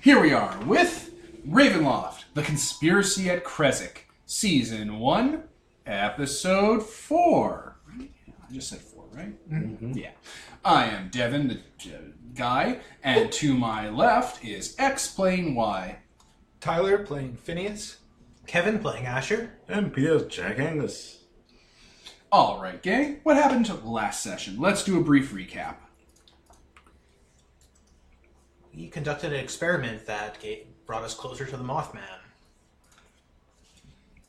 Here we are with Ravenloft, The Conspiracy at Krezk, Season 1, Episode 4. Right? Yeah, I just said 4, right? Mm-hmm. Yeah. I am Devin, the guy, and to my left is Explain Why. Tyler playing Phineas. Kevin playing Asher. And Peter's Jack Angus. Alright, gang, what happened to last session? Let's do a brief recap. We conducted an experiment that brought us closer to the Mothman.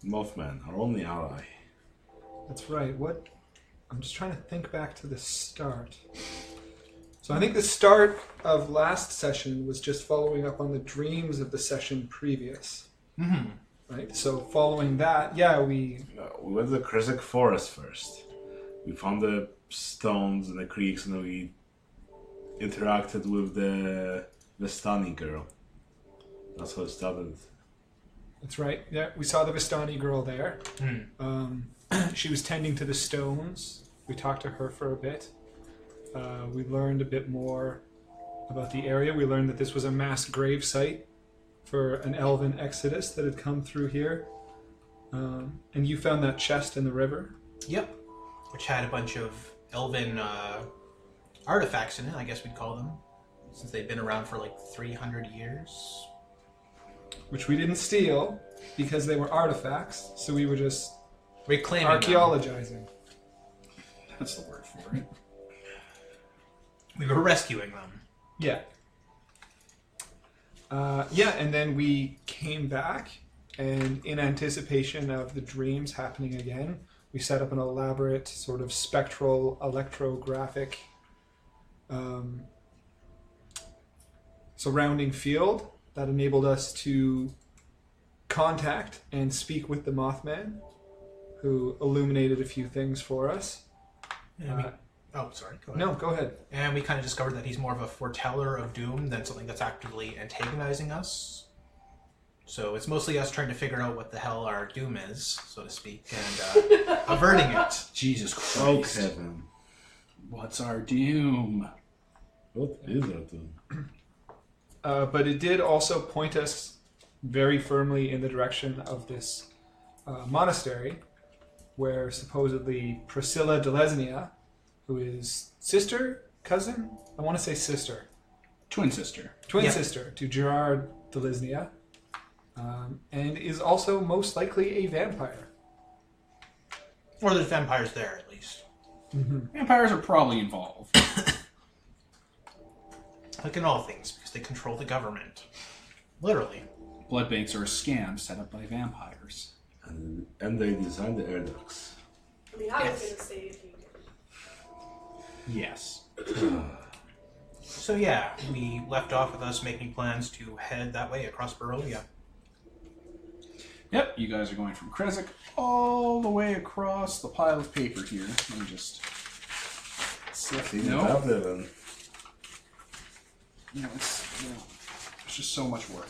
Mothman, our only ally. That's right. I'm just trying to think back to the start. So I think the start of last session was just following up on the dreams of the session previous. Mm-hmm. Right? So following that, we went to the Krezk forest first. We found the stones and the creeks, and then we interacted with the Vistani girl. That's how it started. That's right. Yeah, we saw the Vistani girl there. Mm. She was tending to the stones. We talked to her for a bit. We learned a bit more about the area. We learned that this was a mass grave site for an elven exodus that had come through here. And you found that chest in the river. Yep. Which had a bunch of elven artifacts in it, I guess we'd call them. Since they've been around for like 300 years. Which we didn't steal because they were artifacts, so we were just reclaiming archaeologizing. That's the word for it. We were rescuing them. Yeah. And then we came back, and in anticipation of the dreams happening again, we set up an elaborate sort of spectral electrographic surrounding field that enabled us to contact and speak with the Mothman, who illuminated a few things for us. Sorry, go ahead. No, go ahead. And we kind of discovered that he's more of a foreteller of doom than something that's actively antagonizing us. So it's mostly us trying to figure out what the hell our doom is, so to speak, and averting it. Jesus Christ. Oh, Kevin. What's our doom? What is our doom? But it did also point us very firmly in the direction of this monastery, where supposedly Priscilla de Lesnia, who is cousin? I want to say sister. Twin sister To Gerard de Lesnia, and is also most likely a vampire. Or there's vampires there, at least. Mm-hmm. Vampires are probably involved. Like in all things, because they control the government. Literally. Blood banks are a scam set up by vampires. And they designed the air ducts. I mean, I was going to say if you did. Yes. So yeah, we left off with us making plans to head that way across Barovia. Yep, you guys are going from Krezk all the way across the pile of paper here. Let me just... No. It's just so much work.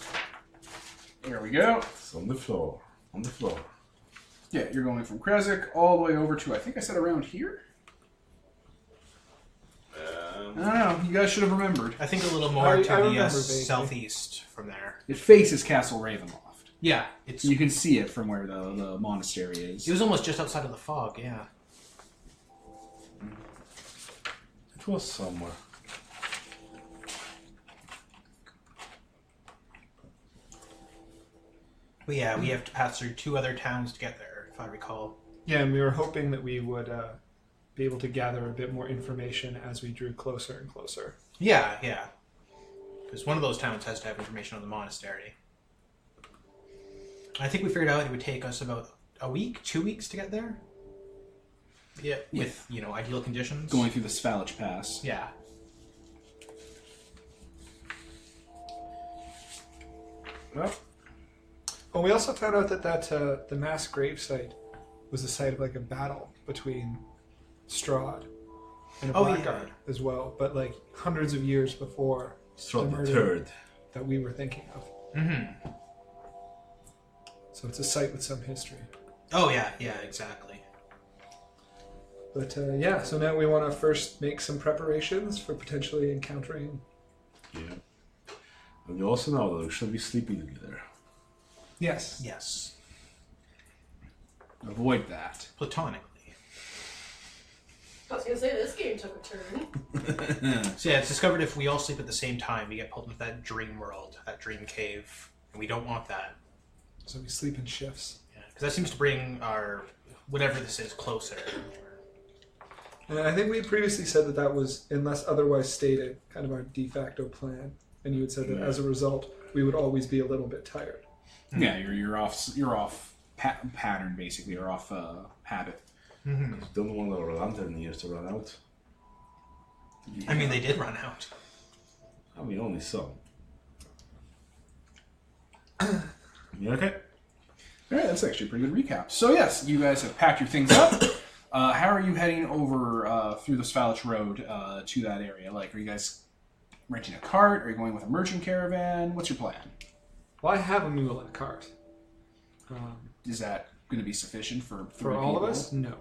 There we go. It's on the floor. On the floor. Yeah, you're going from Krezk all the way over to, I think I said around here? I don't know. You guys should have remembered. I think a little more to the vaguely. southeast from there. It faces Castle Ravenloft. Yeah, You can see it from where the monastery is. It was almost just outside of the fog, yeah. It was somewhere. But yeah, we have to pass through 2 other towns to get there, if I recall. Yeah, and we were hoping that we would be able to gather a bit more information as we drew closer and closer. Yeah. Because one of those towns has to have information on the monastery. I think we figured out it would take us about a week, 2 weeks to get there. Yeah, with, ideal conditions. Going through the Svalich Pass. Yeah. Well, Well, we also found out that the mass grave site was the site of like a battle between Strahd and a blackguard as well, but like hundreds of years before Strahd the the murder Third. that we were thinking of. Mm-hmm. So it's a site with some history. Oh, yeah, exactly. But so now we want to first make some preparations for potentially encountering. Yeah. And you also know that we should be sleeping together. Yes. Yes. Avoid that. Platonically. I was gonna say this game took a turn. So yeah, it's discovered if we all sleep at the same time, we get pulled into that dream world, that dream cave. And we don't want that. So we sleep in shifts. Yeah, because that seems to bring our, whatever this is, closer. And I think we had previously said that that was, unless otherwise stated, kind of our de facto plan. And you had said that as a result, we would always be a little bit tired. Yeah, you're off pattern basically, or off habit. Mm-hmm. Don't want our lantern years to run out. I mean, they did run out. I mean, only some. You okay? All right, that's actually a pretty good recap. So yes, you guys have packed your things up. How are you heading over through the Svalich Road to that area? Like, are you guys renting a cart? Are you going with a merchant caravan? What's your plan? Well, I have a mule and a cart. Is that going to be sufficient for For all of us? No.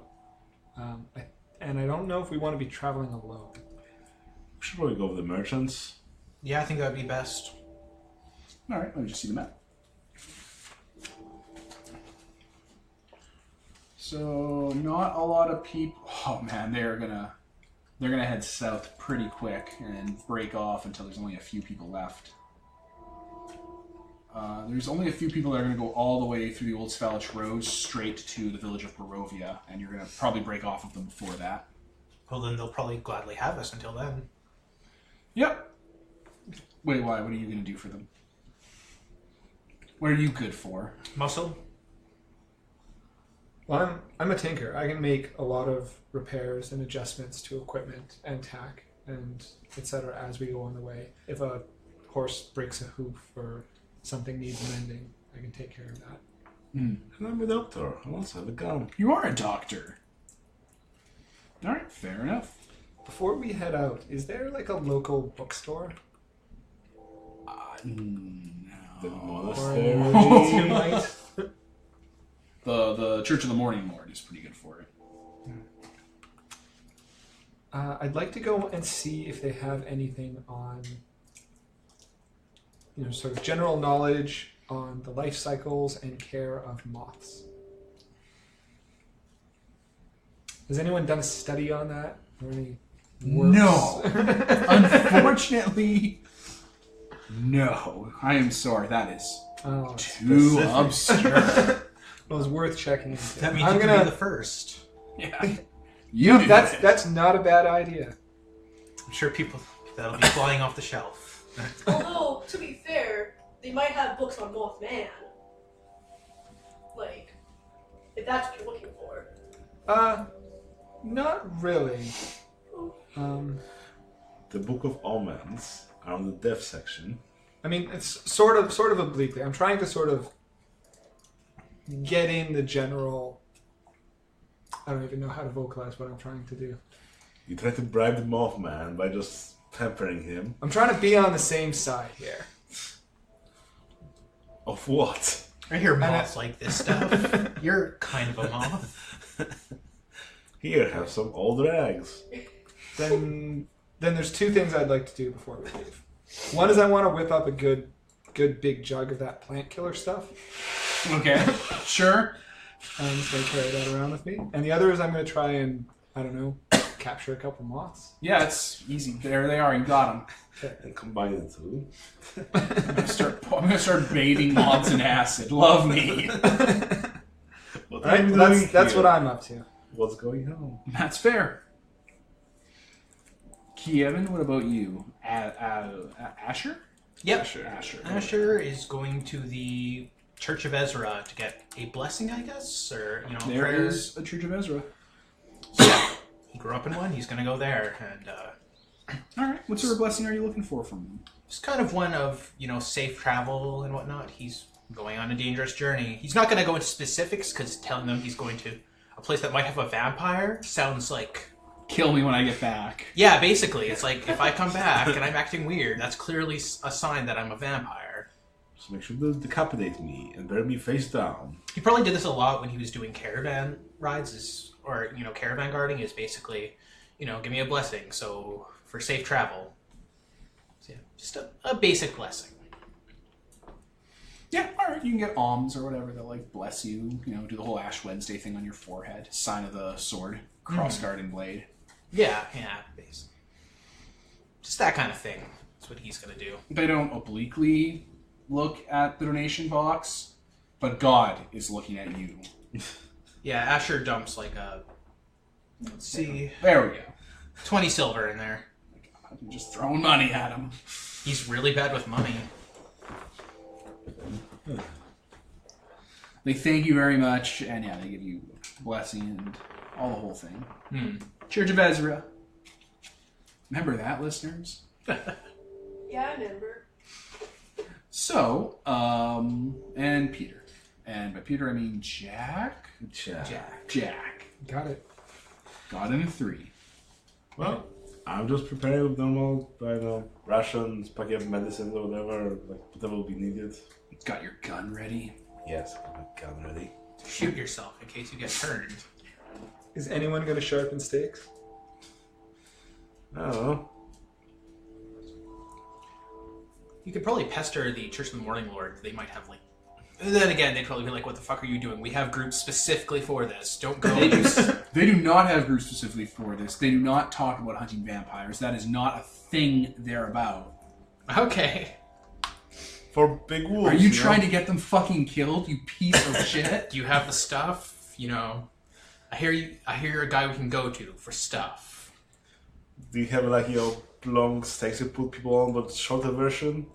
And I don't know if we want to be traveling alone. We should probably go with the merchants. Yeah, I think that would be best. All right, let me just see the map. So not a lot of people. Oh man, they're gonna head south pretty quick and break off until there's only a few people left. There's only a few people that are going to go all the way through the Old Svalich Road straight to the village of Barovia, and you're going to probably break off of them before that. Well, then they'll probably gladly have us until then. Yep. Wait, why? What are you going to do for them? What are you good for? Muscle? Well, I'm a tinker. I can make a lot of repairs and adjustments to equipment and tack and etc. as we go on the way. If a horse breaks a hoof or something needs mending, I can take care of that. And I'm a doctor. I also have a gun. You are a doctor. All right, fair enough. Before we head out, is there like a local bookstore No. The or an monastery. emergency light? The Church of the Morning Lord is pretty good for it. I'd like to go and see if they have anything on, sort of general knowledge on the life cycles and care of moths. Has anyone done a study on that? Or any works? No. Unfortunately, no. I am sorry. That is Oh, too obscure. it was worth checking into. That means I'm you gonna. can be the first. Yeah. You do it. That's not a bad idea. I'm sure people that'll be flying off the shelf. Although, to be fair, they might have books on Mothman. Like, if that's what you're looking for. Not really. The Book of Omens are on the death section. I mean, it's sort of obliquely. I'm trying to sort of get in the general. I don't even know how to vocalize what I'm trying to do. You try to bribe the Mothman by just peppering him. I'm trying to be on the same side here. Of what? I hear moths like this stuff. You're kind of a moth. Here, have some old rags. Then there's two things I'd like to do before we leave. One is I want to whip up a good big jug of that plant killer stuff. Okay. Sure. I'm just going to carry that around with me. And the other is I'm going to try and, I don't know, capture a couple moths. Yeah, it's easy. There they are. You got them. And combine the two. I'm gonna start bathing moths in acid. Love me. What Right? are you Well, doing that's here? what I'm up to. What's going on? That's fair. Kevin, what about you? Asher? Yep. Asher. Asher is going to the Church of Ezra to get a blessing, I guess, or There prayers. is a Church of Ezra. So, yeah, he grew up in one. He's going to go there, and All right. What sort of blessing are you looking for from them? it's kind of one of safe travel and whatnot. He's going on a dangerous journey. He's not going to go into specifics because telling them he's going to a place that might have a vampire sounds like Kill me when I get back. yeah. Basically, it's like if I come back and I'm acting weird, that's clearly a sign that I'm a vampire. So make sure to decapitate me and bury me face down. He probably did this a lot when he was doing caravan rides, or caravan guarding. Is basically, give me a blessing, so for safe travel. So yeah, just a basic blessing. Yeah, all right. You can get alms or whatever. They'll like bless you. You know, do the whole Ash Wednesday thing on your forehead, sign of the sword, crossguard and blade. Yeah, basically. Just that kind of thing. That's what he's gonna do. They don't obliquely look at the donation box, but God is looking at you. Yeah, Asher dumps like a. Let's see, There we go. 20 silver in there. I'm just throwing money at him. He's really bad with money. They thank you very much, and yeah, they give you blessing and all the whole thing. Church of Ezra. Remember that, listeners? Yeah, I remember. So, and Peter. And by Peter, I mean Jack. Jack. Got it. Got him 3. Well, I'm just preparing with normal, I know, rations, packet of medicines or whatever, like whatever will be needed. Got your gun ready. Yes, got my gun ready. Shoot yourself in case you get turned. Is anyone going to sharpen stakes? I don't know. You could probably pester the Church of the Morning Lord. They might have like. And then again, they'd probably be like, "What the fuck are you doing? We have groups specifically for this. Don't go." They do not have groups specifically for this. They do not talk about hunting vampires. That is not a thing they're about. Okay. For big wolves. Are you trying to get them fucking killed, you piece of shit? Do you have the stuff? You know, I hear you're a guy we can go to for stuff. Do you have like long stakes you put people on, but shorter version?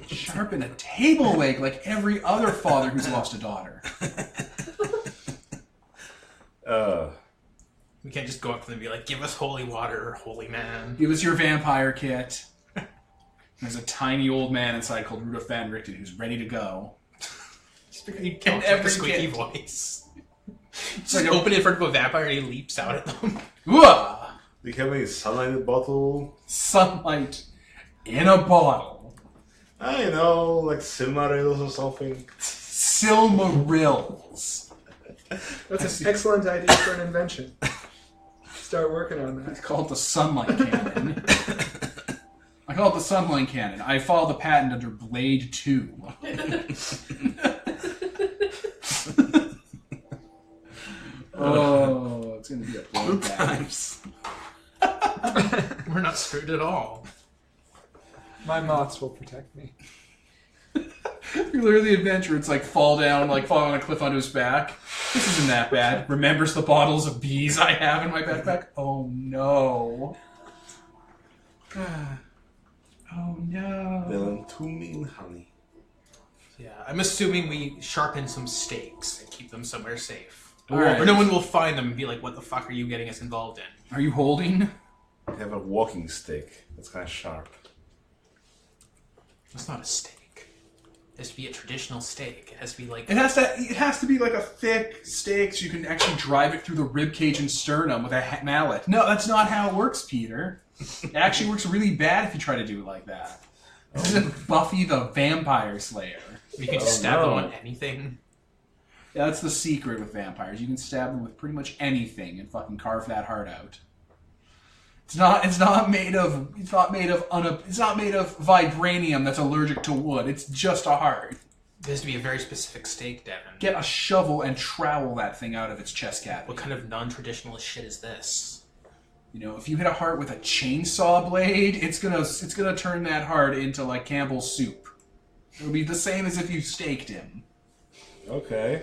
Sharpen a table leg like every other father who's lost a daughter. We can't just go up to them and be like, "Give us holy water, holy man." Give us your vampire kit. There's a tiny old man inside called Rudolph Van Richten who's ready to go. Just because he talks with a squeaky voice. Just like open it in front of a vampire and he leaps out at them. Whoa! Do you have any sunlight in the bottle? Sunlight in a bottle. I know, like Silmarils or something. Silmarils. That's an excellent idea for an invention. Start working on I that. call it the sunlight cannon. I call it the sunlight cannon. I filed the patent under Blade 2. Oh, it's going to be a bloodbath. We're not screwed at all. My moths will protect me. You're literally the adventure. It's like fall on a cliff onto his back. This isn't that bad. Remembers the bottles of bees I have in my backpack. Oh no. Oh no. Dylan, too mean, honey. Yeah, I'm assuming we sharpen some stakes and keep them somewhere safe. All right. Or no one will find them and be like, "What the fuck are you getting us involved in?" Are you holding? I have a walking stick. That's kind of sharp. It's not a steak. It has to be a traditional steak. It has to be like... It has to be like a thick steak so you can actually drive it through the ribcage and sternum with a mallet. No, that's not how it works, Peter. It actually works really bad if you try to do it like that. This isn't Buffy the Vampire Slayer. You can just stab them on anything. Yeah, that's the secret with vampires. You can stab them with pretty much anything and fucking carve that heart out. It's not made of vibranium that's allergic to wood. It's just a heart. It has to be a very specific steak, Devin. Get a shovel and trowel that thing out of its chest cavity. What kind of non-traditional shit is this? You know, if you hit a heart with a chainsaw blade, it's gonna turn that heart into like Campbell's soup. It'll be the same as if you staked him. Okay.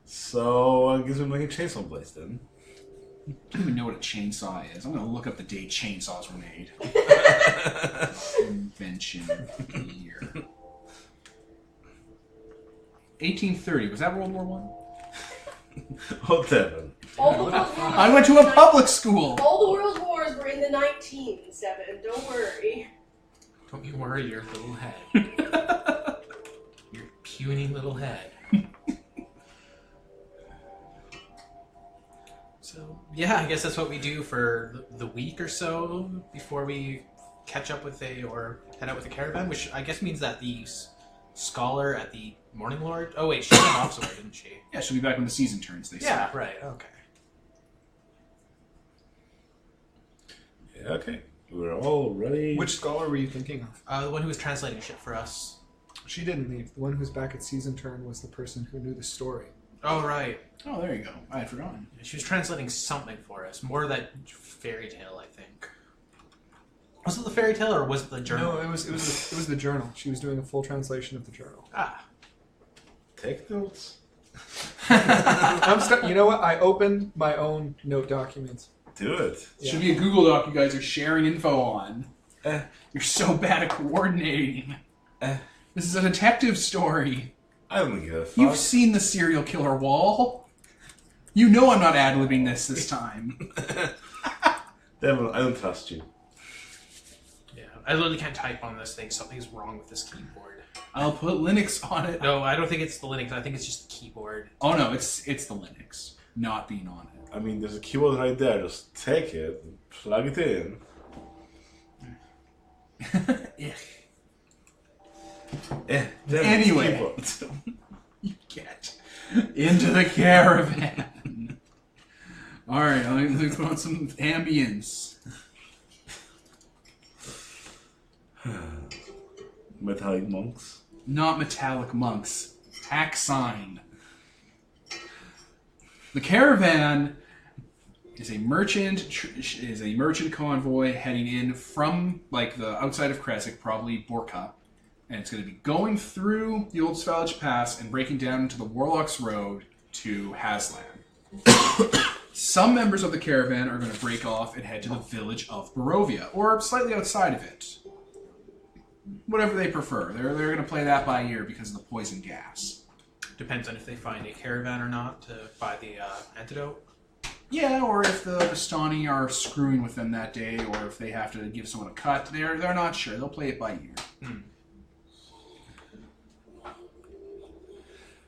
So, I guess we're making chainsaw blades then. I don't even know what a chainsaw is. I'm gonna look up the day chainsaws were made. Invention year. 1830. Was that World War One? Whatever. All the world wars. I went to a public school. All the world wars were in the 19s, Devin. Don't worry. Don't you worry your little head. Your puny little head. So, yeah, I guess that's what we do for the week or so before we catch up with or head out with the caravan, which I guess means that the scholar at the Morning Lord... Oh, wait, she went off somewhere, didn't she? Yeah, she'll be back when the season turns, they say. Yeah, right, okay. Yeah, okay. We're all ready. Which scholar were you thinking of? The one who was translating shit for us. She didn't leave. The one who's back at season turn was the person who knew the story. Oh, right. Oh, there you go. I had forgotten. She was translating something for us. More of that fairy tale, I think. Was it the fairy tale or was it the journal? No, it was the journal. She was doing a full translation of the journal. Ah. Take notes. You know what? I opened my own note documents. Do it. Yeah. Should be a Google Doc you guys are sharing info on. You're so bad at coordinating. This is a detective story. I don't give a fuck. You've seen the serial killer wall. You know I'm not ad-libbing this time. Devil, I don't trust you. Yeah. I literally can't type on this thing. Something's wrong with this keyboard. I'll put Linux on it. No, I don't think it's the Linux. I think it's just the keyboard. Oh no, it's the Linux, not being on it. I mean, there's a keyboard right there. Just take it, and plug it in. Anyway. Keyboard. You get into the caravan. Alright, let me put on some ambience. Metallic monks. Not metallic monks. Hack sign. The caravan is a merchant convoy heading in from like the outside of Krezk, probably Borka, and it's going to be going through the Old Svalage Pass and breaking down into the Warlock's Road to Haslan. Some members of the caravan are going to break off and head to the village of Barovia, or slightly outside of it. Whatever they prefer. They're going to play that by ear because of the poison gas. Depends on if they find a caravan or not to buy the antidote. Yeah, or if the Vistani are screwing with them that day, or if they have to give someone a cut. They're not sure. They'll play it by ear.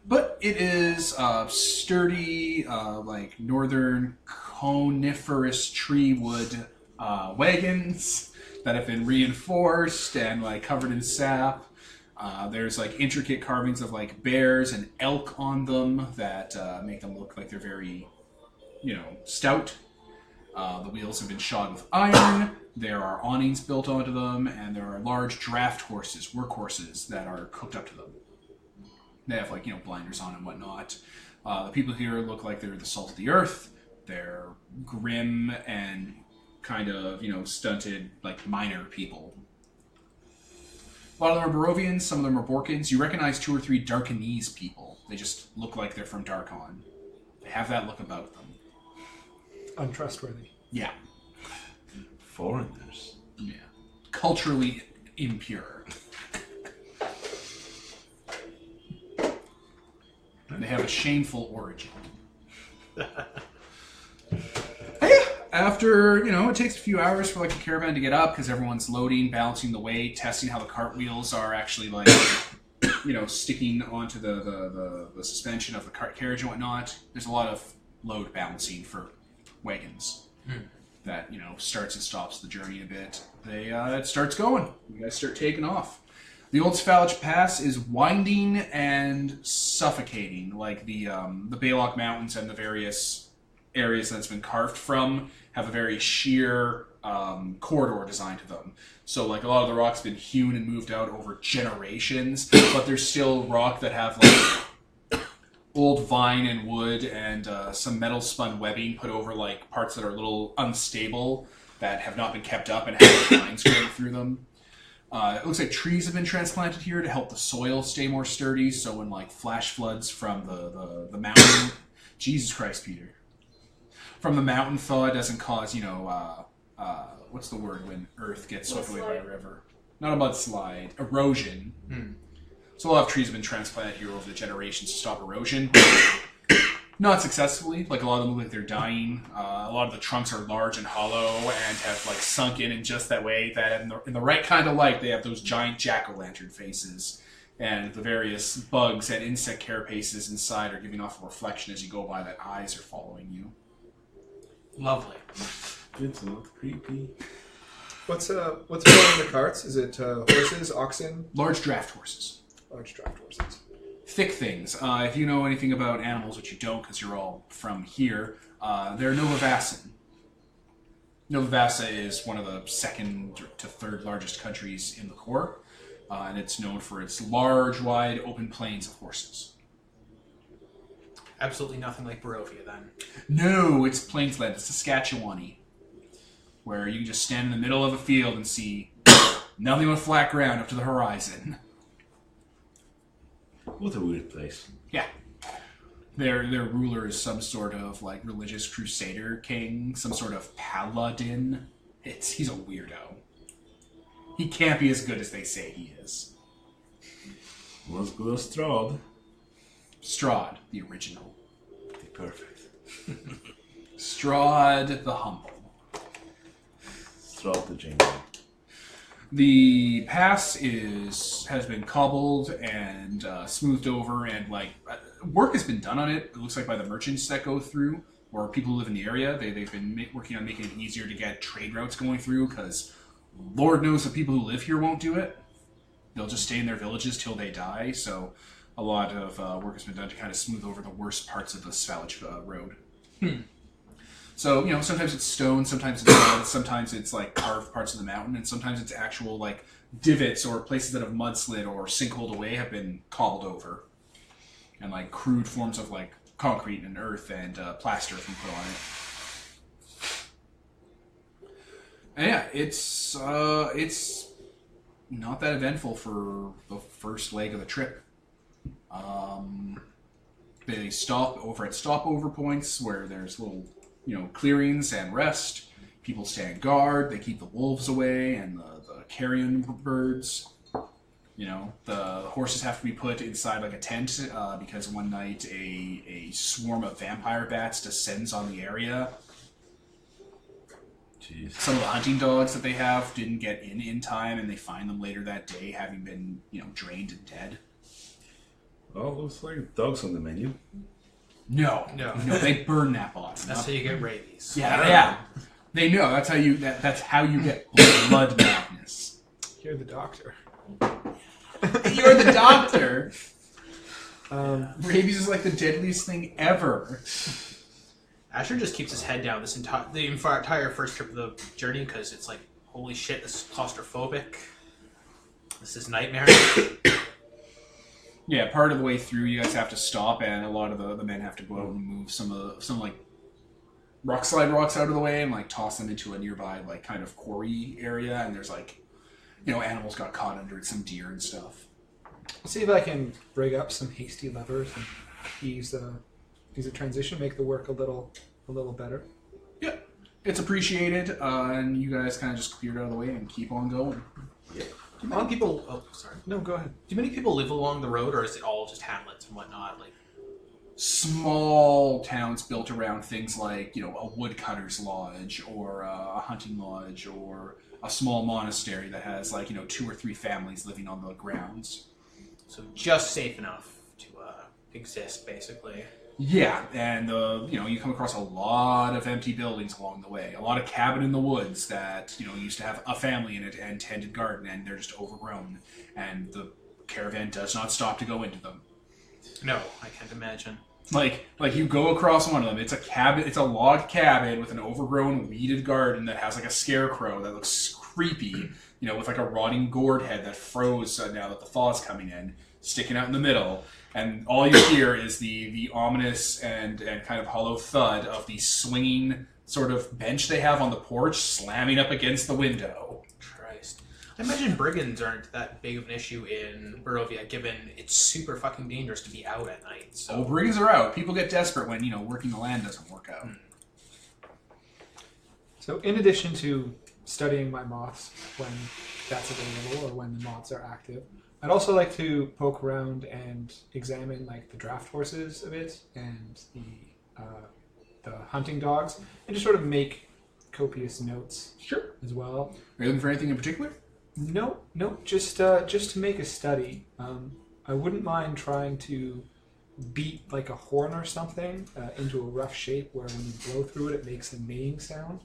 But it is sturdy, like northern coniferous tree wood wagons that have been reinforced and like covered in sap. There's like intricate carvings of like bears and elk on them that make them look like they're very, stout. The wheels have been shod with iron. There are awnings built onto them, and there are large draft horses, workhorses, that are hooked up to them. They have like, blinders on and whatnot. The people here look like they're the salt of the earth. They're grim and kind of, stunted, like miner people. A lot of them are Barovians, some of them are Borkins. You recognize 2 or 3 Darkanese people. They just look like they're from Darkon. They have that look about them. Untrustworthy. Yeah. Foreigners. Yeah. Culturally impure. They have a shameful origin. After, it takes a few hours for like the caravan to get up because everyone's loading, balancing the weight, testing how the cartwheels are actually like, sticking onto the suspension of the cart carriage and whatnot. There's a lot of load balancing for wagons that, starts and stops the journey a bit. It starts going. You guys start taking off. The Old Svalage Pass is winding and suffocating, like the Baylock Mountains and the various areas that's been carved from have a very sheer corridor designed to them. So like a lot of the rock's been hewn and moved out over generations, but there's still rock that have like old vine and wood and some metal spun webbing put over like parts that are a little unstable that have not been kept up and have lines going through them. It looks like trees have been transplanted here to help the soil stay more sturdy, so when like flash floods from the mountain, Jesus Christ, Peter, from the mountain thaw, it doesn't cause what's the word when earth gets swept away by a river? Not a mudslide, erosion. So a lot of trees have been transplanted here over the generations to stop erosion. Not successfully. Like a lot of them look like they're dying. A lot of the trunks are large and hollow and have like sunk in just that way that in the right kind of light they have those giant jack-o'-lantern faces. And the various bugs and insect carapaces inside are giving off a reflection as you go by that eyes are following you. Lovely. It's not creepy. What's going in the carts? Is it horses, oxen? Large draft horses. Large draft horses. Thick things. If you know anything about animals, which you don't because you're all from here, they're Novavasan. Novavasa is one of the second to third largest countries in the core. and it's known for its large, wide, open plains of horses. Absolutely nothing like Barovia, then. No, it's plainsland. It's Saskatchewan-y, where you can just stand in the middle of a field and see nothing but flat ground up to the horizon. What a weird place. Yeah. Their ruler is some sort of like religious crusader king, some sort of paladin. He's a weirdo. He can't be as good as they say he is. Not as good as Strahd. Strahd, the original. Perfect. Strahd the humble. Strahd the genuine. The pass has been cobbled and smoothed over, and work has been done on it. It looks like by the merchants that go through, or people who live in the area. They've been working on making it easier to get trade routes going through, because Lord knows the people who live here won't do it. They'll just stay in their villages till they die. So a lot of work has been done to kind of smooth over the worst parts of the Svalage road. So, sometimes it's stone, sometimes it's mud, sometimes it's like carved parts of the mountain, and sometimes it's actual like divots or places that have mudslid or sinkholed away have been cobbled over. And like crude forms of like concrete and earth and plaster have been put on it. And yeah, it's not that eventful for the first leg of the trip. They stop over at stopover points where there's little clearings and rest. People stand guard. They keep the wolves away and the carrion birds. The horses have to be put inside like a tent because one night a swarm of vampire bats descends on the area. Jeez. Some of the hunting dogs that they have didn't get in time, and they find them later that day having been drained and dead. Oh, looks like dogs on the menu. No, they burn that bottom. That's how you get rabies. Yeah. They know that's how you get blood madness. You're the doctor. You're the doctor. Rabies is like the deadliest thing ever. Asher just keeps his head down the entire first trip of the journey because it's like, holy shit, this is claustrophobic. This is nightmare. Yeah, part of the way through, you guys have to stop, and a lot of the men have to go out and move some like rock slide rocks out of the way and like toss them into a nearby like kind of quarry area. And there's like, animals got caught under it, some deer and stuff. Let's see if I can rig up some hasty levers and ease the transition, make the work a little better. Yeah, it's appreciated, and you guys kind of just cleared out of the way and keep on going. Yeah. Do many people... Oh, sorry. No, go ahead. Do many people live along the road, or is it all just hamlets and whatnot? Like, small towns built around things like, a woodcutter's lodge or a hunting lodge or a small monastery that has like, 2 or 3 families living on the grounds. so just safe enough to exist, basically. Yeah, and you come across a lot of empty buildings along the way. A lot of cabin in the woods that used to have a family in it and tended garden, and they're just overgrown. And the caravan does not stop to go into them. No, I can't imagine. Like you go across one of them. It's a cabin. It's a log cabin with an overgrown, weeded garden that has like a scarecrow that looks creepy. With like a rotting gourd head that froze now that the thaw's coming in, sticking out in the middle. And all you hear is the ominous and kind of hollow thud of the swinging sort of bench they have on the porch slamming up against the window. Christ. I imagine brigands aren't that big of an issue in Barovia, given it's super fucking dangerous to be out at night. So. Oh, brigands are out. People get desperate when, working the land doesn't work out. So in addition to studying my moths when that's available or when the moths are active, I'd also like to poke around and examine like the draft horses a bit and the hunting dogs, and just sort of make copious notes. Sure. As well. Are you looking for anything in particular? No, just to make a study. I wouldn't mind trying to beat like a horn or something into a rough shape where when you blow through it, it makes a neighing sound.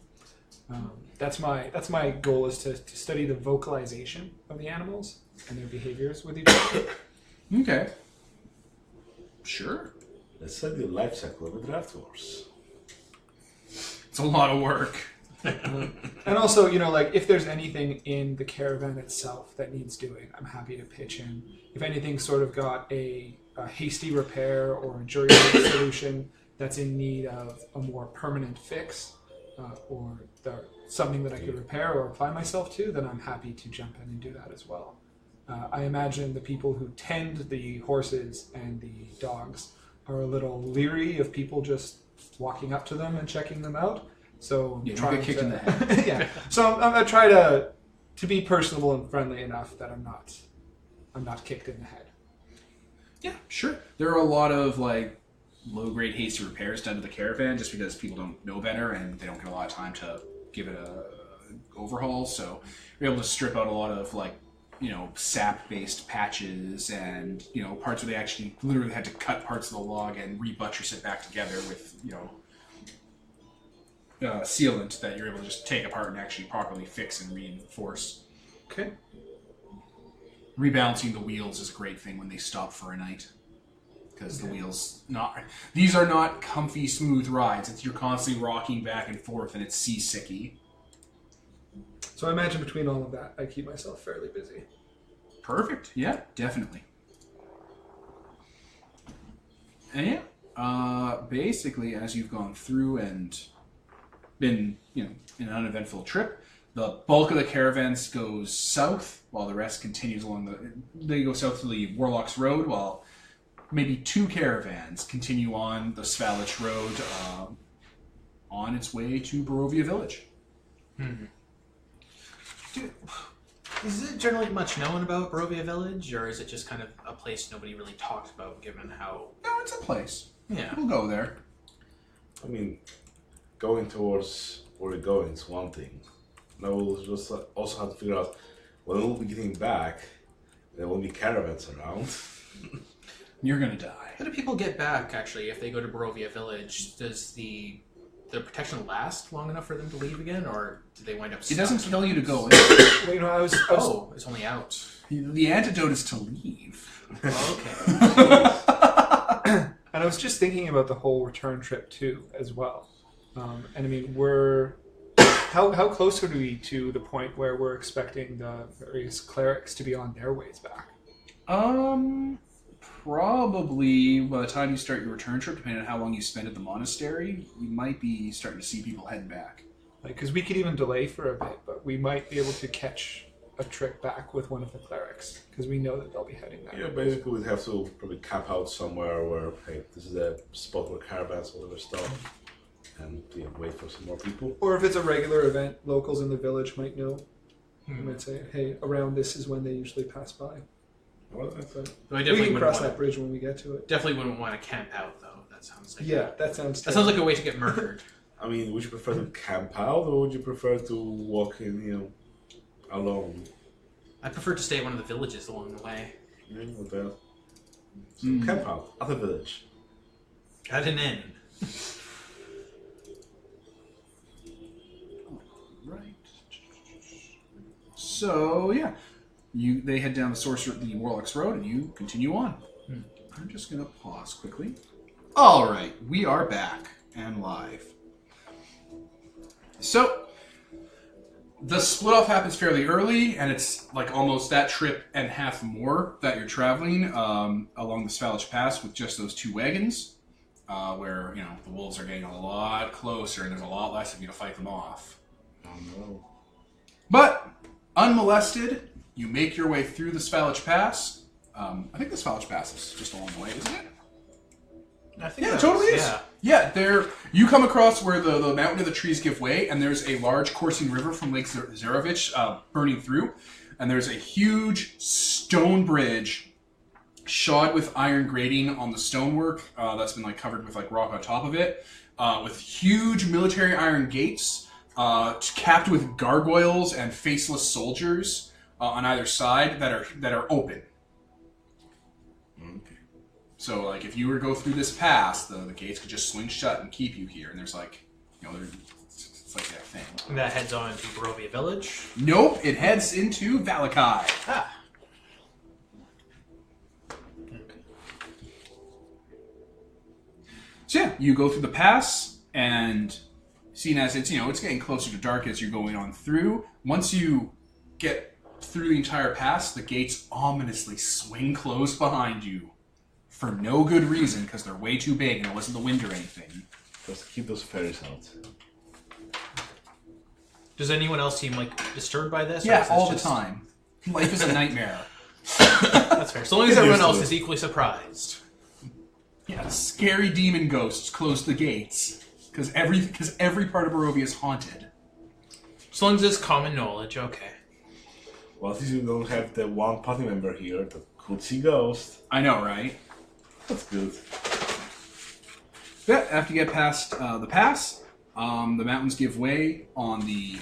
That's my goal, is to study the vocalization of the animals and their behaviors with each other. Okay. Sure. Let's study the life cycle of a draft horse. It's a lot of work. And also, like if there's anything in the caravan itself that needs doing, I'm happy to pitch in. If anything sort of got a hasty repair or a jury solution that's in need of a more permanent fix, or something that I could repair or apply myself to, then I'm happy to jump in and do that as well. I imagine the people who tend the horses and the dogs are a little leery of people just walking up to them and checking them out. So Yeah, don't get kicked in the head. Yeah. So I'm gonna try to be personable and friendly enough that I'm not kicked in the head. Yeah, sure. There are a lot of like low-grade hasty repairs done to the caravan just because people don't know better and they don't get a lot of time to give it a overhaul. So you're able to strip out a lot of like sap-based patches and parts where they actually literally had to cut parts of the log and rebuttress it back together with sealant that you're able to just take apart and actually properly fix and reinforce. Okay. Rebalancing the wheels is a great thing when they stop for a night. Because the wheels these are not comfy, smooth rides. You're constantly rocking back and forth and it's seasicky. So I imagine between all of that, I keep myself fairly busy. Perfect. Yeah, definitely. And yeah, basically, as you've gone through and been, in an uneventful trip, the bulk of the caravans goes south, while the rest continues along they go south to the Warlock's Road, while maybe 2 caravans continue on the Svalich Road on its way to Barovia Village. Mm-hmm. Is it generally much known about Barovia Village, or is it just kind of a place nobody really talks about, given how... No, it's a place. Yeah. People go there. I mean, going towards where we're going is one thing. Now we'll just also have to figure out when we'll be getting back. There won't be caravans around. You're gonna die. How do people get back, actually, if they go to Barovia Village? Does the protection last long enough for them to leave again, or do they wind up It stuck? doesn't tell you to go in. Well, I was Oh, it's only out. The antidote is to leave. Okay. and I was just thinking about the whole return trip too, as well. And I mean, how close are we to the point where we're expecting the various clerics to be on their ways back? Probably by the time you start your return trip, depending on how long you spend at the monastery, you might be starting to see people heading back. Because we could even delay for a bit, but we might be able to catch a trip back with one of the clerics, because we know that they'll be heading that Yeah, way. basically we'd have to probably camp out somewhere where, hey, this is the spot where caravans will ever stop, and wait for some more people. Or if it's a regular event, locals in the village might know. They might say, hey, around this is when they usually pass by. Well, But I we definitely can cross wouldn't that bridge when we get to it. definitely wouldn't want to camp out, though. That sounds like That sounds that sounds like a way to get murdered. I mean, would you prefer to camp out, or would you prefer to walk in, alone? I prefer to stay at one of the villages along the way. So camp out at the village. At an inn. Right. So yeah, they head down the Warlock's Road, and you continue on. I'm just gonna pause quickly. All right, we are back and live. So the split off happens fairly early, and it's like almost that trip and half more that you're traveling along the Svalich Pass with just those 2 wagons, where the wolves are getting a lot closer, and there's a lot less of you to fight them off. Oh no. But unmolested, you make your way through the Svalich Pass. I think the Svalich Pass is just along the way, isn't it? I think Yeah, it that totally was- is. Yeah. Yeah, there. You come across where the mountain of the trees give way, and there's a large coursing river from Lake Zarovich burning through, and there's a huge stone bridge shod with iron grating on the stonework that's been covered with rock on top of it, with huge military iron gates capped with gargoyles and faceless soldiers on either side that are open. Okay. So, if you were to go through this pass, the gates could just swing shut and keep you here. And there's it's like that thing. And that heads on to Barovia Village. Nope, it heads into Valakai. Ah. So yeah, you go through the pass, and Seeing as it's getting closer to dark as you're going on through. Once you get through the entire pass, the gates ominously swing closed behind you for no good reason because they're way too big and it wasn't the wind or anything. Let's keep those fairies out. Does anyone else seem disturbed by this? Yeah, all the time. Life is a nightmare. That's fair. So long as everyone else is equally surprised. Yeah, scary demon ghosts close the gates because every part of Barovia is haunted. As long as it's common knowledge, okay. Well, at least you don't have the one party member here that could see ghosts. I know, right? That's good. Yeah, after you get past the pass, the mountains give way on the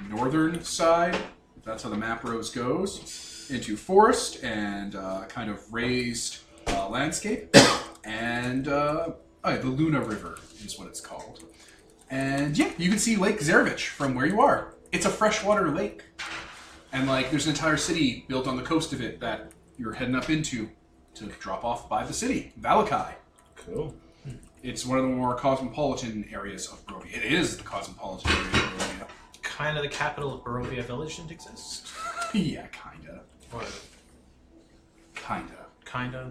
northern side. That's how the map rose goes. Into forest and kind of raised landscape. And the Luna River is what it's called. And yeah, you can see Lake Zerevich from where you are. It's a freshwater lake. And there's an entire city built on the coast of it that you're heading up into to drop off by the city, Valakai. Cool. It's one of the more cosmopolitan areas of Barovia. It is the cosmopolitan area of Barovia. Kind of the capital of Barovia Village didn't exist? Yeah, kinda. Or Kinda. kinda?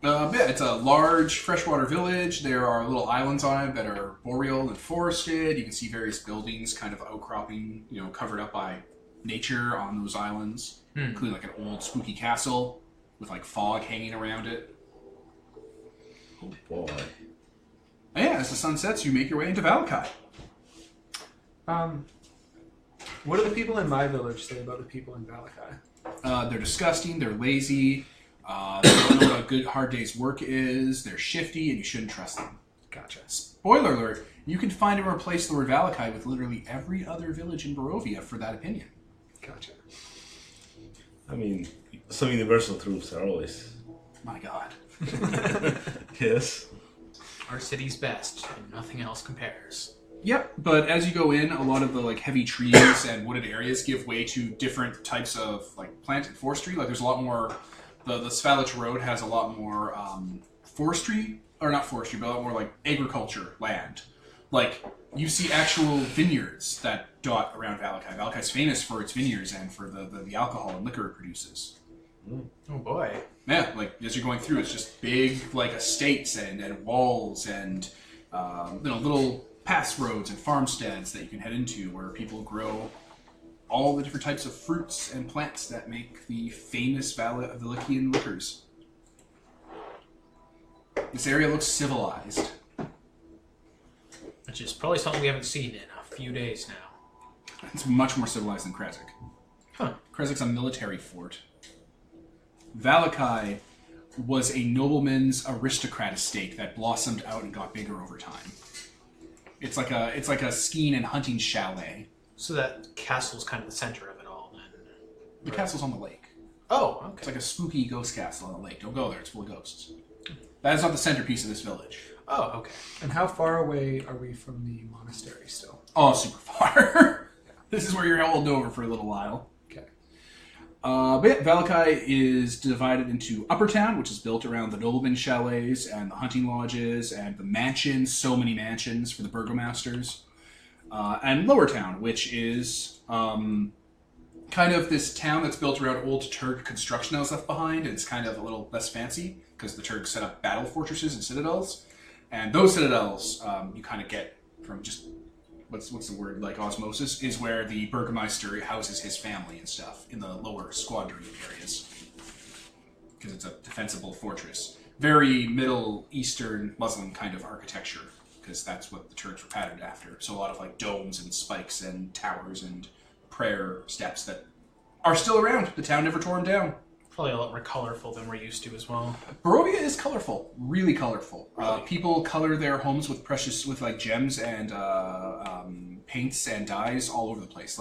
It's a large freshwater village. There are little islands on it that are boreal and forested. You can see various buildings kind of outcropping, covered up by nature on those islands, including an old spooky castle with fog hanging around it. Oh boy. And yeah, as the sun sets, you make your way into Valakai. What do the people in my village say about the people in Valakai? They're disgusting. They're lazy. They don't know what a good hard day's work is. They're shifty, and you shouldn't trust them. Gotcha. Spoiler alert, you can find and replace the word Valakai with literally every other village in Barovia for that opinion. Gotcha. I mean, some universal truths are always... My god. Yes. Our city's best, and nothing else compares. Yep, but as you go in, a lot of the heavy trees and wooded areas give way to different types of plant and forestry. There's a lot more... The Svalich Road has a lot more forestry, or not forestry, but a lot more agriculture land. You see actual vineyards that dot around Valakai. Valakai's famous for its vineyards and for the alcohol and liquor it produces. Oh boy. Yeah, as you're going through, it's just big estates and walls and little pass roads and farmsteads that you can head into where people grow all the different types of fruits and plants that make the famous Valakian liquors. This area looks civilized. Which is probably something we haven't seen in a few days now. It's much more civilized than Krezk. Huh. Krezk's a military fort. Valakai was a nobleman's aristocrat estate that blossomed out and got bigger over time. It's like a skiing and hunting chalet. So that castle's kind of the center of it all, then. The castle's on the lake. Oh, okay. It's like a spooky ghost castle on the lake. Don't go there, it's full of ghosts. That is not the centerpiece of this village. Oh, okay. And how far away are we from the monastery still? Oh, super far. This is where you're holding over for a little while. Okay. But yeah, Valakai is divided into Upper Town, which is built around the nobleman chalets and the hunting lodges and the mansions, so many mansions for the burgomasters. And Lower Town, which is kind of this town that's built around old Turk construction that was left behind. And it's kind of a little less fancy because the Turks set up battle fortresses and citadels. And those citadels you kind of get from just, what's the word, osmosis, is where the Burgomeister houses his family and stuff in the lower squandering areas. Because it's a defensible fortress. Very Middle Eastern Muslim kind of architecture. Because that's what the Turks were patterned after. So a lot of domes and spikes and towers and prayer steps that are still around. The town never tore them down. Probably a lot more colorful than we're used to as well. Barovia is colorful, really colorful. Really? People color their homes with gems and paints and dyes all over the place.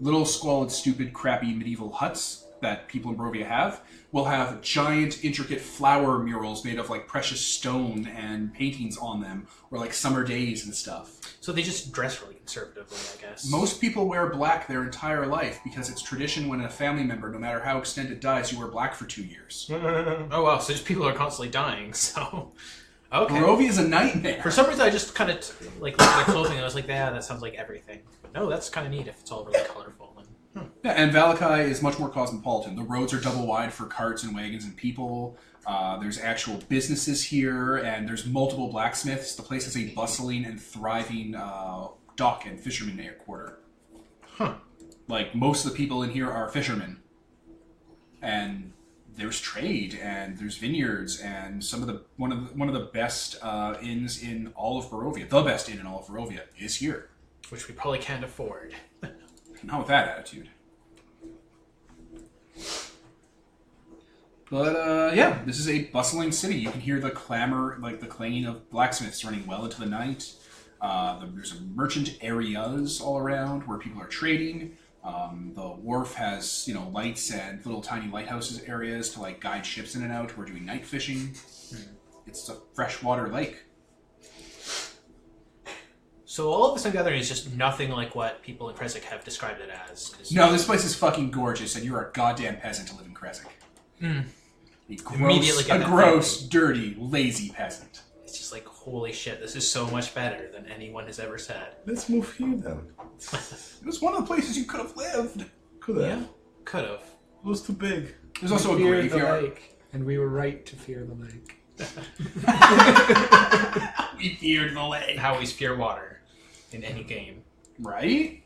Little squalid, stupid, crappy medieval huts that people in Barovia will have giant, intricate flower murals made of precious stone and paintings on them, or summer days and stuff. So they just dress really conservatively, I guess. Most people wear black their entire life because it's tradition when a family member, no matter how extended, dies, you wear black for 2 years. Oh wow, so just people are constantly dying, so... Okay. Barovia is a nightmare. For some reason, I just kind of like looked at the clothing and I was like, yeah, that sounds like everything. But no, that's kind of neat if it's all really colorful. And, Yeah, and Valakai is much more cosmopolitan. The roads are double wide for carts and wagons and people. There's actual businesses here, and there's multiple blacksmiths. The place is a bustling and thriving dock and fisherman quarter. Huh. Like, most of the people in here are fishermen. And there's trade, and there's vineyards, and one of the best inns in all of Barovia, the best inn in all of Barovia, is here. which we probably can't afford. Not with that attitude. But, yeah, this is a bustling city. You can hear the clamor, like the clanging of blacksmiths running well into the night. There's merchant areas all around where people are trading. The wharf has, lights and little tiny lighthouses areas to, guide ships in and out. We're doing night fishing. It's a freshwater lake. So all of this together is just nothing like what people in Krezk have described it as. No, this place is fucking gorgeous, and you're a goddamn peasant to live in Krezk. Immediately get A that gross, feeling. dirty, lazy peasant. It's just like, holy shit, this is so much better than anyone has ever said. Let's move here then. It was one of the places you could have lived. Could have. Yeah, could have. It was too big. There's also a We feared the graveyard. lake, and we were right to fear the lake. We feared the lake. How we fear water in any game. Right?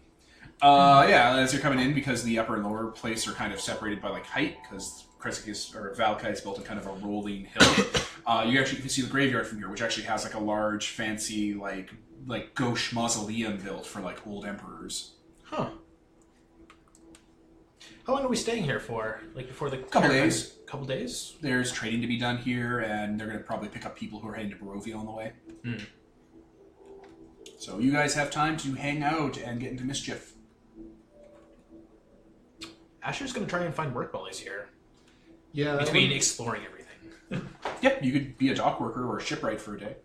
Yeah, as you're coming in, because the upper and lower place are kind of separated by height, because Valakai is built in kind of a rolling hill. You actually can see the graveyard from here, which actually has a large, fancy, like gauche mausoleum built for old emperors. Huh. How long are we staying here for? Before the Couple caravan? days. Couple days? There's trading to be done here, and they're going to probably pick up people who are heading to Barovia on the way. So you guys have time to hang out and get into mischief. Asher's going to try and find work while he's here. Yeah, Between exploring everything. Yep, you could be a dock worker or a shipwright for a day.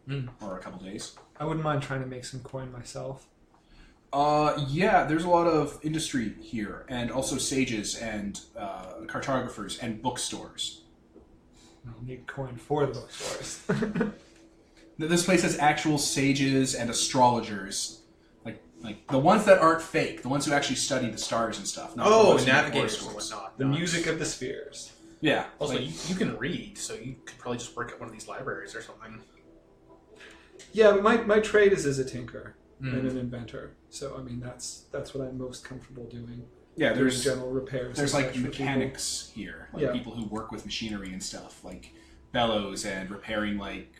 Or a couple days. I wouldn't mind trying to make some coin myself. Yeah, there's a lot of industry here, and also sages and cartographers and bookstores. I'll need coin for the bookstores. This place has actual sages and astrologers. Like the ones that aren't fake, the ones who actually study the stars and stuff. Not the ones who make navigators and horoscopes. whatnot. The Nice. music of the spheres. Yeah. Also, you can read, so you could probably just work at one of these libraries or something. Yeah, but my trade is as a tinker and an inventor. So I mean that's what I'm most comfortable doing. Yeah, Doing there's general repairs. there's and such for mechanics here, Yeah. people who work with machinery and stuff, like bellows and repairing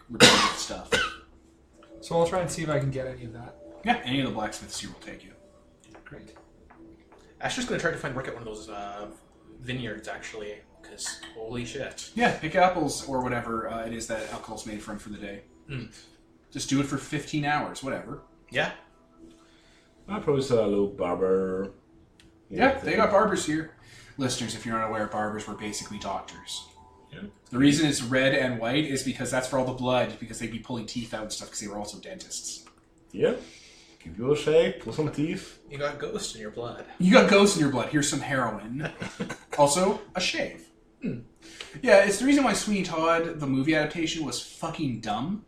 repetitive stuff. people. So I'll try and see if I can get any of that. Yeah, any of the blacksmiths here will take you. Great. Asher's going to try to find work at one of those vineyards, actually, because holy shit. Yeah, pick apples or whatever it is that alcohol's made from for the day. Just do it for 15 hours, whatever. Yeah. I probably saw a little barber. Yeah, they got barbers here. Listeners, if you're not aware, barbers were basically doctors. Yeah. The reason it's red and white is because that's for all the blood, because they'd be pulling teeth out and stuff, because they were also dentists. Yeah. Give you a shake, pull some teeth. You got ghosts in your blood. You got ghosts in your blood, here's some heroin. Also, a shave. Yeah, it's the reason why Sweeney Todd, the movie adaptation, was fucking dumb.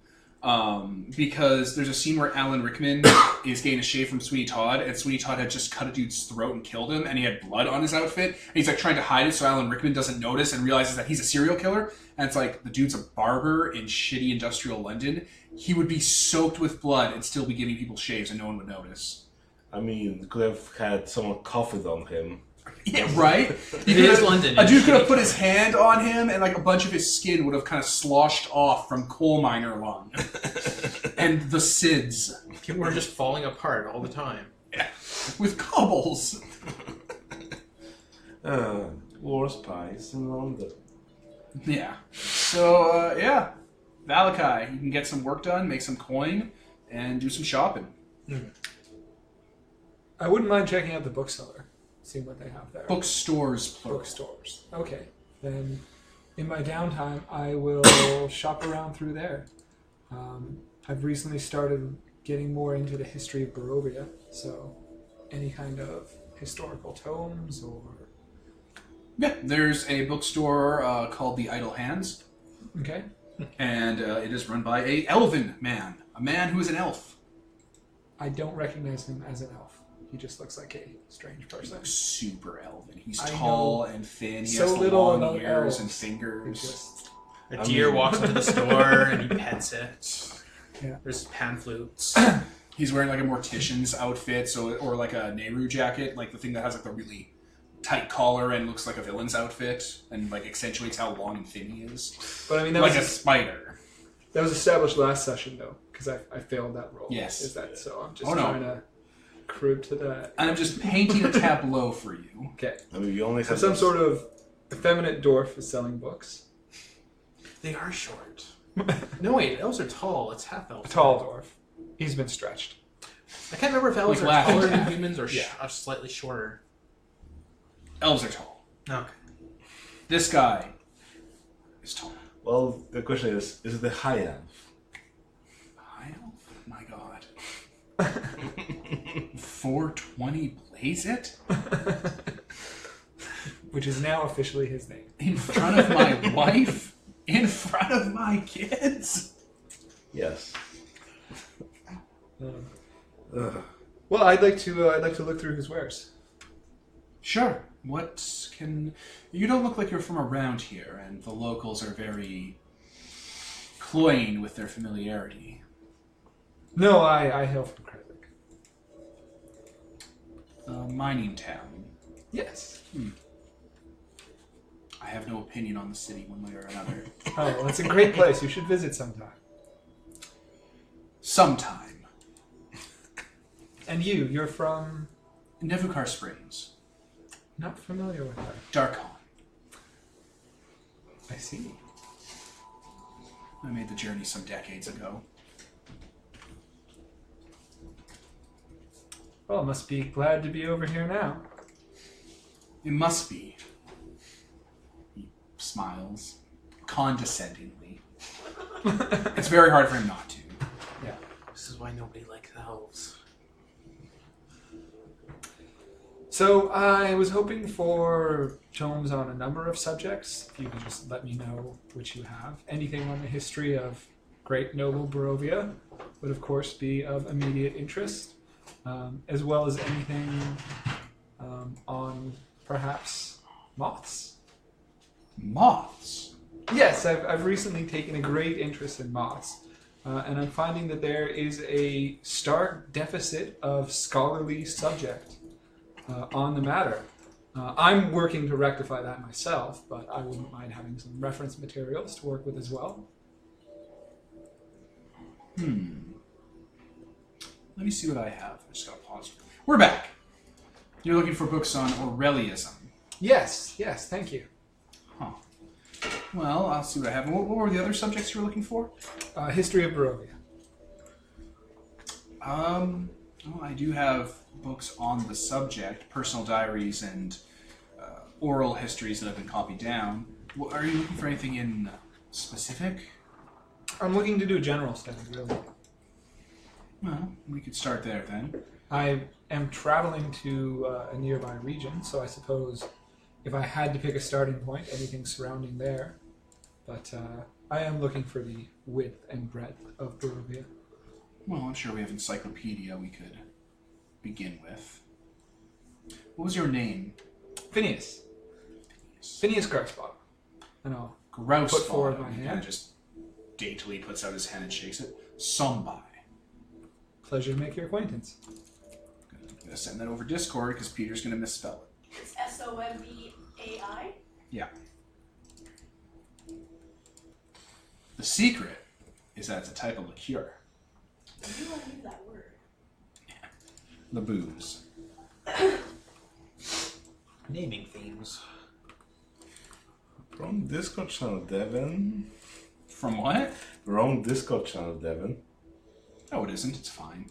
Because there's a scene where Alan Rickman is getting a shave from Sweeney Todd, and Sweeney Todd had just cut a dude's throat and killed him, and he had blood on his outfit, and he's trying to hide it so Alan Rickman doesn't notice and realizes that he's a serial killer, and it's the dude's a barber in shitty industrial London. He would be soaked with blood and still be giving people shaves and no one would notice. I mean, could have had someone cough it on him. Yeah, right? It is London. A dude could have put his hand on him, and a bunch of his skin would have kind of sloshed off from coal miner lung. And the SIDS. People were just falling apart all the time. Yeah. With cobbles. War spies in London. Yeah. So, yeah. Valakai. You can get some work done, make some coin, and do some shopping. I wouldn't mind checking out the bookseller, seeing what they have there. Bookstores, plural. Bookstores. Okay. Then in my downtime, I will shop around through there. I've recently started getting more into the history of Barovia, so any kind of historical tomes or... Yeah, there's a bookstore called the Idle Hands. Okay. And it is run by a elven man. A man who is an elf. I don't recognize him as an elf. He just looks like a strange person. Super elven. He's I tall and thin. He so has the little long about ears elves. and It's fingers. just A deer walks into the store and he pets it. Yeah. There's pan flutes. He's wearing like a mortician's outfit, or like a Nehru jacket, like the thing that has like the really tight collar and looks like a villain's outfit, and like accentuates how long and thin he is. But I mean, that Like a was spider. that was established last session though, because I failed that role. Yes. Is that so? I'm just Oh, no. trying to crib to that. And I'm just painting a tableau for you. Okay. I mean, you only So have some this- sort of effeminate dwarf is selling books. They are short. No, wait, elves are tall. It's half elf. A tall dwarf. He's been stretched. I can't remember if elves Like are laughing taller than cat. humans or Yeah. are slightly shorter. Elves are tall. Okay. This guy is tall. Well, the question is it the high elf? High elf? My god. 420 blaze it? Which is now officially his name. In front of my wife? In front of my kids? Yes. Ugh. Well, I'd like to look through his wares. Sure. What can... You don't look like you're from around here, and the locals are very cloying with their familiarity. No, I hail from Krezk. A mining town. Yes. I have no opinion on the city one way or another. Oh, well, it's a great place. You should visit sometime. Sometime. And you're from... Nevukar Springs. Not familiar with that. Darkon. I see. I made the journey some decades ago. Well, must be glad to be over here now. It must be. He smiles condescendingly. It's very hard for him not to. Yeah. This is why nobody likes elves. So I was hoping for tomes on a number of subjects. If you could just let me know which you have. Anything on the history of great noble Barovia would of course be of immediate interest, as well as anything on perhaps moths. Moths? Yes, I've recently taken a great interest in moths, and I'm finding that there is a stark deficit of scholarly subject on the matter. I'm working to rectify that myself, but I wouldn't mind having some reference materials to work with as well. Let me see what I have. I just gotta pause. We're back. You're looking for books on Aurelianism. Yes, thank you. Huh. Well, I'll see what I have. What were the other subjects you were looking for? History of Barovia. Well, I do have books on the subject, personal diaries and oral histories that have been copied down. Are you looking for anything in specific? I'm looking to do a general study, really. Well, we could start there then. I am traveling to a nearby region, so I suppose if I had to pick a starting point, anything surrounding there. But I am looking for the width and breadth of Barovia. Well, I'm sure we have encyclopedia we could begin with. What was your name? Phineas. Phineas Garsbottom. And I'll Grouse. Put forward my He hand. kind of just daintily puts out his hand and shakes it. Somebody. pleasure to make your acquaintance. I'm gonna send that over Discord because Peter's gonna misspell it. It's S01E04. Yeah. The secret is that it's a type of liqueur. You want to use that word. The booze. Naming themes. Wrong Discord channel, Devin. From what? Wrong Discord channel, Devin. No, it isn't. It's fine.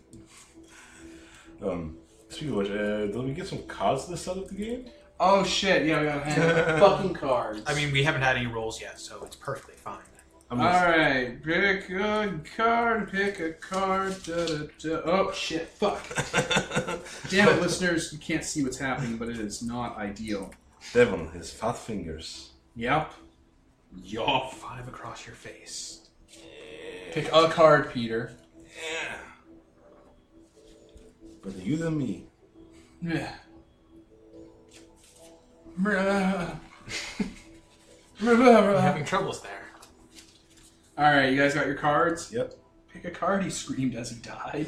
Speaking of which, did we get some cards this side of the game? Oh shit! Yeah, we gotta hand fucking cards. I mean, we haven't had any rolls yet, so it's perfectly fine. I'm All just, right, pick a card. Pick a card. Da, da, da. Oh shit! Fuck! Damn it, listeners! You can't see what's happening, but it is not ideal. Devon, his fat fingers. Yep. Yup. 5 across your face. Pick a card, Peter. Yeah. Better you than me. Yeah. You're having troubles there. Alright, you guys got your cards? Yep. Pick a card, he screamed as he died.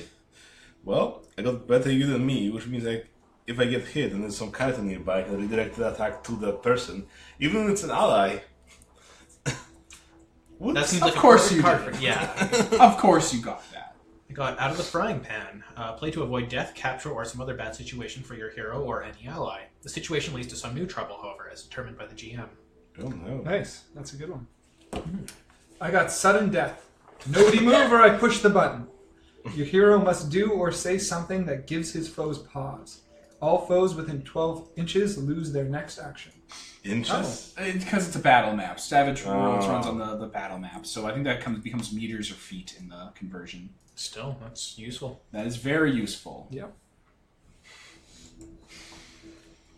Well, I got better you than me, which means like if I get hit and there's some character nearby, I can redirect the attack to that person, even if it's an ally. That seems Of like course a you perfect card did. for yeah. Of course you got that. I got out of the frying pan. Play to avoid death, capture, or some other bad situation for your hero or any ally. The situation leads to some new trouble, however, as determined by the GM. Oh no. Nice. That's a good one. I got sudden death. Nobody move or I push the button. Your hero must do or say something that gives his foes pause. All foes within 12 inches lose their next action. Inches? Because it's a battle map. Savage Worlds runs on the battle map, so I think that becomes meters or feet in the conversion. Still, that's useful. That is very useful. Yep.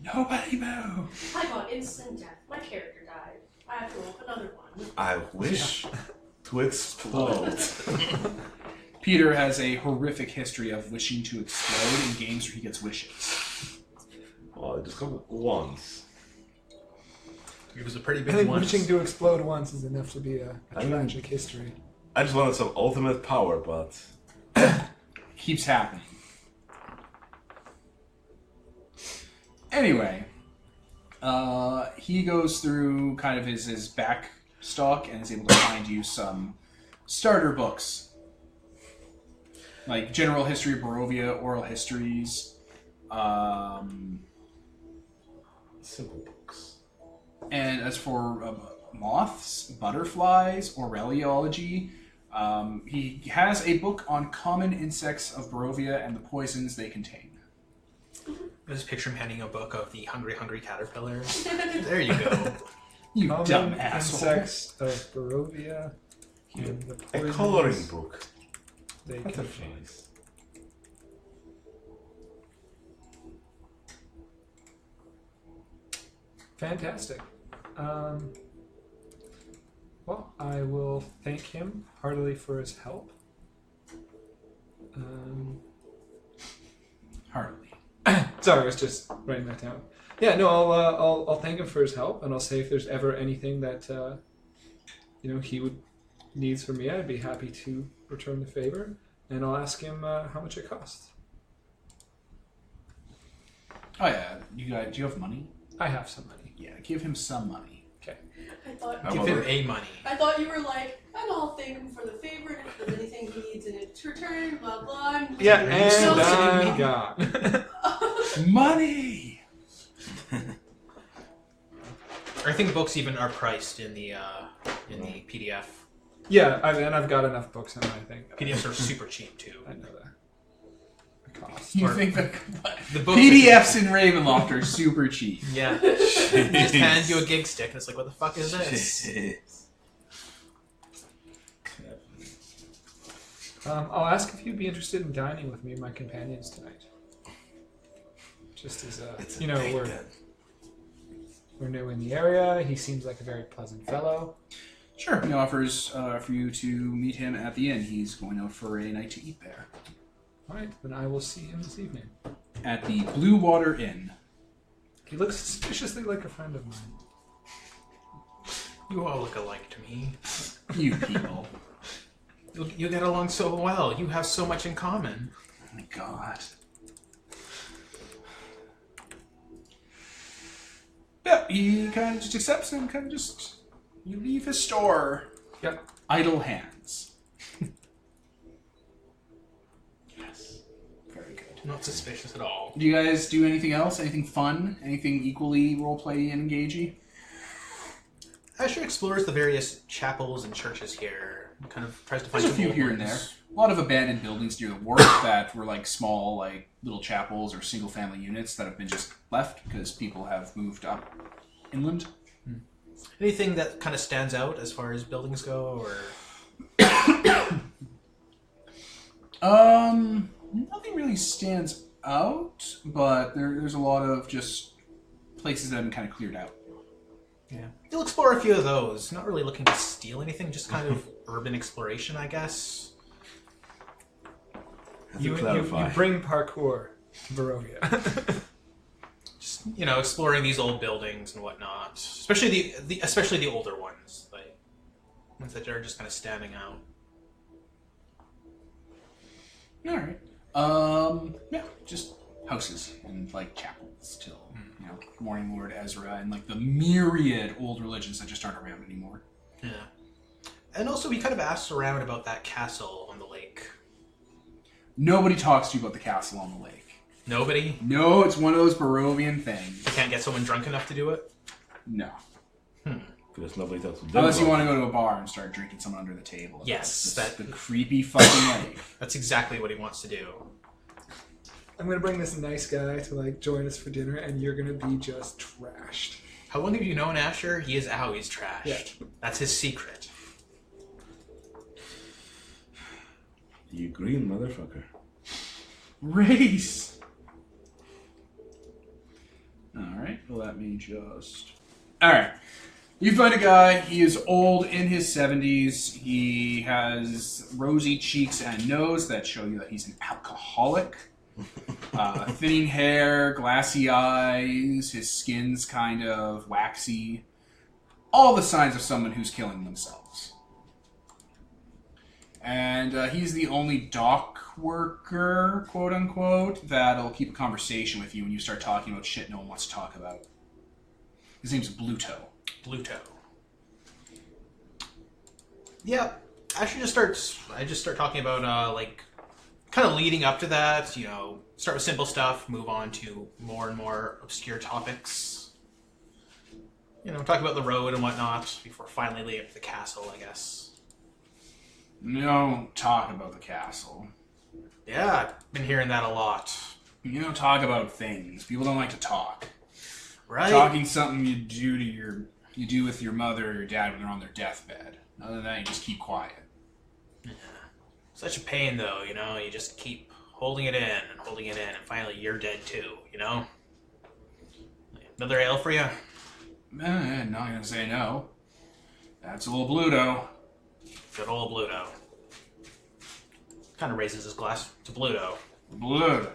Nobody move! I got instant death. My character died. I have to roll another one. I wish to explode. Peter has a horrific history of wishing to explode in games where he gets wishes. Oh, I just come once. It was a pretty I big think one. wishing to explode once is enough to be a I mean- tragic history. I just wanted some ultimate power, but Keeps happening. Anyway, he goes through kind of his back stock and is able to find you some starter books. Like General History of Barovia, Oral Histories, simple books. and as for moths, butterflies, Aureliology, he has a book on common insects of Barovia and the poisons they contain. I just picture him handing a book of the hungry caterpillars. There you go. You Common dumb asshole. insects of Barovia and the A poisons coloring book. they contain. Butterflies. Fantastic. Well, I will thank him heartily for his help. Hardly. Sorry, I was just writing that down. Yeah, no, I'll thank him for his help, and I'll say if there's ever anything that he would needs from me, I'd be happy to return the favor, and I'll ask him how much it costs. Oh yeah, do you have money? I have some money. Yeah, give him some money. Okay. Give him a money. I thought you were like, and I'll thank him for the favor, and if there's anything he needs in its return, blah blah. Yeah, Are you and still I'm kidding me? gone. Money. I think books even are priced in the PDF. Yeah, I've got enough books in it, I think. PDFs are super cheap too. I know that. The cost. You Or- think that The books PDFs in Ravenloft are super cheap? Yeah. Just hand you a gig stick and it's like, what the fuck is this? I'll ask if you'd be interested in dining with me and my companions tonight. Just as It's you know, we're new in the area. He seems like a very pleasant fellow. Sure. He offers for you to meet him at the inn. He's going out for a night to eat there. All right, then I will see him this evening. At the Blue Water Inn. He looks suspiciously like a friend of mine. You all look alike to me. You people. You get along so well. You have so much in common. Oh my god. Yeah, he kind of just accepts and kind of just... You leave his store. Yep. Idle hands. Yes. Very good. Not suspicious at all. Do you guys do anything else? Anything fun? Anything equally roleplay and engagey? Asher explores the various chapels and churches here. And kind of tries to find There's a some few old here and ones. there. A lot of abandoned buildings near the wharf that were like small, like little chapels or single family units that have been just left because people have moved up inland. Anything that kind of stands out as far as buildings go, or Nothing really stands out, but there's a lot of just places that have been kind of cleared out. yeah, You'll explore a few of those. Not really looking to steal anything, just kind of urban exploration, I guess. You bring parkour to Barovia. Just, you know, exploring these old buildings and whatnot. Especially especially the older ones. Like, ones that are just kind of standing out. Alright. Yeah, just houses and, like, chapels till, you know, Morning Lord Ezra and, like, the myriad old religions that just aren't around anymore. Yeah. And also, we kind of asked around about that castle on the lake. Nobody talks to you about the castle on the lake. Nobody? No, it's one of those Barovian things. You can't get someone drunk enough to do it? No. Because nobody talks to them. Unless you want to go to a bar and start drinking someone under the table. Yes, That's the creepy fucking life. That's exactly what he wants to do. I'm gonna bring this nice guy to like join us for dinner, and you're gonna be just trashed. How long have you known Asher? He is always trashed. Yeah. That's his secret. You green motherfucker. Race! Alright, let me just... Alright. You find a guy, he is old, in his 70s. He has rosy cheeks and nose that show you that he's an alcoholic. Thinning hair, glassy eyes, his skin's kind of waxy. All the signs of someone who's killing themselves. And he's the only dock worker, quote unquote, that'll keep a conversation with you when you start talking about shit no one wants to talk about. His name's Bluto. Bluto. Yeah, I just start talking about like kind of leading up to that. You know, start with simple stuff, move on to more and more obscure topics. You know, talk about the road and whatnot before finally leading up to the castle, I guess. Don't talk about the castle. Yeah, I've been hearing that a lot. You don't talk about things. People don't like to talk. Right? Talking's something you do with your mother or your dad when they're on their deathbed. Other than that, you just keep quiet. Yeah. Such a pain, though, you know? You just keep holding it in, and finally you're dead too, you know? Another ale for you? Not gonna say no. That's a little Bluto. Good old Bluto. Kind of raises his glass to Bluto. Bluto.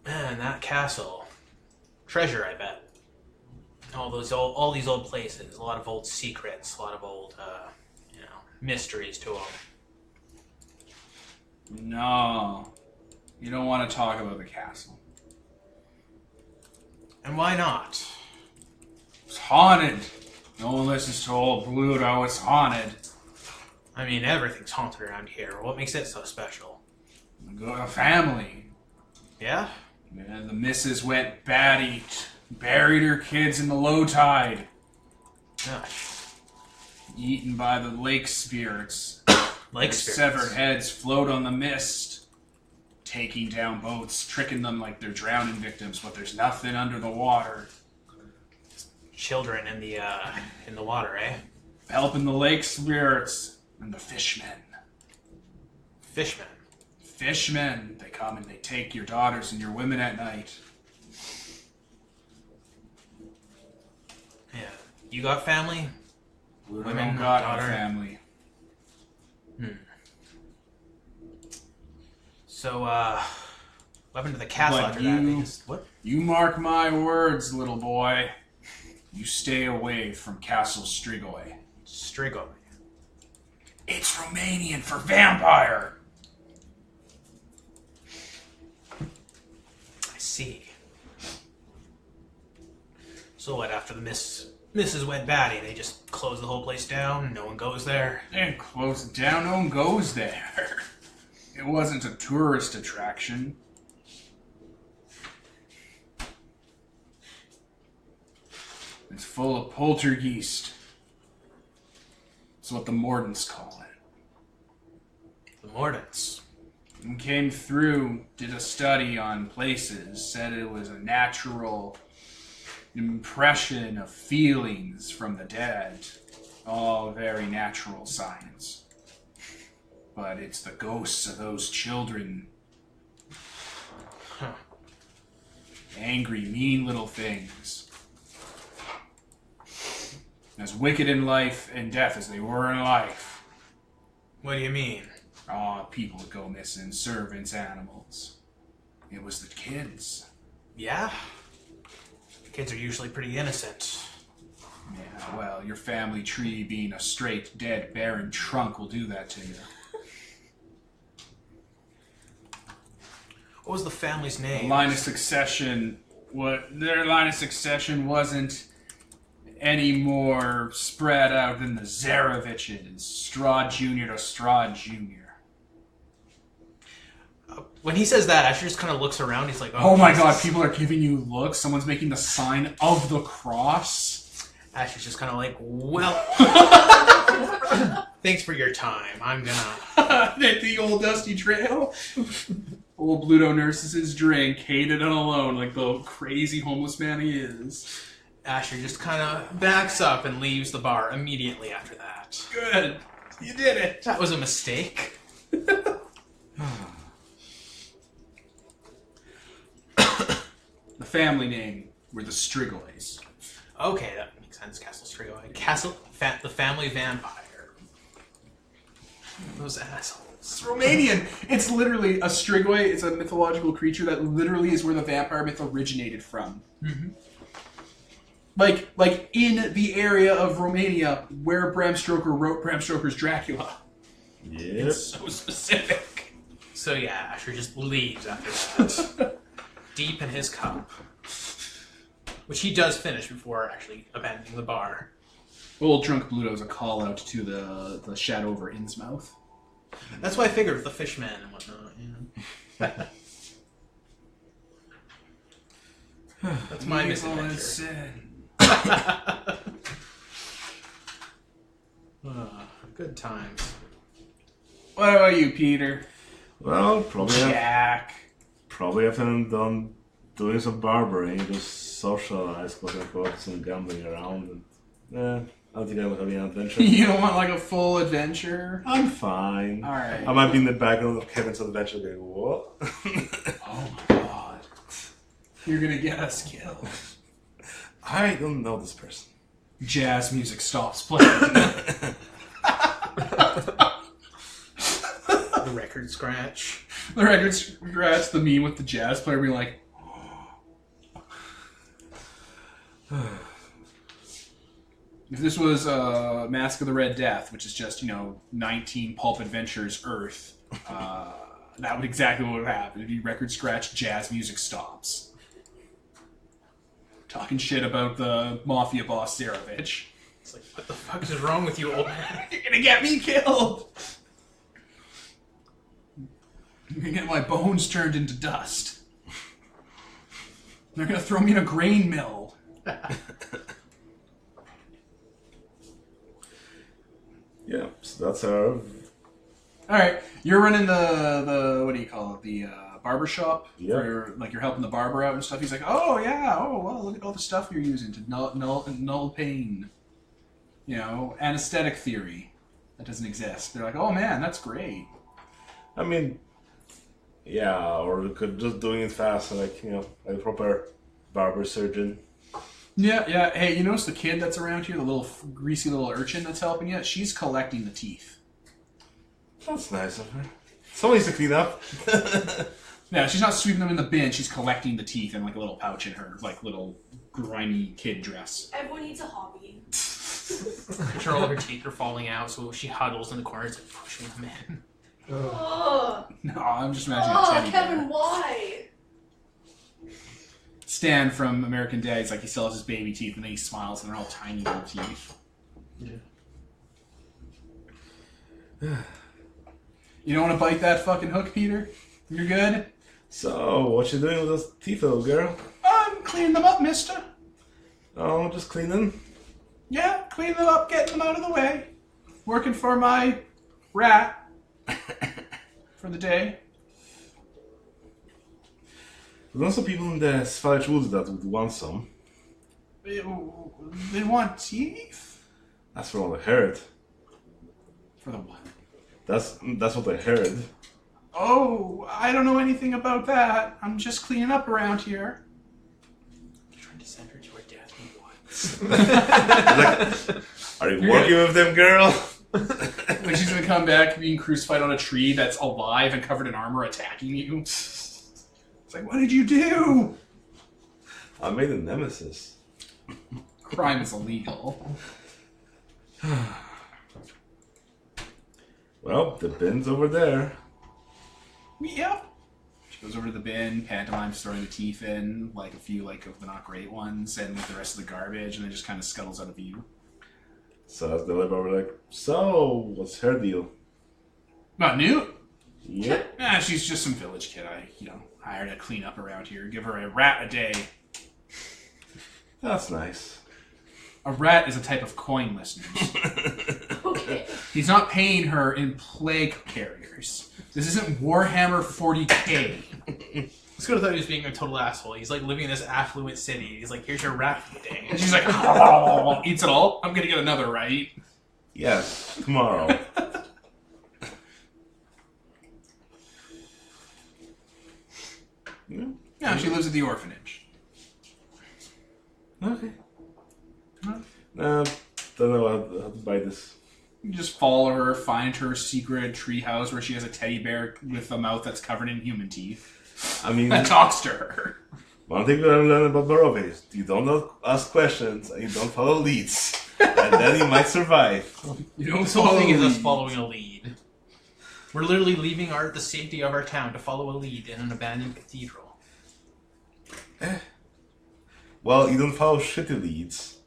Man, that castle. Treasure, I bet. All these old places, a lot of old secrets, a lot of old, mysteries to them. No. You don't want to talk about the castle. And why not? It's haunted. No one listens to old Bluto. It's haunted. I mean, everything's haunted around here. What makes it so special? The family. Yeah? Man, the missus went batty. Buried her kids in the low tide. Gosh. Eaten by the lake spirits. Lake Their spirits. severed heads float on the mist. Taking down boats, tricking them like they're drowning victims, but there's nothing under the water. Children in the water, eh? Helping the lake spirits and the fishmen. Fishmen. Fishmen. They come and they take your daughters and your women at night. Yeah. You got family? Women Women, got daughter. a family. So, what happened to the castle But after that? They just, what? You mark my words, little boy. You stay away from Castle Strigoi. Strigoi. It's Romanian for vampire. I see. So what, after the Mrs. went batty, they just closed the whole place down? No one goes there? And close it down, no one goes there. It wasn't a tourist attraction. It's full of poltergeist. That's what the Mordants call it. The Mordants. And came through, did a study on places, said it was a natural impression of feelings from the dead. All very natural science. But it's the ghosts of those children. Huh. Angry, mean little things. As wicked in life and death as they were in life. What do you mean? People would go missing, servants, animals. It was the kids. Yeah? Kids are usually pretty innocent. Yeah, well, your family tree being a straight, dead, barren trunk will do that to you. What was the family's name? Line of succession, their line of succession wasn't any more spread out than the Zareviches. Straw Jr. to Straw Jr. When he says that, Asher just kind of looks around. He's like, Oh my Jesus. god, people are giving you looks. Someone's making the sign of the cross. Asher's just kind of like, well, thanks for your time. I'm gonna... The old dusty trail. Old Bluto nurses his drink, hated and alone like the crazy homeless man he is. Asher just kind of backs up and leaves the bar immediately after that. Good. You did it. That was a mistake. The family name were the Strigoys. Okay, that makes sense. Castle Strigoi. The family vampire. Those assholes. It's Romanian. It's literally a Strigoi. It's a mythological creature that literally is where the vampire myth originated from. Mm-hmm. Like in the area of Romania where Bram Stoker wrote Bram Stoker's Dracula. Yep. It's so specific. So yeah, Asher just leaves after that. Deep in his cup. Which he does finish before actually abandoning the bar. Old Drunk Bluto is a call out to the shadow over Innsmouth. That's why I figured with the fishmen and whatnot, That's my Evil and misadventure. sin. Good times. What about you, Peter? Well, probably Jack. after I'm done doing some barbering, just socialize, quote unquote, some gambling around. And, I don't think I will have any adventure. You don't want like a full adventure? I'm fine. Alright. I might be in the background of Kevin's adventure going, what? Oh my god. You're gonna get us killed. I don't know this person. Jazz music stops playing. The record scratch. The record scratch, the meme with the jazz player being like, if this was Mask of the Red Death, which is just, 19 pulp adventures Earth, that would exactly what would happen. It'd be record scratch, jazz music stops. Talking shit about the mafia boss Zarovich. It's like, what the fuck is wrong with you, old man? You're gonna get me killed! You're gonna get my bones turned into dust. They're gonna throw me in a grain mill. Yeah, so that's our... Alright, you're running the what do you call it? The barber shop? Yeah. Where, you're helping the barber out and stuff. He's like, oh yeah, oh well, look at all the stuff you're using to null pain. Anesthetic theory. That doesn't exist. They're like, oh man, that's great. I mean, yeah, or we could just doing it fast, like a proper barber surgeon. Yeah. Hey, you notice the kid that's around here, the little greasy little urchin that's helping you? She's collecting the teeth. That's nice of her. Someone needs to clean up. Yeah, she's not sweeping them in the bin. She's collecting the teeth in a little pouch in her little grimy kid dress. Everyone needs a hobby. All of her teeth are falling out, so she huddles in the corner, like pushing them in. Oh, No, I'm just imagining a teddy Kevin, bear. why? Stan from American Dad, he's like, he still has his baby teeth, and then he smiles, and they're all tiny little teeth. Yeah. You don't want to bite that fucking hook, Peter? You're good? So, what you doing with those teeth, little girl? I'm cleaning them up, mister. Oh, just cleaning? Yeah, cleaning them up, getting them out of the way. Working for my rat for the day. There's also people in the Savage Woods that would want some. They want teeth? That's from what I heard. For the what? That's what I heard. Oh, I don't know anything about that. I'm just cleaning up around here. You're trying to send her to her death, what? leads. Like, are you working with them, girl? Like she's gonna come back being crucified on a tree that's alive and covered in armor attacking you. It's like, what did you do? I made a nemesis. Crime is illegal. Well, the bin's over there. Yep. She goes over to the bin, pantomimes throwing the teeth in, like a few like of the not great ones, and like the rest of the garbage, and then just kind of scuttles out of view. So as they live over, like, so what's her deal? Not new. Yep. Nah, she's just some village kid. I, hired to clean up around here. Give her a rat a day. That's nice. A rat is a type of coin, listeners. Okay. He's not paying her in plague carriers. This isn't Warhammer 40k. Scooter thought he was being a total asshole. He's like living in this affluent city. He's like, here's your rat for the day. And she's like, oh, eats it all. I'm gonna get another, right? Yes, tomorrow. Yeah. Yeah, she lives at the orphanage. Okay. Don't know how to buy this. You just follow her, find her secret treehouse where she has a teddy bear with a mouth that's covered in human teeth. I mean, That talks to her. one thing we learn about Barovia is you don't ask questions and you don't follow leads. And then you might survive. You don't This whole thing is us lead. following a lead. We're literally leaving the safety of our town to follow a lead in an abandoned cathedral. Well, you don't follow shitty leads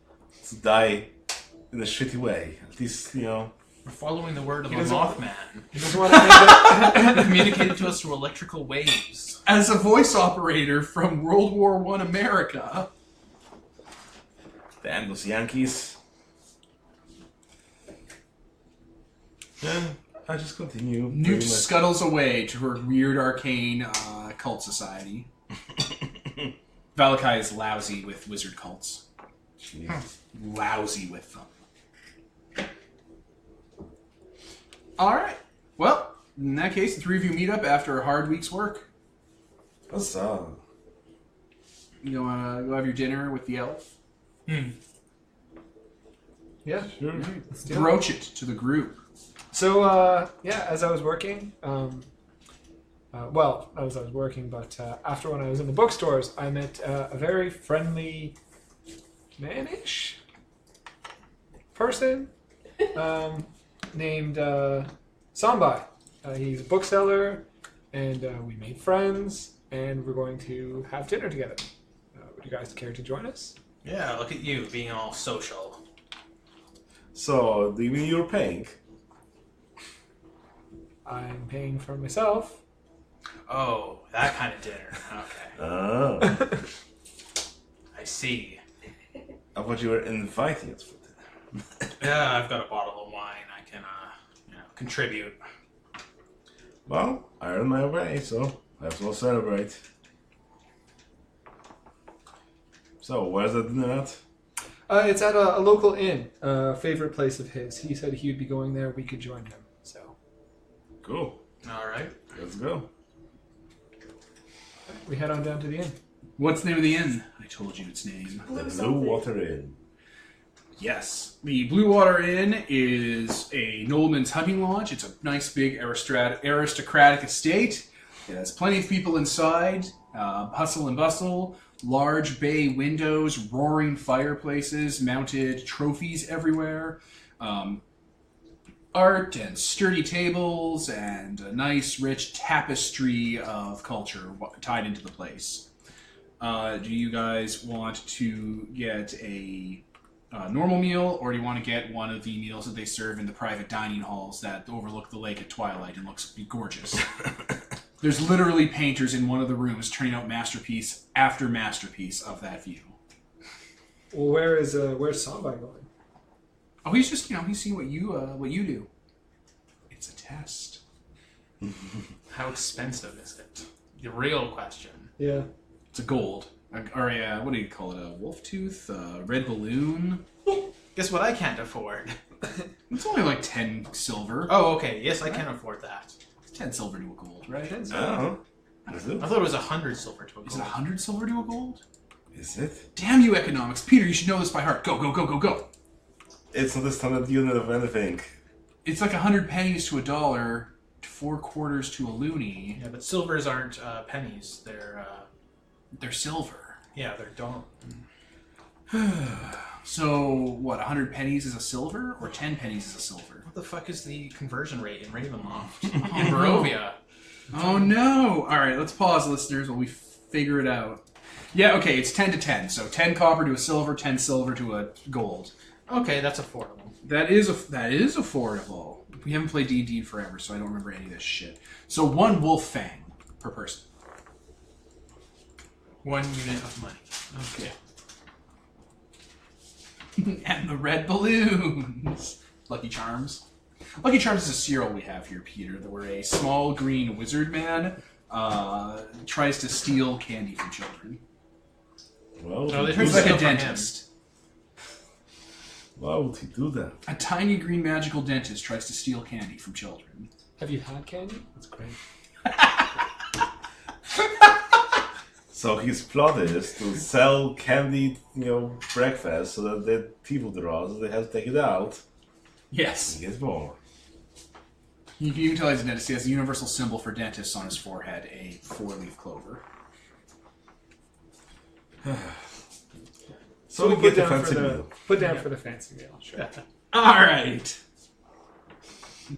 to die in a shitty way. At least, We're following the word of He a doesn't- Mothman. He doesn't want to end up. Communicated to us through electrical waves. As a voice operator from World War I America. damn those Yankees. Yeah, I just continue. Newt scuttles away to her weird arcane cult society. Valakai is lousy with wizard cults. Jeez. Lousy with them. Alright. Well, in that case, the three of you meet up after a hard week's work. What's up? You want to go have your dinner with the elf? Yeah. Sure. Let's do it. Broach it to the group. So, yeah, as I was working, well, as I was working, but after when I was in the bookstores, I met a very friendly man-ish person named Sambai. He's a bookseller, and we made friends, and we're going to have dinner together. Would you guys care to join us? Yeah, look at you being all social. So, do you mean you're paying? I'm paying for myself. Oh, that kind of dinner. Okay. Oh. I see. I thought you were inviting us for dinner. Yeah, I've got a bottle of wine. I can, contribute. Well, I earned my way, so let's all celebrate. So, where's the dinner at? It's at a local inn, a favorite place of his. He said he would be going there. We could join him. So Cool. All right. Let's go. we head on down to the inn. What's the name of the inn? I told you its name. The Blue something. Water Inn. Yes. The Blue Water Inn is a nobleman's hunting lodge. It's a nice big aristocratic estate. It has plenty of people inside. Hustle and bustle. Large bay windows, roaring fireplaces, mounted trophies everywhere. Art and sturdy tables and a nice rich tapestry of culture tied into the place. Do you guys want to get a normal meal, or do you want to get one of the meals that they serve in the private dining halls that overlook the lake at twilight and looks gorgeous? There's literally painters in one of the rooms turning out masterpiece after masterpiece of that view. Well, where's Sambai going? Oh, he's just, he's seeing what you do. It's a test. How expensive is it? The real question. Yeah. It's a gold. Or a, what do you call it? A wolf tooth? A red balloon? Guess what I can't afford? It's only like 10 silver. Oh, okay. Yes, I can afford that. It's 10 silver to a gold, right? Oh. I thought it was 100 silver to a Is it gold. 100 silver to a gold? Is it? Damn you, economics. Peter, you should know this by heart. Go, go, go, go, go. It's not a standard unit of anything. It's like 100 pennies to $1, 4 quarters to a loony. Yeah, but silvers aren't pennies. They're silver. Yeah, they're don't. So, what, 100 pennies is a silver? Or 10 pennies is a silver? What the fuck is the conversion rate in Ravenloft? In Barovia? Oh no! Alright, let's pause, listeners, while we figure it out. Yeah, okay, it's 10 to 10. So 10 copper to a silver, 10 silver to a gold. Okay, that's affordable. That is affordable. We haven't played D&D in forever, so I don't remember any of this shit. So 1 wolf fang per person. 1 unit of money. Okay. And the red balloons. Lucky Charms. Lucky Charms is a cereal we have here, Peter, that where a small green wizard man tries to steal candy from children. Well, No, they He's try like to a steal from dentist. why would he do that? A tiny green magical dentist tries to steal candy from children. Have you had candy? That's great. So his plot is to sell candy, breakfast, so that the people draw, so they have to take it out Yes. and get more. You can tell he's a dentist. He has a universal symbol for dentists on his forehead, a 4-leaf clover. So we put get the down fancy for meal. Put down for the fancy meal. Sure. All right.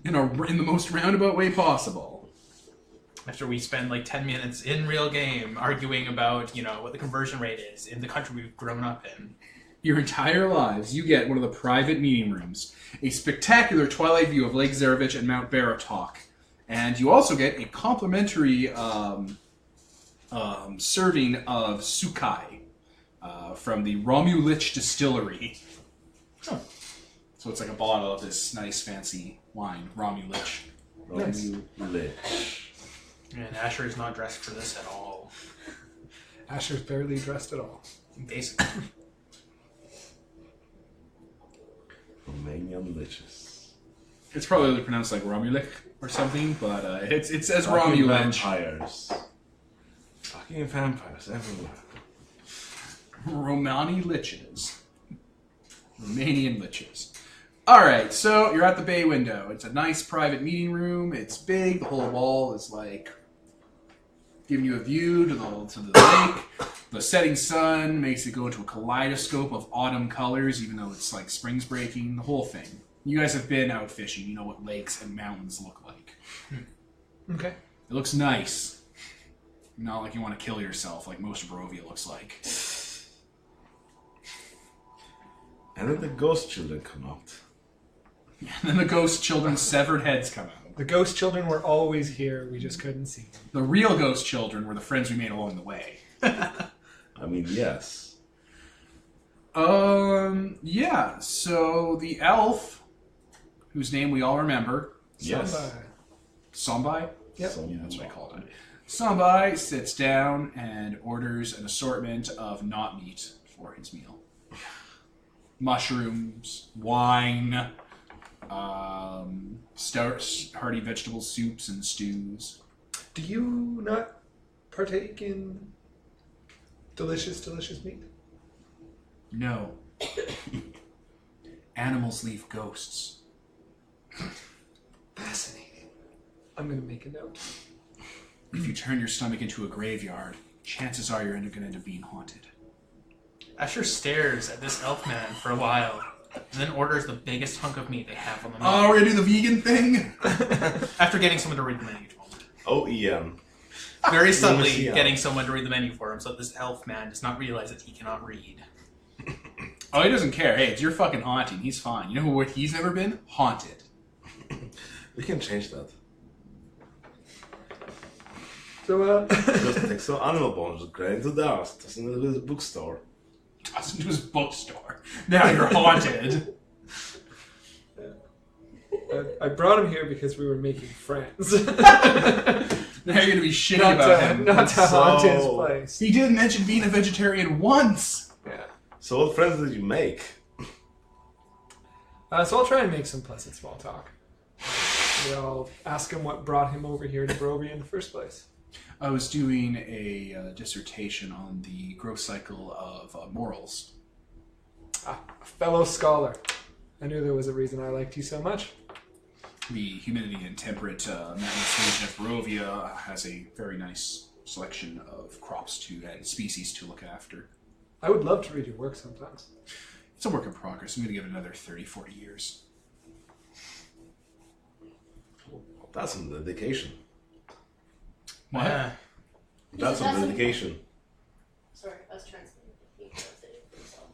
In the most roundabout way possible. After we spend like 10 minutes in real game arguing about, what the conversion rate is in the country we've grown up in. Your entire lives, you get one of the private meeting rooms, a spectacular twilight view of Lake Zarevich and Mount Baratok, and you also get a complimentary serving of Sukai from the Romulich Distillery. Oh. So it's like a bottle of this nice fancy wine, Romulich. Nice. Romulich. And Asher is not dressed for this at all. Asher's barely dressed at all. Basically. Romanian liches. It's probably pronounced like Romulich or something, but it says Fucking Romulich. vampires. Fucking vampires everywhere. Romani liches. Romanian liches. Alright, so you're at the bay window. It's a nice private meeting room. It's big. The whole wall is like giving you a view to the lake. The setting sun makes it go into a kaleidoscope of autumn colors, even though it's like spring's breaking. The whole thing. You guys have been out fishing. You know what lakes and mountains look like. Okay. It looks nice. Not like you want to kill yourself like most of Barovia looks like. And then the ghost children come out. And then the ghost children's severed heads come out. The ghost children were always here. We just couldn't see them. The real ghost children were the friends we made along the way. I mean, yes. Yeah, so the elf, whose name we all remember, Yes. Somebody. Sombai? Yep. Yeah, that's what I called it. Sombai sits down and orders an assortment of not meat for his meal. Mushrooms, wine, stout, hearty vegetable soups and stews. Do you not partake in delicious meat? No. Animals leave ghosts. Fascinating. I'm going to make a note. If you turn your stomach into a graveyard, chances are you're going to end up being haunted. Asher stares at this elf man for a while, and then orders the biggest hunk of meat they have on the menu. Oh, we're going to do the vegan thing? After getting someone to read the menu to him. OEM. Very subtly Yeah. getting someone to read the menu for him, so this elf man does not realize that he cannot read. Oh, he doesn't care. Hey, it's your fucking haunting. He's fine. You know where he's never been? Haunted. We can change that. So, Just take some animal bones, grind into dust, toss it into his bookstore. Toss into his bookstore. Now you're haunted. I brought him here because we were making friends. Now you're going to be shitty not about to, him. not to haunt his So- place. He didn't mention being a vegetarian once. Yeah. So what friends did you make? So I'll try and make some pleasant small talk. I'll ask him what brought him over here to Barovia in the first place. I was doing a dissertation on the growth cycle of morals. Ah, a fellow scholar. I knew there was a reason I liked you so much. The humidity and temperate mountainous region of Barovia has a very nice selection of crops and species to look after. I would love to read your work sometimes. It's a work in progress. I'm going to give it another 30, 40 years. That's some dedication. What? That's some dedication. Sorry, I was translating. He translated himself.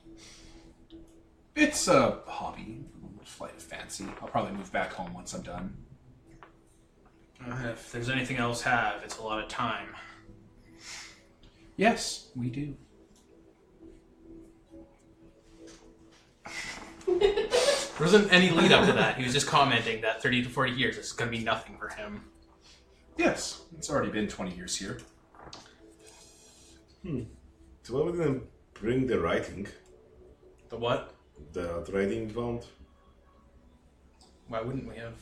It's a hobby, a flight of fancy. I'll probably move back home once I'm done. If there's anything else have, it's a lot of time. Yes, we do. There wasn't any lead up to that. He was just commenting that 30 to 40 years is going to be nothing for him. Yes, it's already been 20 years here. So why wouldn't I bring the writing? The what? The writing bound? Why wouldn't we have?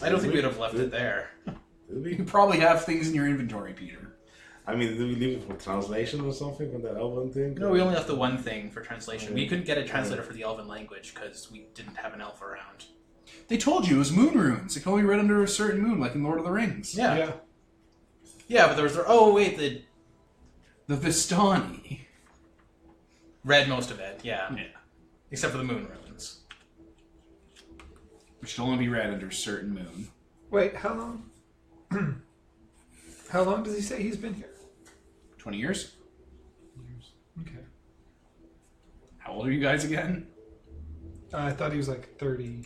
I don't think we'd have left it there. Did You we? probably have things in your inventory, Peter. I mean, did we leave it for translation or something for the Elven thing? No, we only left the one thing for translation. We couldn't get a translator for the Elven language because we didn't have an elf around. They told you it was moon runes. It can only be read under a certain moon, like in Lord of the Rings. Yeah, but there was oh wait, the The Vistani. read most of it. Yeah, Yeah. except for the moon runes. Which can only be read under a certain moon. Wait, how long? How long does he say he's been here? 20 years? Years. Okay. How old are you guys again? I thought he was like 30,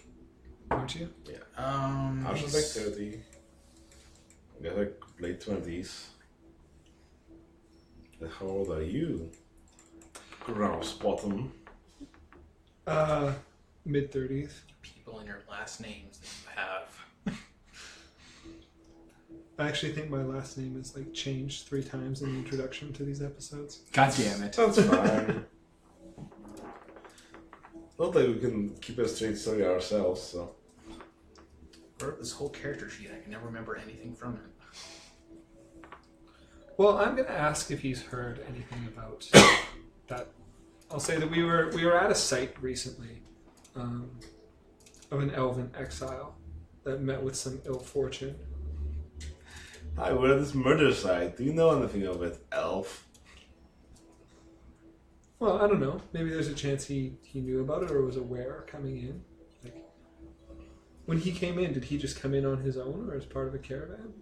weren't you? I was like 30. I guess like late 20s. How old are you? Grouse bottom. Mid 30s. People in your last names that you have. I actually think my last name is like changed 3 times in the introduction to these episodes. God damn it. That's fine. Not like we can keep a straight story ourselves, so. I wrote this whole character sheet. I can never remember anything from it. Well, I'm going to ask if he's heard anything about that. I'll say that we were at a site recently of an elven exile that met with some ill fortune. Hi, we're at this murder site. Do you know anything of it, elf? Well, I don't know. Maybe there's a chance he knew about it or was aware coming in. Like, when he came in, did he just come in on his own or as part of a caravan?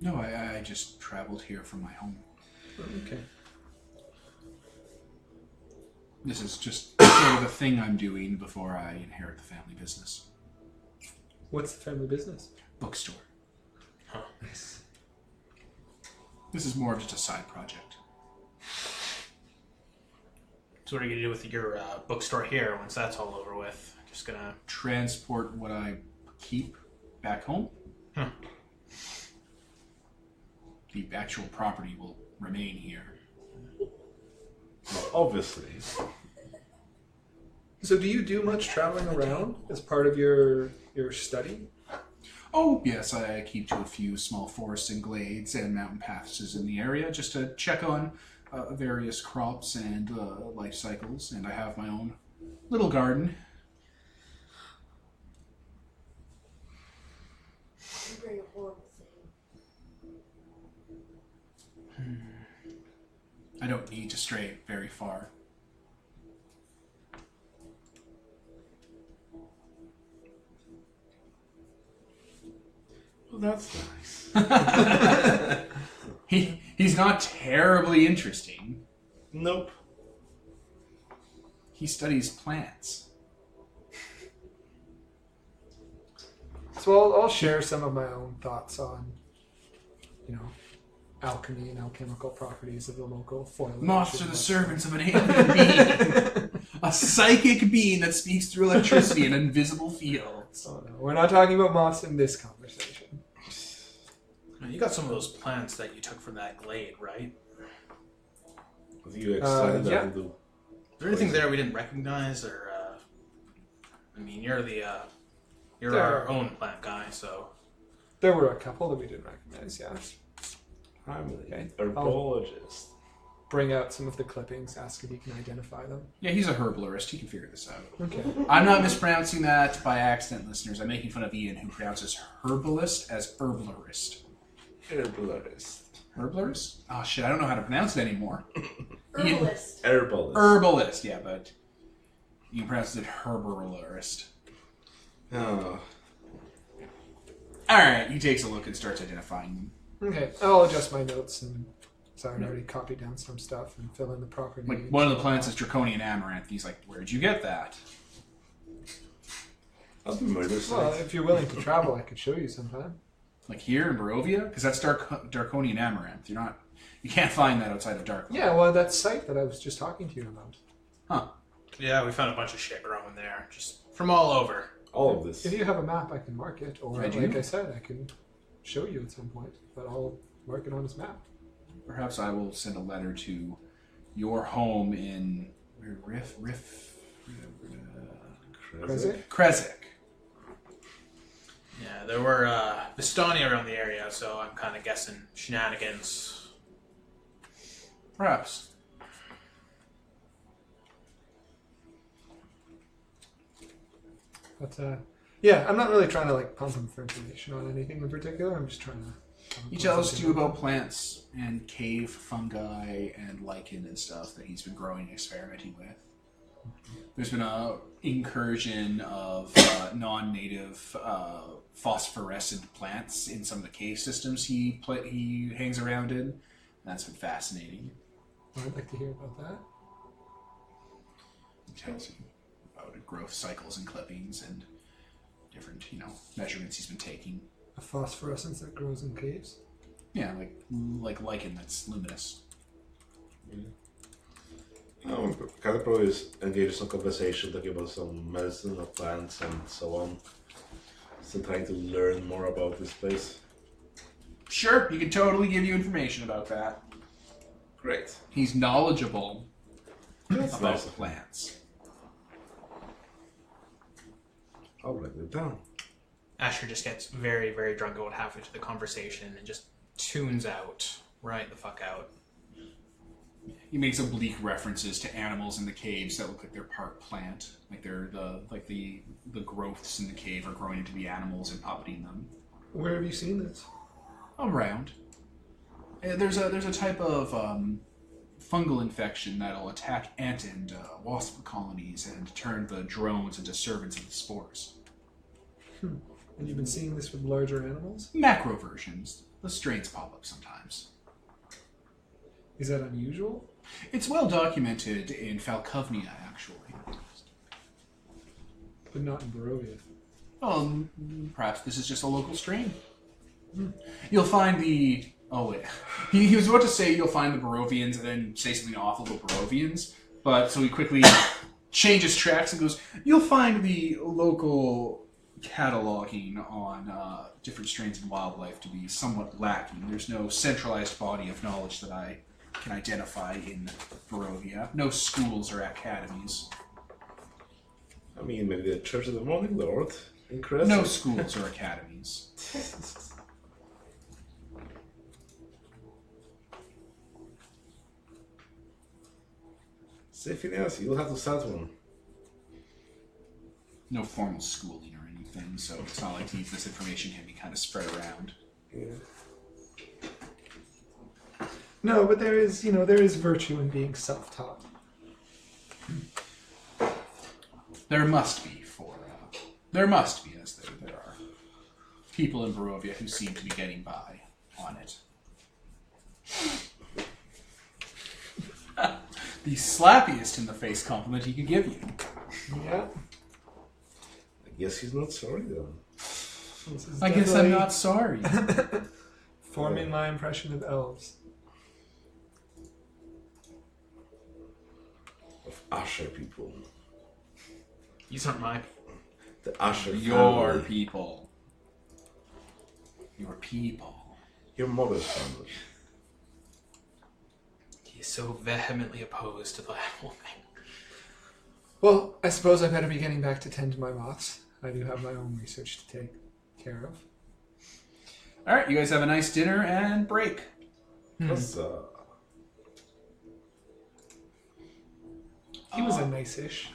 No, I just traveled here from my home. Oh, okay. This is just sort of a thing I'm doing before I inherit the family business. What's the family business? Bookstore. Nice. This is more of just a side project. So what are you gonna do with your bookstore here once that's all over with? Just gonna Transport what I keep back home. Huh. The actual property will remain here. Well, obviously. So do you do much traveling around as part of your study? Oh, yes, I keep to a few small forests and glades and mountain passes in the area just to check on various crops and life cycles, and I have my own little garden. You bring a horrible thing. I don't need to stray very far. Well, that's nice. He's not terribly interesting. Nope. He studies plants. So I'll share some of my own thoughts on, alchemy and alchemical properties of the local foliage. Moths are the servants of an alien being. A psychic being that speaks through electricity in invisible fields. Oh no, we're not talking about moths in this conversation. You got some of those plants that you took from that glade, right? I think you excited yeah. that into. Is there anything there we didn't recognize, or I mean, you're There- our own plant guy, so There were a couple that we didn't recognize, yeah. I'm an Okay. herbologist. Bring out some of the clippings, ask if he can identify them. Yeah, he's a herbalist. He can figure this out. Okay. I'm not mispronouncing that by accident, listeners. I'm making fun of Ian, who pronounces herbalist as herbalist. Herbalist. Herbalist? Oh, shit, I don't know how to pronounce it anymore. Herbalist. Herbalist. Herbalist, yeah, but you pronounce it herbalist. Oh. Alright, he takes a look and starts identifying them. Okay. I'll adjust my notes and so I already copied down some stuff and fill in the proper Like, names. one of the plants is draconian amaranth. He's like, where'd you get that? That's a murder Well, site. if you're willing to travel, I could show you sometime. Like here in Barovia? Because that's draconian amaranth. You can't find that outside of Dark. Yeah, well, that site that I was just talking to you about. Huh. Yeah, we found a bunch of shit growing there, just from all over. All of this. If you have a map, I can mark it, or I do. like I said, I can show you at some point. But I'll mark it on this map. Perhaps I will send a letter to your home in Krezk? Krezk. Yeah, there were Vistani around the area, so I'm kind of guessing shenanigans. Perhaps. But yeah, I'm not really trying to like pump him for information on anything in particular. I'm just trying to. He tells you about plants and cave fungi and lichen and stuff that he's been growing and experimenting with. There's been a incursion of non-native phosphorescent plants in some of the cave systems he hangs around in. That's been fascinating. I'd like to hear about that. He tells you about growth cycles and clippings and different, measurements he's been taking. A phosphorescence that grows in caves. Yeah, like lichen that's luminous. Can I probably engage in some conversation talking about some medicine or plants and so on? Still trying to learn more about this place. Sure, he can totally give you information about that. Great. He's knowledgeable That's about nice. plants. I'll write it down. Asher just gets very, very drunk about halfway through the conversation and just tunes out. Right the fuck out. He makes oblique references to animals in the caves that look like they're part plant, like they're the growths in the cave are growing into the animals and puppeting them. Where have you seen this? Around. There's a type of fungal infection that'll attack ant and wasp colonies and turn the drones into servants of the spores. And you've been seeing this with larger animals? Macro versions. The strains pop up sometimes. Is that unusual? It's well documented in Falkovnia, actually. But not in Barovia. Well, perhaps this is just a local strain. You'll find the... Oh, wait. He was about to say you'll find the Barovians and then say something awful about Barovians, but so he quickly changes tracks and goes, you'll find the local cataloging on different strains of wildlife to be somewhat lacking. There's no centralized body of knowledge that I can identify in Barovia. No schools or academies. I mean, maybe the Church of the Morning Lord in Krezk. No schools or academies. Say anything else, you'll have to start one. No formal schooling or anything, so it's not like this information can be kind of spread around. Yeah. No, but there is virtue in being self-taught. There must be there must be, as there are people in Barovia who seem to be getting by on it. The slappiest in the face compliment he could give you. Yeah. I guess he's not sorry then. This is I guess I'm definitely not sorry. forming my impression of elves. Of Asher people. These aren't mine. The Asher Your family. people. Your people. Your mother's family. He is so vehemently opposed to the whole thing. Well, I suppose I better be getting back to tend to my moths. I do have my own research to take care of. All right, you guys have a nice dinner and break. Huzzah. He was a nice-ish.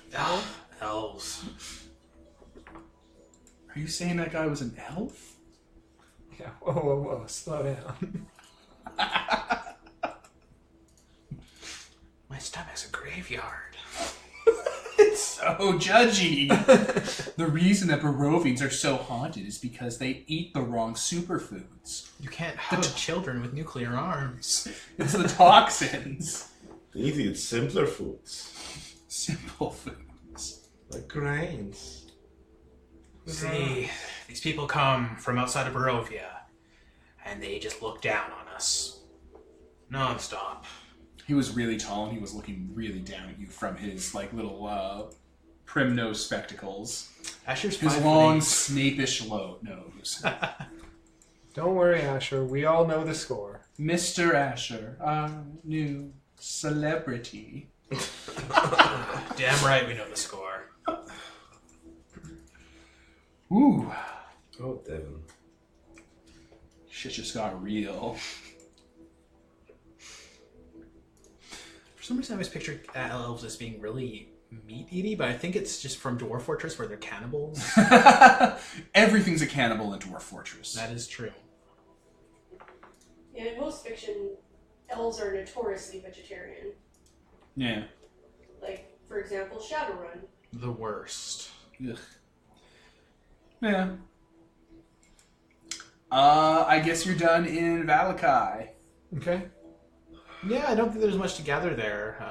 Elves. Are you saying that guy was an elf? Yeah. Whoa, whoa, whoa! Slow down. My stomach's a graveyard. It's so judgy. The reason that Barovians are so haunted is because they eat the wrong superfoods. You can't hug children with nuclear arms. It's the toxins. They need to eat simpler foods. Simple foods. Like grains. See, these people come from outside of Barovia, and they just look down on us. Non-stop. He was really tall and he was looking really down at you from his like little prim nose spectacles. Asher's His 5'8". long snapish low nose. Don't worry, Asher. We all know the score. Mr. Asher, our new celebrity. Damn right we know the score. Ooh, Oh, Devin. shit just got real. For some reason I always pictured elves as being really meat-eaty, but I think it's just from Dwarf Fortress where they're cannibals. Everything's a cannibal in Dwarf Fortress. That is true. Yeah, in most fiction, elves are notoriously vegetarian. Yeah. Like, for example, Shadowrun. The worst. Ugh. Yeah. I guess you're done in Valakai. Okay. Yeah, I don't think there's much to gather there.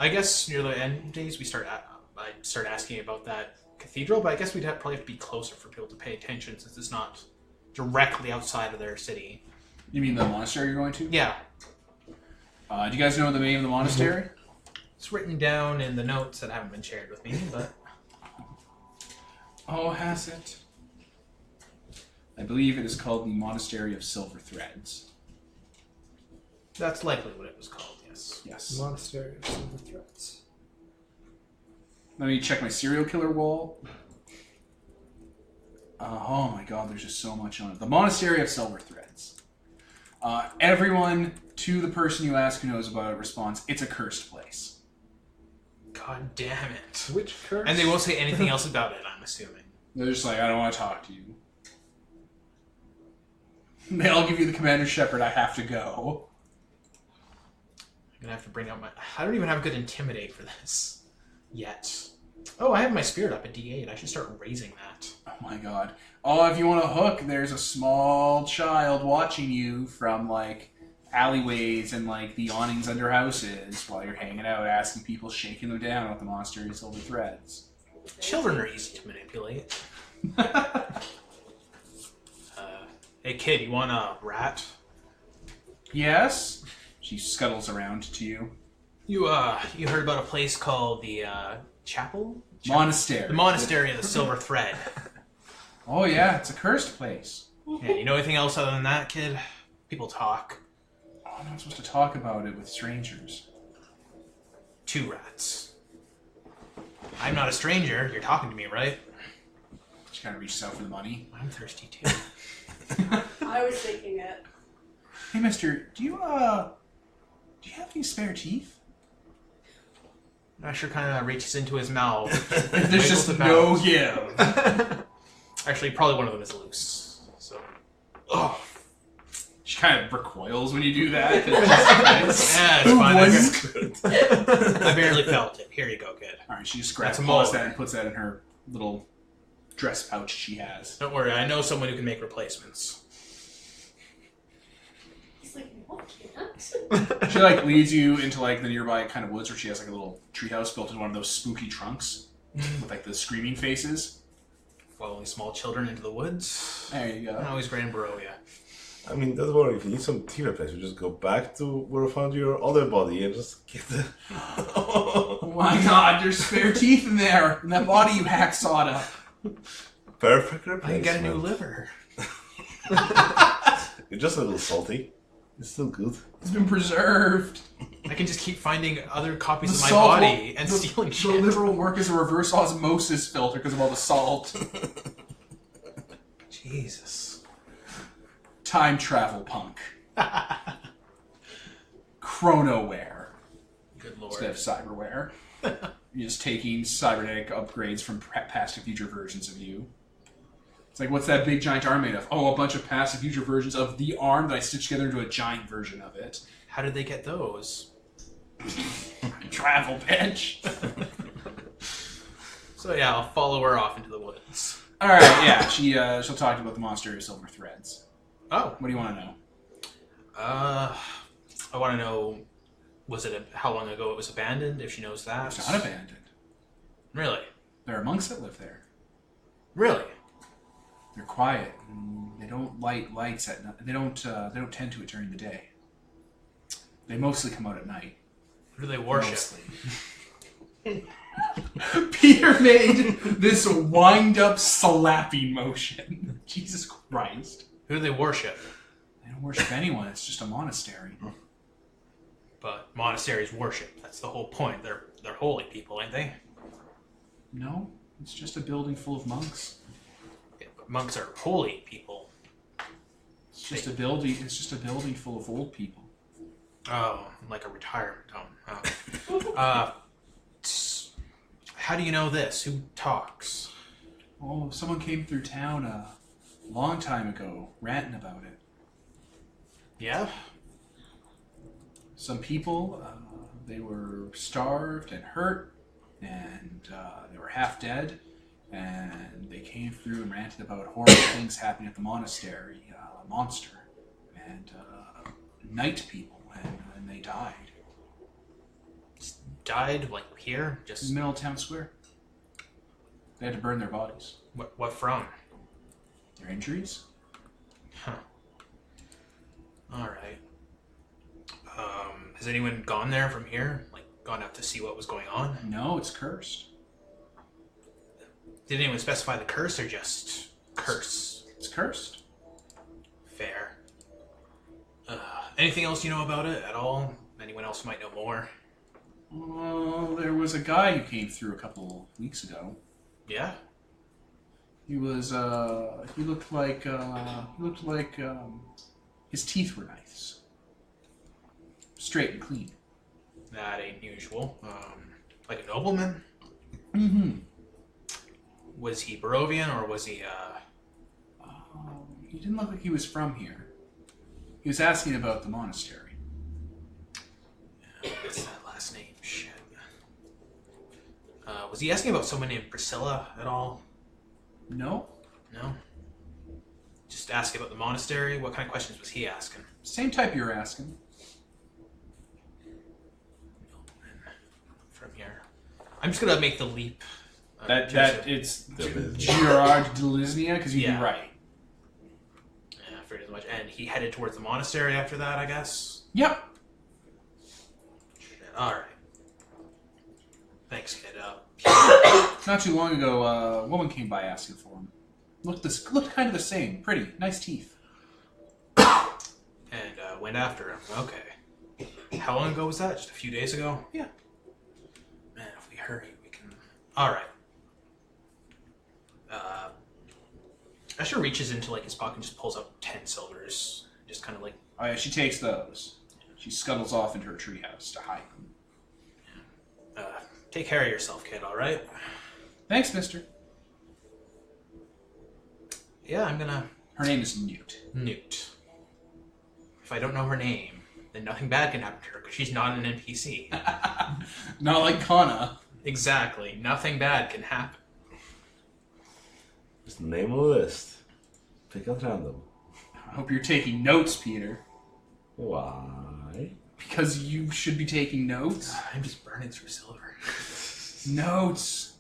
I guess near the end days I start asking about that cathedral, but I guess probably have to be closer for people to pay attention since it's not directly outside of their city. You mean the monastery you're going to? Yeah, Do you guys know the name of the monastery? it's written down in the notes that haven't been shared with me, but Oh, has it? I believe it is called the Monastery of Silver Threads. that's likely what it was called, yes. Yes. Monastery of Silver Threads. Let me check my serial killer wall. Oh my god, there's just so much on it. The Monastery of Silver Threads. Everyone, to the person you ask who knows about it, responds, it's a cursed place. God damn it. Which curse? And they won't say anything else about it, I'm assuming. They're just like, I don't want to talk to you. They all give you the Commander Shepard, I have to go. I'm gonna have to bring out my... I don't even have good Intimidate for this. Yet. Oh, I have my spirit up at D8. I should start raising that. Oh my god. Oh, if you want a hook, there's a small child watching you from, like, alleyways and, like, the awnings under houses while you're hanging out, asking people, shaking them down with the Monastery of Silver Threads. Children are easy to manipulate. Hey kid, you want a rat? Yes? She scuttles around to you. You heard about a place called the chapel? Monastery. The Monastery of the Silver Thread. Oh yeah, it's a cursed place. Yeah, you know anything else other than that, kid? People talk. Oh, I'm not supposed to talk about it with strangers. 2 rats. I'm not a stranger. You're talking to me, right? She kind of reaches out for the money. I'm thirsty too. I was thinking it. Hey mister, do you have any spare teeth? Asher kind of reaches into his mouth. There's just wiggles no about. give. Actually, probably one of them is loose. So. Oh. She kind of recoils when you do that. Yeah, it's fine. I barely felt it. Here you go, kid. Alright, she just That's grabs a pulls mole. that and puts that in her little dress pouch she has. Don't worry, I know someone who can make replacements. He's like, no, I can't. She like leads you into like the nearby kind of woods where she has like a little treehouse built in one of those spooky trunks with like the screaming faces. Following small children into the woods. There you go. Always great in Barovia. I mean, don't worry, if you need some teeth replacement, just go back to where you found your other body and just get the... Oh my god, there's spare teeth in there! In that body you hacksawed up. Perfect I replacement. can get a new liver. You're just a little salty. It's still good. It's been preserved. I can just keep finding other copies The of my salt body will- and the- stealing The shit. liver will work as a reverse osmosis filter because of all the salt. Jesus. Time travel punk. chronoware Good lord. instead of cyberware. You're just taking cybernetic upgrades from past and future versions of you. It's like, what's that big giant arm made of? Oh, a bunch of past and future versions of the arm that I stitched together into a giant version of it. How did they get those? Travel, bitch. So yeah, I'll follow her off into the woods. All right, yeah, she'll talk to you about the monster of silver threads. Oh. What do you want to know? I want to know, how long ago it was abandoned, if she knows that. It's not abandoned. Really? There are monks that live there. Really? They're quiet. They don't light lights at night. They don't tend to it during the day. They mostly come out at night. Who do they worship? Mostly. Peter made this wind-up slapping motion. Jesus Christ. Who do they worship? They don't worship anyone. It's just a monastery. But monasteries worship. That's the whole point. They're holy people, ain't they? No, it's just a building full of monks. Yeah, but monks are holy people. It's just a building. It's just a building full of old people. Oh, like a retirement home. Oh. How do you know this? Who talks? Oh, someone came through town a long time ago, ranting about it. Yeah? Some people, they were starved and hurt, and they were half dead, and they came through and ranted about horrible things happening at the monastery, a monster, and night people, and they died. Died, like here? In Just the middle of town square. They had to burn their bodies. what from? Their injuries? Huh. Alright. Has anyone gone there from here? Like, gone up to see what was going on? No, it's cursed. Did anyone specify the curse or just curse? It's cursed. Fair. Anything else you know about it at all? Anyone else might know more? Well, there was a guy who came through a couple weeks ago. Yeah? He was, he looked like, his teeth were nice. Straight and clean. That ain't usual. Like a nobleman? Mm-hmm. Was he Barovian or was he, He didn't look like he was from here. He was asking about the monastery. what's that last name? Shit. Was he asking about someone named Priscilla at all? No? No? Just asking about the monastery? What kind of questions was he asking? Same type you were asking. From here. I'm just gonna make the leap. It's Gerard de Lisnia, because you'd Yeah. be right. Yeah, I figured as much. And he headed towards the monastery after that, I guess? Yep. Alright. Thanks, kid. Not too long ago, a woman came by asking for him. Looked kind of the same. Pretty. Nice teeth. And went after him. Okay. How long ago was that? Just a few days ago? Yeah. Man, if we hurry, we can... Alright. Asher reaches into like his pocket and just pulls out 10 silvers. Just kind of like... Oh yeah, she takes those. She scuttles off into her treehouse to hide them. Take care of yourself, kid, alright? Thanks, mister. Yeah, I'm gonna... Her name is Newt. Newt. If I don't know her name, then nothing bad can happen to her, because she's not an NPC. Not like Kana. Exactly. Nothing bad can happen. Just name a list. Pick out random. I hope you're taking notes, Peter. Why? Because you should be taking notes. I'm just burning through silver. Notes.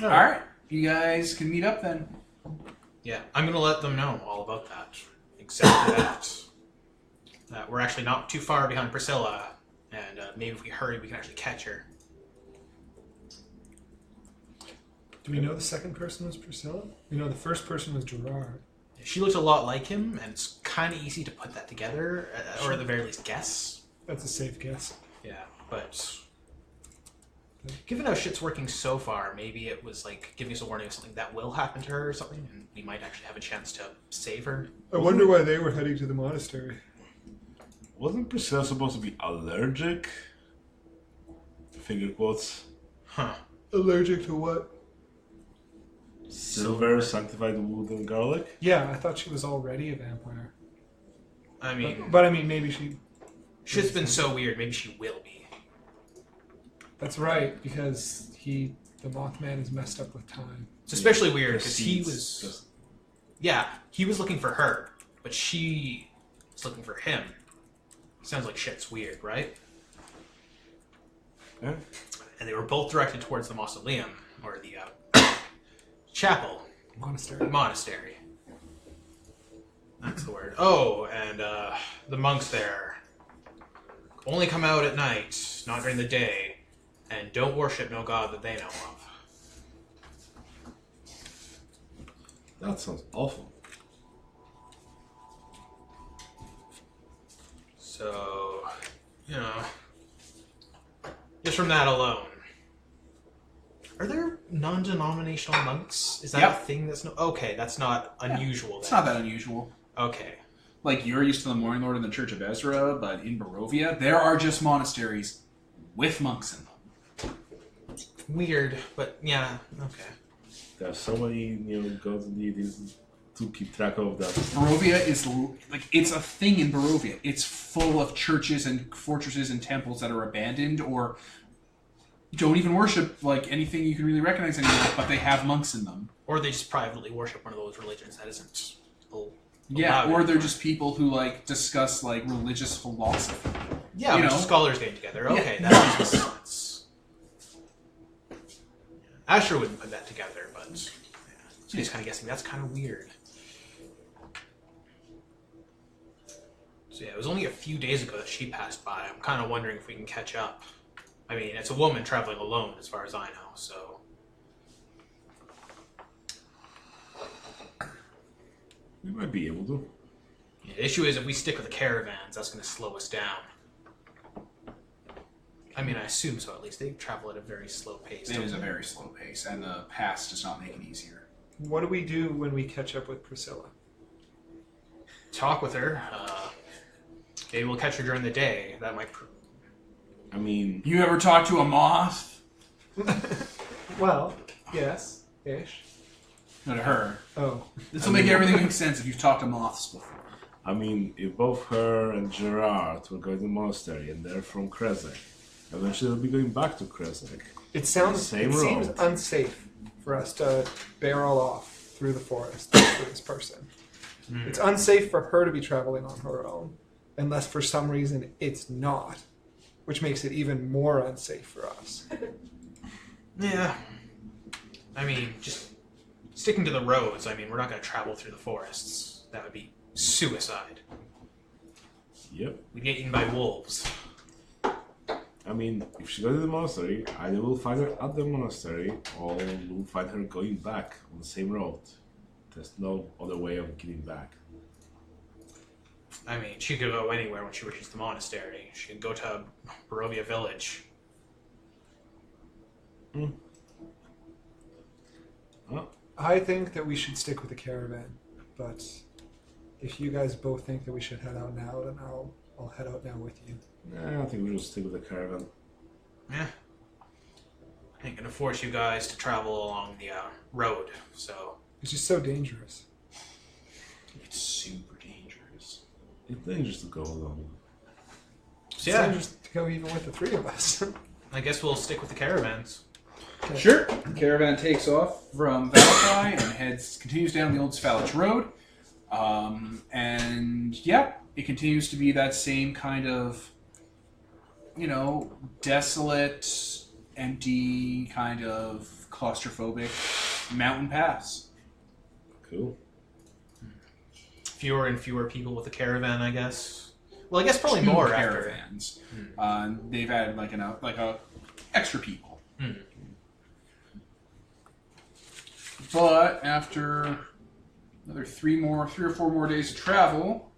Alright. You guys can meet up then. Yeah, I'm gonna let them know all about that. Exactly that. That we're actually not too far behind Priscilla, and maybe if we hurry, we can actually catch her. Do we know the second person was Priscilla? We know the first person was Gerard. She looks a lot like him, and it's kind of easy to put that together, or at the very least guess. That's a safe guess. Yeah, but given how shit's working so far, maybe it was like giving us a warning of something that will happen to her or something, and we might actually have a chance to save her. I wonder why they were heading to the monastery. Wasn't Priscilla supposed to be allergic? Finger quotes. Huh. Allergic to what? Silver, sanctified wood, and garlic? Yeah, I thought she was already a vampire. I mean, But I mean, maybe she... shit's been so weird. Maybe she will be. That's right, because the Mothman is messed up with time. It's especially weird because Her he seeds was... just- Yeah, he was looking for her, but she was looking for him. Sounds like shit's weird, right? Yeah. And they were both directed towards the mausoleum, or the chapel. Monastery. That's the word. Oh, and the monks there only come out at night, not during the day, and don't worship no god that they know of. That sounds awful. So, you know, just from that alone. Are there non-denominational monks? Is that Yep. a thing that's no... Okay, that's not unusual. It's then. not that unusual. Okay. Like, you're used to the Morning Lord and the Church of Ezra, but in Barovia, there are just monasteries with monks in them. Weird, but yeah, okay. There are so many gods and deities to keep track of that. Barovia is, like, it's a thing in Barovia. It's full of churches and fortresses and temples that are abandoned or don't even worship, like, anything you can really recognize anymore, but they have monks in them. Or they just privately worship one of those religions that isn't Yeah, allowed or they're anymore. just people who, like, discuss, like, religious philosophy. Yeah, you bunch know. of scholars getting together. Yeah. Okay, that makes sense. Asher wouldn't put that together, but yeah. So he's kind of guessing that's kind of weird. So yeah, it was only a few days ago that she passed by. I'm kind of wondering if we can catch up. I mean, it's a woman traveling alone, as far as I know. So We might be able to. yeah, the issue is if we stick with the caravans, that's going to slow us down. I mean, I assume so. At least they travel at a very slow pace. It is a very slow pace, and the pass does not make it easier. What do we do when we catch up with Priscilla? Talk with her. Maybe we'll catch her during the day. That might. I mean, You ever talk to a moth? Well, yes, ish. No, to her. Oh, This will make everything make sense if you've talked to moths before. if both her and Gerard were going to the monastery and they're from Krezk, eventually they'll be going back to Krezk. it seems road. unsafe for us to barrel off through the forest for this person. It's unsafe for her to be traveling on her own, unless for some reason it's not, which makes it even more unsafe for us. Yeah. I mean, just sticking to the roads. I mean, we're not going to travel through the forests. That would be suicide. Yep. We'd get eaten by wolves. If she goes to the monastery, either we'll find her at the monastery or we'll find her going back on the same road. There's no other way of getting back. I mean, she could go anywhere when she reaches the monastery. She could go to Barovia village. Well, I think that we should stick with the caravan, but if you guys both think that we should head out now, then I'll head out now with you. I think we'll just stick with the caravan. Yeah. I ain't going to force you guys to travel along the road, so... It's just so dangerous. It's super dangerous. It's dangerous to go alone. It's So yeah, dangerous to go even with the three of us. I guess we'll stick with the caravans. Sure. The caravan takes off from Valakai and continues down the Old Svalich Road. And yeah, it continues to be that same kind of, desolate, empty, kind of claustrophobic mountain pass. Cool. Fewer and fewer people with the caravan, I guess. Well, I guess probably more caravans. They've added like a extra people. But after another 3 or 4 more days of travel,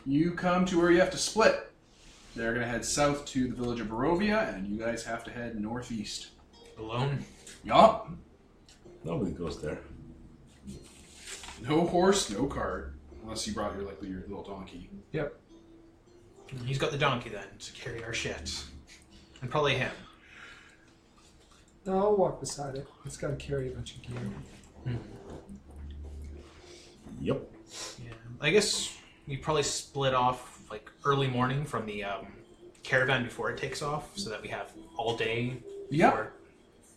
you come to where you have to split. They're going to head south to the village of Barovia, and you guys have to head northeast. Alone? Yup. Nobody goes there. No horse, no cart. Unless you brought your little donkey. Yep. He's got the donkey then to carry our shit. And probably him. No, I'll walk beside it. It's got to carry a bunch of gear. Yep. Yeah. I guess you probably split off like early morning from the caravan before it takes off, so that we have all day. Yep.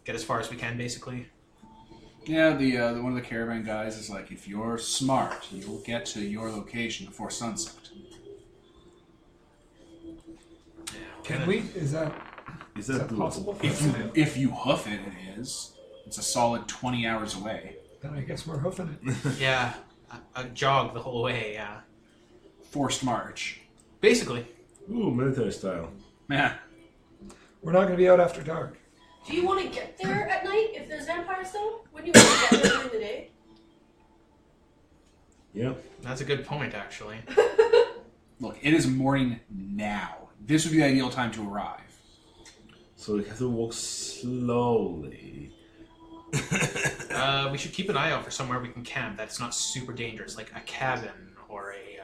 Get as far as we can, basically. Yeah, the one of the caravan guys is like, if you're smart, you'll get to your location before sunset. Can we? Is that doable? possible? If you hoof it, it is. It's a solid 20 hours away. Then I guess we're hoofing it. Yeah. A jog the whole way, yeah. Forced march. Basically. Ooh, military style. Yeah. We're not going to be out after dark. Do you want to get there at night if there's vampires though? Wouldn't you want to get there during the day? Yep. That's a good point, actually. Look, it is morning now. This would be the ideal time to arrive. So we have to walk slowly. We should keep an eye out for somewhere we can camp that's not super dangerous, like a cabin or a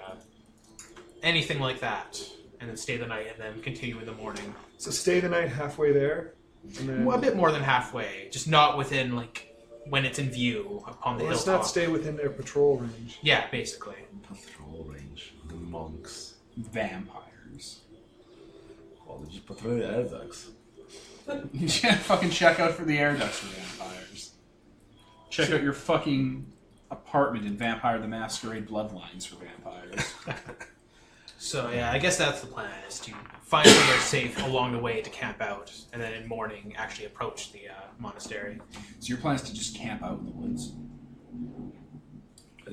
anything like that, and then stay the night and then continue in the morning. So stay the night halfway there. And then... Well, a bit more than halfway, just not within like when it's in view upon the Let's hilltop. not stay within their patrol range. Yeah, basically. Patrol range. The monks. Vampires. Well, they just patrol the air ducts. You can't fucking check out for the air ducts for vampires. Check out your fucking apartment in Vampire the Masquerade Bloodlines for vampires. So yeah, I guess that's the plan: is to find somewhere safe along the way to camp out, and then in morning actually approach the monastery. So your plan is to just camp out in the woods.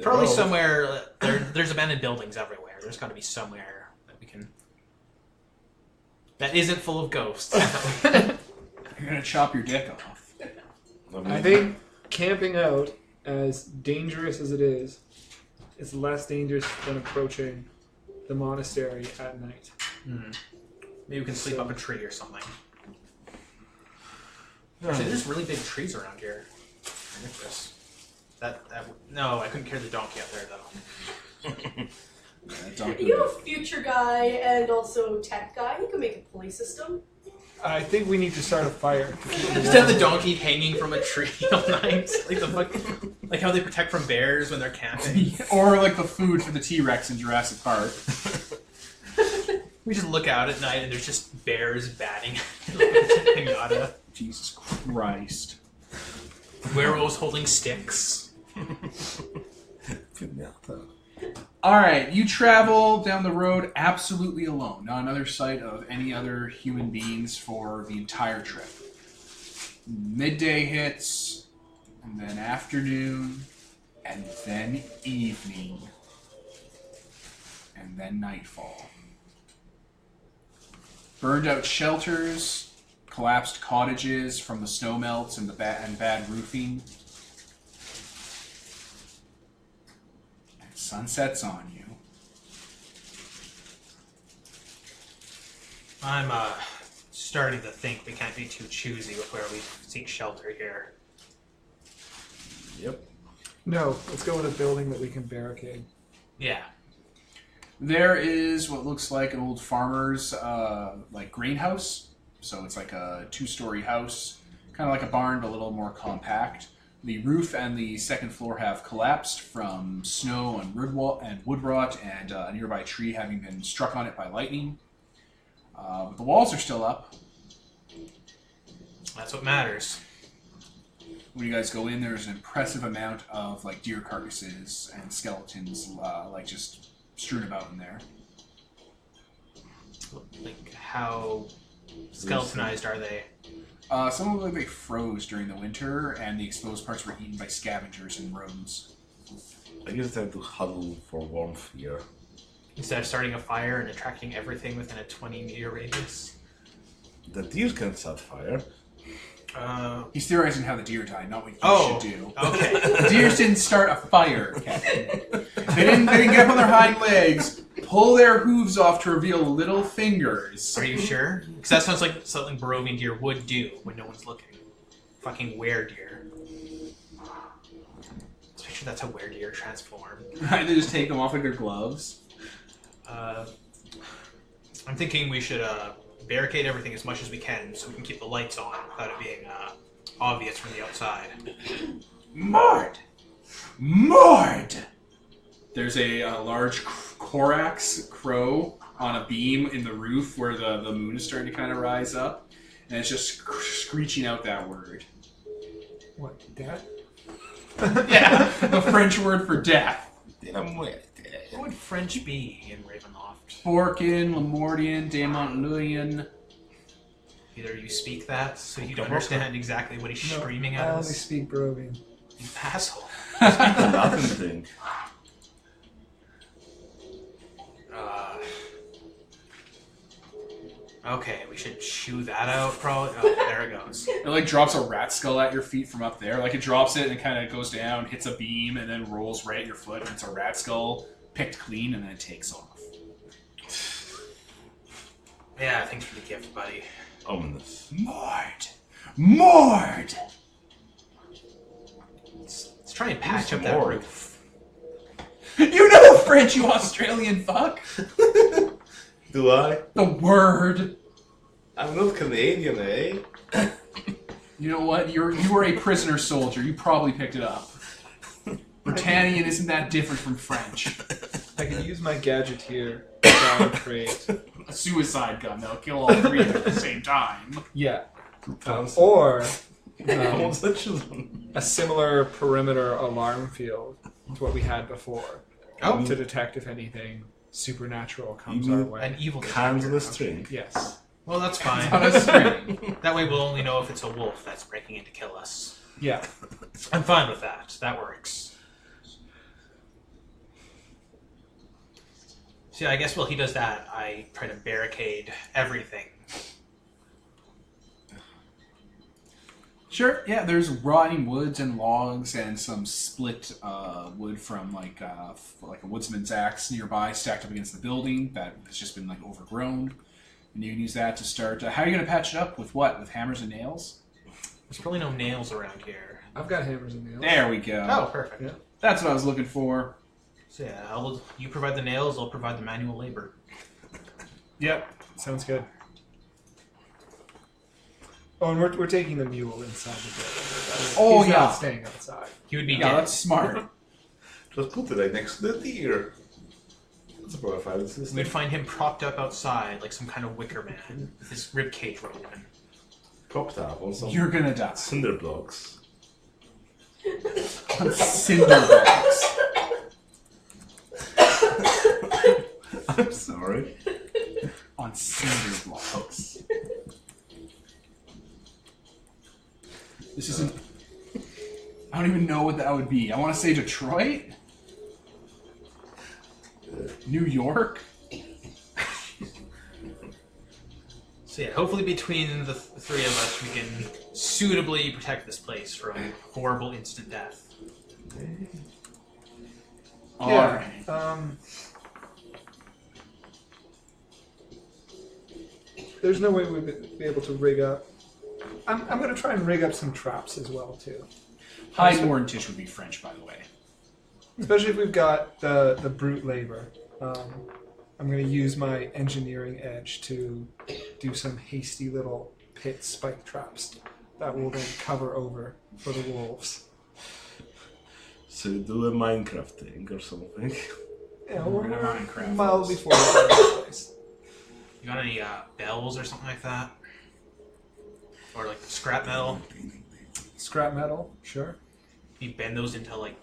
Probably somewhere. There's abandoned buildings everywhere. There's got to be somewhere that we can. That isn't full of ghosts. You're gonna chop your dick off. I think camping out, as dangerous as it is less dangerous than approaching the monastery at night. Maybe we can sleep up a tree or something. Actually, there's really big trees around here. Look at this. No, I couldn't carry the donkey up there though. You're a future guy and also tech guy. You can make a pulley system. I think we need to start a fire. Just have the donkey hanging from a tree all night, like how they protect from bears when they're camping. Or like the food for the T-Rex in Jurassic Park. We just look out at night and there's just bears batting like a pinata. Jesus Christ. Werewolves holding sticks. Alright, you travel down the road absolutely alone. Not another sight of any other human beings for the entire trip. Midday hits, and then afternoon, and then evening, and then nightfall. Burned out shelters, collapsed cottages from the snow melts and the bad roofing. Sun sets on you. I'm starting to think we can't be too choosy with where we seek shelter here. Yep. No, let's go with a building that we can barricade. Yeah. There is what looks like an old farmer's like greenhouse. So it's like a 2-story house, kind of like a barn, but a little more compact. The roof and the second floor have collapsed from snow and wood rot and a nearby tree having been struck on it by lightning. But the walls are still up. That's what matters. When you guys go in, there's an impressive amount of like deer carcasses and skeletons like just strewn about in there. Like, how skeletonized are they? Some of them they froze during the winter, and the exposed parts were eaten by scavengers and rodents. I guess they have to huddle for warmth here. Instead of starting a fire and attracting everything within a 20-meter radius. The deer can start fire. He's theorizing how the deer died, not what you should do. Okay. The deer didn't start a fire, Captain. They didn't get up on their hind legs, pull their hooves off to reveal little fingers. Are you sure? Because that sounds like something Barovian deer would do when no one's looking. Fucking were-deer. Let's picture that's how were-deer transform. Right, they just take them off like their gloves. I'm thinking we should barricade everything as much as we can so we can keep the lights on without it being obvious from the outside. Mord! Mord! There's a large Korax crow on a beam in the roof where the moon is starting to kind of rise up, and it's just screeching out that word. What, death? Yeah, the French word for death. What would French be in Ravenloft? Forkin, Lamordian, Damontluian. Either you speak that so you don't understand exactly what he's screaming at I only us. speak Barovian. You asshole. Nothing thing. Okay, we should chew that out, probably. Oh, there it goes. It like drops a rat skull at your feet from up there. Like it drops it and it kind of goes down, hits a beam, and then rolls right at your foot. And it's a rat skull picked clean, and then it takes off. Yeah, thanks for the gift, buddy. Ominous. Mord! Mord! Let's try and patch up that roof. You know French, you Australian fuck! Do I? The word! I'm not Canadian, eh? You know what? You were a prisoner soldier. You probably picked it up. Britannian isn't that different from French. I can use my gadgeteer down crate. A suicide gun that'll kill all three of them at the same time. Yeah. Or Or homosexual. a similar perimeter alarm field to what we had before. Oh. To detect if anything supernatural comes You our mean way. An evil Cans on detector. a string. Yes. Well, that's fine. On a string. That way we'll only know if it's a wolf that's breaking in to kill us. Yeah. I'm fine with that. That works. See, I guess while he does that, I try to barricade everything. Sure, yeah, there's rotting woods and logs and some split wood from like a woodsman's axe nearby stacked up against the building that has just been like overgrown. And you can use that to start. How are you going to patch it up? With what? With hammers and nails? There's probably no nails around here. I've got hammers and nails. There we go. Oh, perfect. Yeah. That's what I was looking for. So yeah, you provide the nails, I'll provide the manual labor. Yep. Sounds good. Oh, and we're taking the mule inside the building. Oh, He's yeah. not staying outside. He would be Yeah, dead. that's smart. Just put it right next to the deer. That's a profile system. We'd find him propped up outside like some kind of wicker man with his ribcage open. Propped up on some You're gonna die. cinder blocks. On cinder blocks. I'm sorry. On cinder blocks. This isn't... I don't even know what that would be. I want to say Detroit? New York? So yeah, hopefully between the three of us we can suitably protect this place from horrible instant death. Alright. There's no way we'd be able to rig up. I'm going to try and rig up some traps as well, too. Highmore and Tish would be French, by the way. Especially if we've got the brute labor. I'm going to use my engineering edge to do some hasty little pit spike traps that will then cover over for the wolves. So you do a Minecraft thing or something. Yeah, We're we're gonna Minecraft miles this. before we get to this place. You got any bells or something like that? Or like scrap metal? Scrap metal, sure. You bend those into like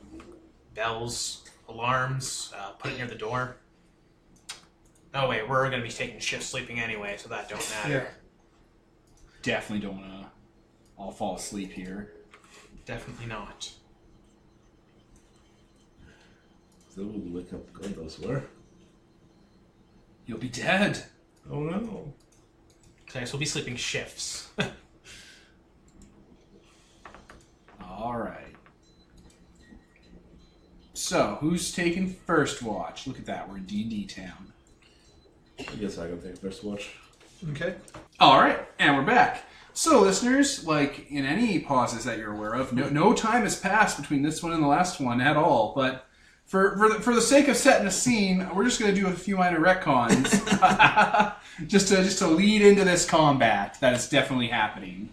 bells, alarms, put it near the door. Oh wait, we're gonna be taking shift sleeping anyway, so that don't matter. Yeah. Definitely don't want to all fall asleep here. Definitely not. So would wake up God knows where. You'll be dead. Oh no. Okay, so we'll be sleeping shifts. Alright. So, who's taking first watch? Look at that, we're in D&D town. I guess I can take first watch. Okay. Alright, and we're back. So, listeners, like in any pauses that you're aware of, no time has passed between this one and the last one at all, but For the sake of setting a scene, we're just going to do a few minor retcons, just to lead into this combat that is definitely happening.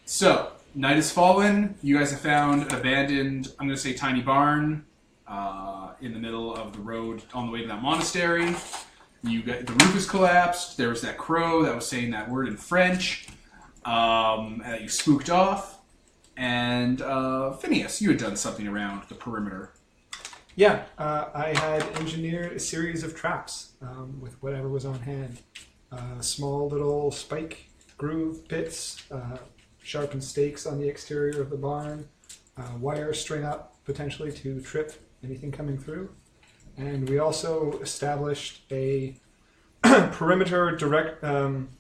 So, night has fallen. You guys have found an abandoned, I'm going to say, tiny barn in the middle of the road on the way to that monastery. The roof is collapsed. There was that crow that was saying that word in French that you spooked off. And Phineas, you had done something around the perimeter. Yeah, I had engineered a series of traps with whatever was on hand. Small little spike groove pits, sharpened stakes on the exterior of the barn, wire string up potentially to trip anything coming through. And we also established a perimeter direct, the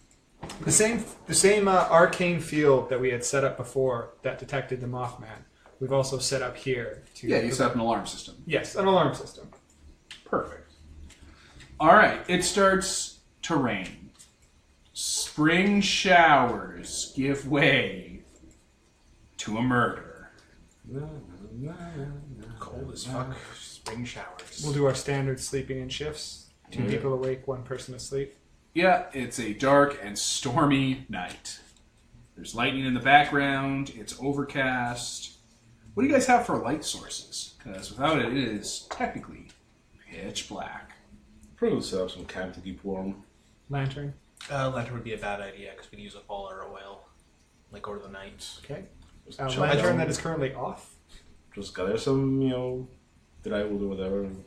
same arcane field that we had set up before that detected the Mothman. We've also set up here to... Yeah, you set up an alarm system. Yes, an alarm system. Perfect. All right, it starts to rain. Spring showers give way to a murder. Cold as fuck. Spring showers. We'll do our standard sleeping in shifts. 2 Yeah. people awake, 1 person asleep. Yeah, it's a dark and stormy night. There's lightning in the background. It's overcast. What do you guys have for light sources? Because without it, it is technically pitch black. Probably set up some camp to keep warm. Lantern. Lantern would be a bad idea because we'd use up all our oil, like over the night. Okay. Just A chop lantern down, that is currently off. Just gather some, dry wood or whatever. And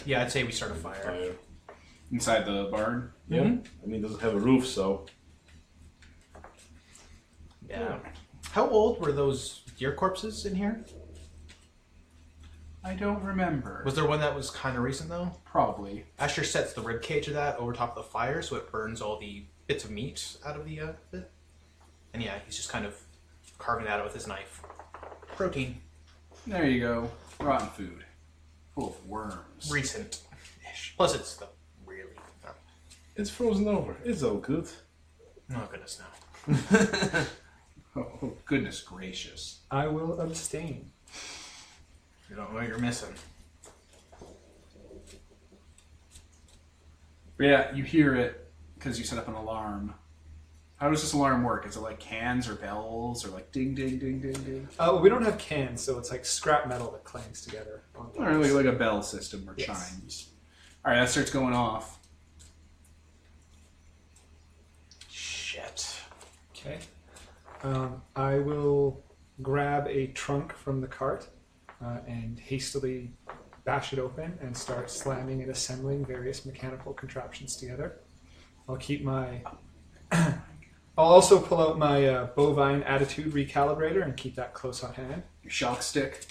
Yeah, I'd say we start a fire. fire. Inside the barn? Yeah. I mean, it doesn't have a roof, so. Yeah. How old were those deer corpses in here? I don't remember. Was there one that was kind of recent though? Probably. Asher sets the rib cage of that over top of the fire so it burns all the bits of meat out of the bit. And yeah, he's just kind of carving that out with his knife. Protein. There you go. Rotten food. Full of worms. Recent-ish. Plus it's the really... It's frozen over. It's all good. Oh, goodness no. Oh, goodness gracious. I will abstain. You don't know what you're missing. But yeah, you hear it because you set up an alarm. How does this alarm work? Is it like cans or bells or like ding, ding, ding, ding, ding? Well, we don't have cans, so it's like scrap metal that clangs together. On Or like a bell system or Yes. chimes. All right, that starts going off. Shit. Okay. I will grab a trunk from the cart and hastily bash it open and start slamming and assembling various mechanical contraptions together. I'll keep my... I'll also pull out my bovine attitude recalibrator and keep that close on hand. Your shock stick.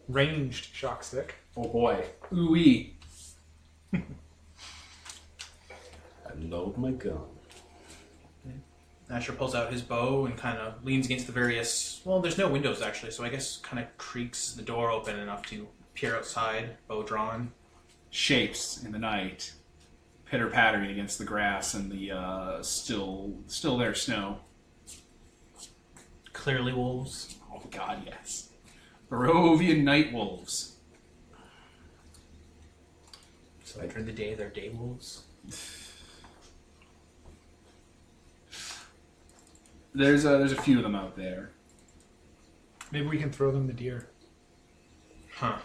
Ranged shock stick. Oh boy. Ooh-wee. I load my gun. Asher pulls out his bow and kind of leans against the various... Well, there's no windows, actually, so I guess kind of creaks the door open enough to peer outside, bow drawn. Shapes in the night. Pitter-pattering against the grass and the still there snow. Clearly wolves. Oh god, yes. Barovian night wolves. So during the day, they're day wolves. There's a few of them out there. Maybe we can throw them the deer. Huh.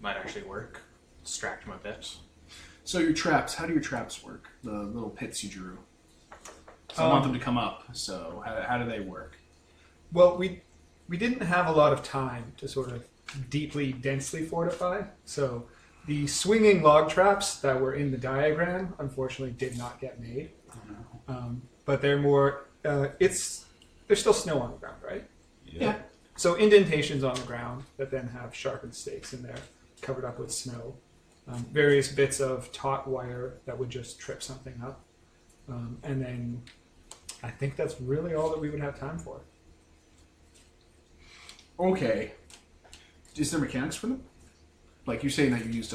Might actually work. Distract them a bit. So your traps, how do your traps work? The little pits you drew. So I want them to come up, so how do they work? Well, we didn't have a lot of time to sort of deeply, densely fortify, so the swinging log traps that were in the diagram unfortunately did not get made. But they're more, there's still snow on the ground, right? Yeah. So indentations on the ground that then have sharpened stakes in there, covered up with snow. Various bits of taut wire that would just trip something up. And then I think that's really all that we would have time for. Okay. Is there mechanics for them? Like you're saying that you used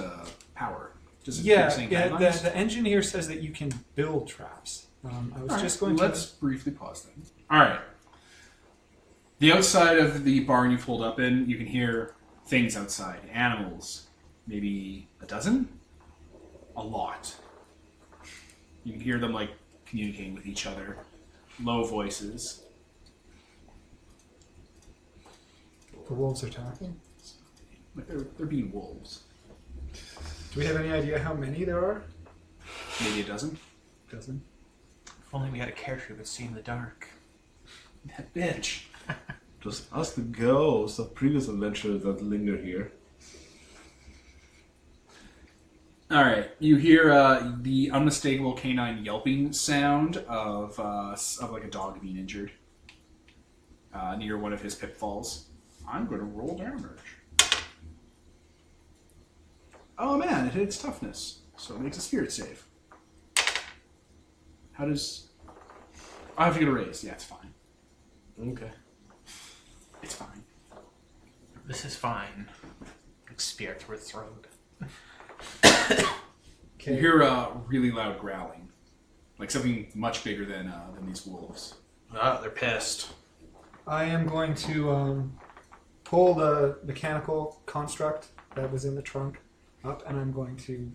power. Does it give us any guidelines? The engineer says that you can build traps. I was just going Let's briefly pause then. All right. The outside of the barn you pulled up in, you can hear things outside. Animals. Maybe a dozen? A lot. You can hear them, like, communicating with each other. Low voices. The wolves are talking. Like they're being wolves. Do we have any idea how many there are? Maybe a dozen? Dozen. If only we had a character who could see in the dark. That bitch. Just ask the ghosts of previous adventures that linger here. Alright, you hear the unmistakable canine yelping sound of like a dog being injured near one of his pitfalls. I'm going to roll damage. Oh man, it hits toughness, so it makes a spirit save. How does... I have to get a raise. Yeah, it's fine. Okay. It's fine. This is fine. Like spirits were thrown. You hear really loud growling. Like something much bigger than these wolves. Oh, they're pissed. I am going to pull the mechanical construct that was in the trunk up, and I'm going to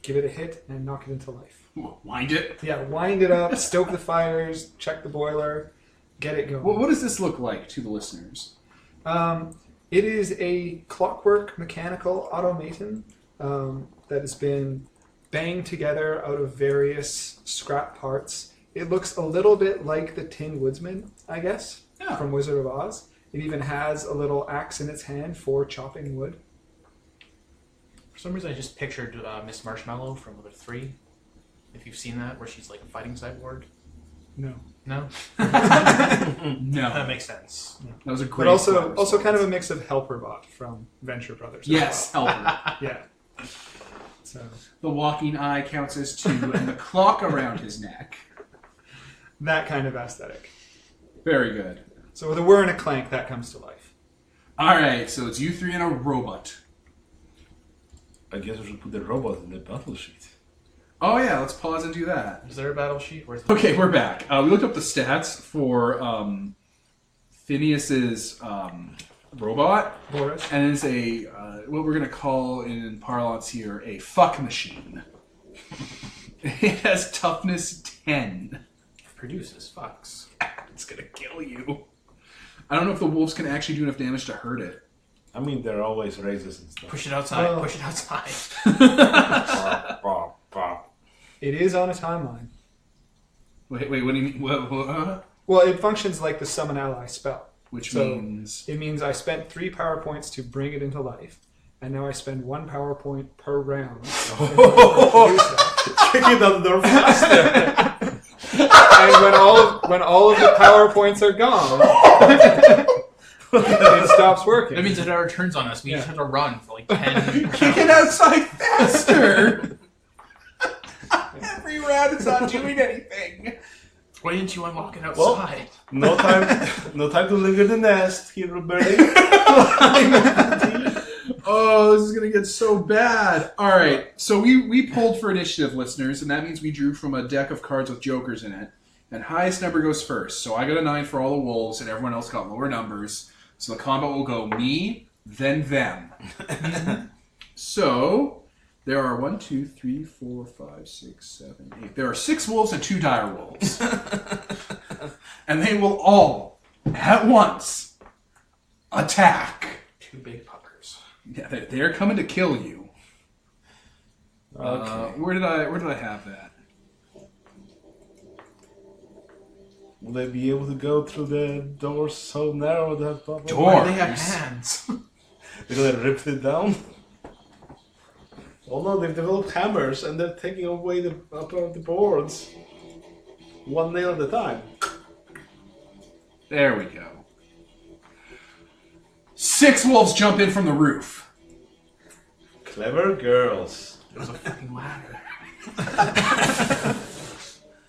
give it a hit and knock it into life. Wind it? Yeah, wind it up, stoke the fires, check the boiler, get it going. What does this look like to the listeners? It is a clockwork mechanical automaton that has been banged together out of various scrap parts. It looks a little bit like the Tin Woodsman, I guess, from Wizard of Oz. It even has a little axe in its hand for chopping wood. For some reason, I just pictured Miss Marshmallow from Mother 3. If you've seen that, where she's like a fighting cyborg. No. No? No. That makes sense. That was a great But also response. kind of a mix of Helperbot from Venture Brothers. as Yes, well. Helper. Yeah. So The walking eye counts as 2, and the clock around his neck. that kind of aesthetic. Very good. So with a whir and a clank, that comes to life. Alright, so it's you 3 and a robot. I guess we should put the robot in the battle sheet. Oh yeah, let's pause and do that. Is there a battle sheet? Where's Okay, we're back. We looked up the stats for Phineas's robot, Boris? and it's a what we're gonna call in parlance here a fuck machine. It has toughness 10. Produces fucks. It's gonna kill you. I don't know if the wolves can actually do enough damage to hurt it. I mean, there are always raises and stuff. Push it outside. Well- Push it outside. Bop, bop, bop. It is on a timeline. Wait, what do you mean? What? Well, it functions like the summon ally spell. Which So- means... It means I spent 3 power points to bring it into life, and now I spend 1 power point per round. Kick it out the door faster. And when all of the power points are gone, it stops working. That means that it returns on us. We just have to run for like 10 Kick it outside faster! Every round it's not doing anything. Why didn't you unlock it Well- outside? No time to linger in the nest, hero birdie. Oh, this is gonna get so bad. Alright, so we pulled for initiative, listeners, and that means we drew from a deck of cards with jokers in it. And highest number goes first. So I got a 9 for all the wolves, and everyone else got lower numbers. So the combat will go me, then them. So there are 1, 2, 3, 4, 5, 6, 7, 8. There are 6 wolves and 2 dire wolves. And they will all, at once, attack. 2 big puppers. Yeah, they're coming to kill you. Okay. Where did I have that? Will they be able to go through the doors so narrow that... Why Door. do they have hands? They're gonna rip it down? Oh no, they've developed hammers and they're taking away the upper of the boards. 1 nail at a time. There we go. 6 wolves jump in from the roof. Clever girls. There's a fucking ladder.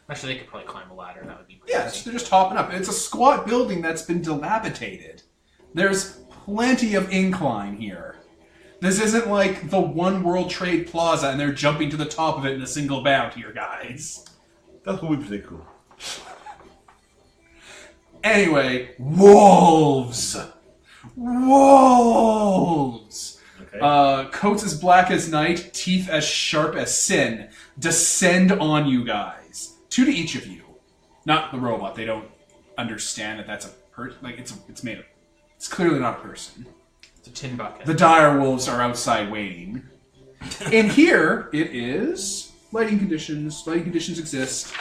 Actually, they could probably climb a ladder. That would be pretty Yes, easy. they're just hopping up. It's a squat building that's been dilapidated. There's plenty of incline here. This isn't like the One World Trade Plaza and they're jumping to the top of it in a single bound here, guys. That would be pretty cool. Anyway, wolves! wolves. Okay. Coats as black as night, teeth as sharp as sin, descend on you guys. 2 to each of you. Not the robot. They don't understand that that's a person. Like it's made of. It's clearly not a person. It's a tin bucket. The dire wolves are outside waiting. And here it is lighting conditions. Lighting conditions exist.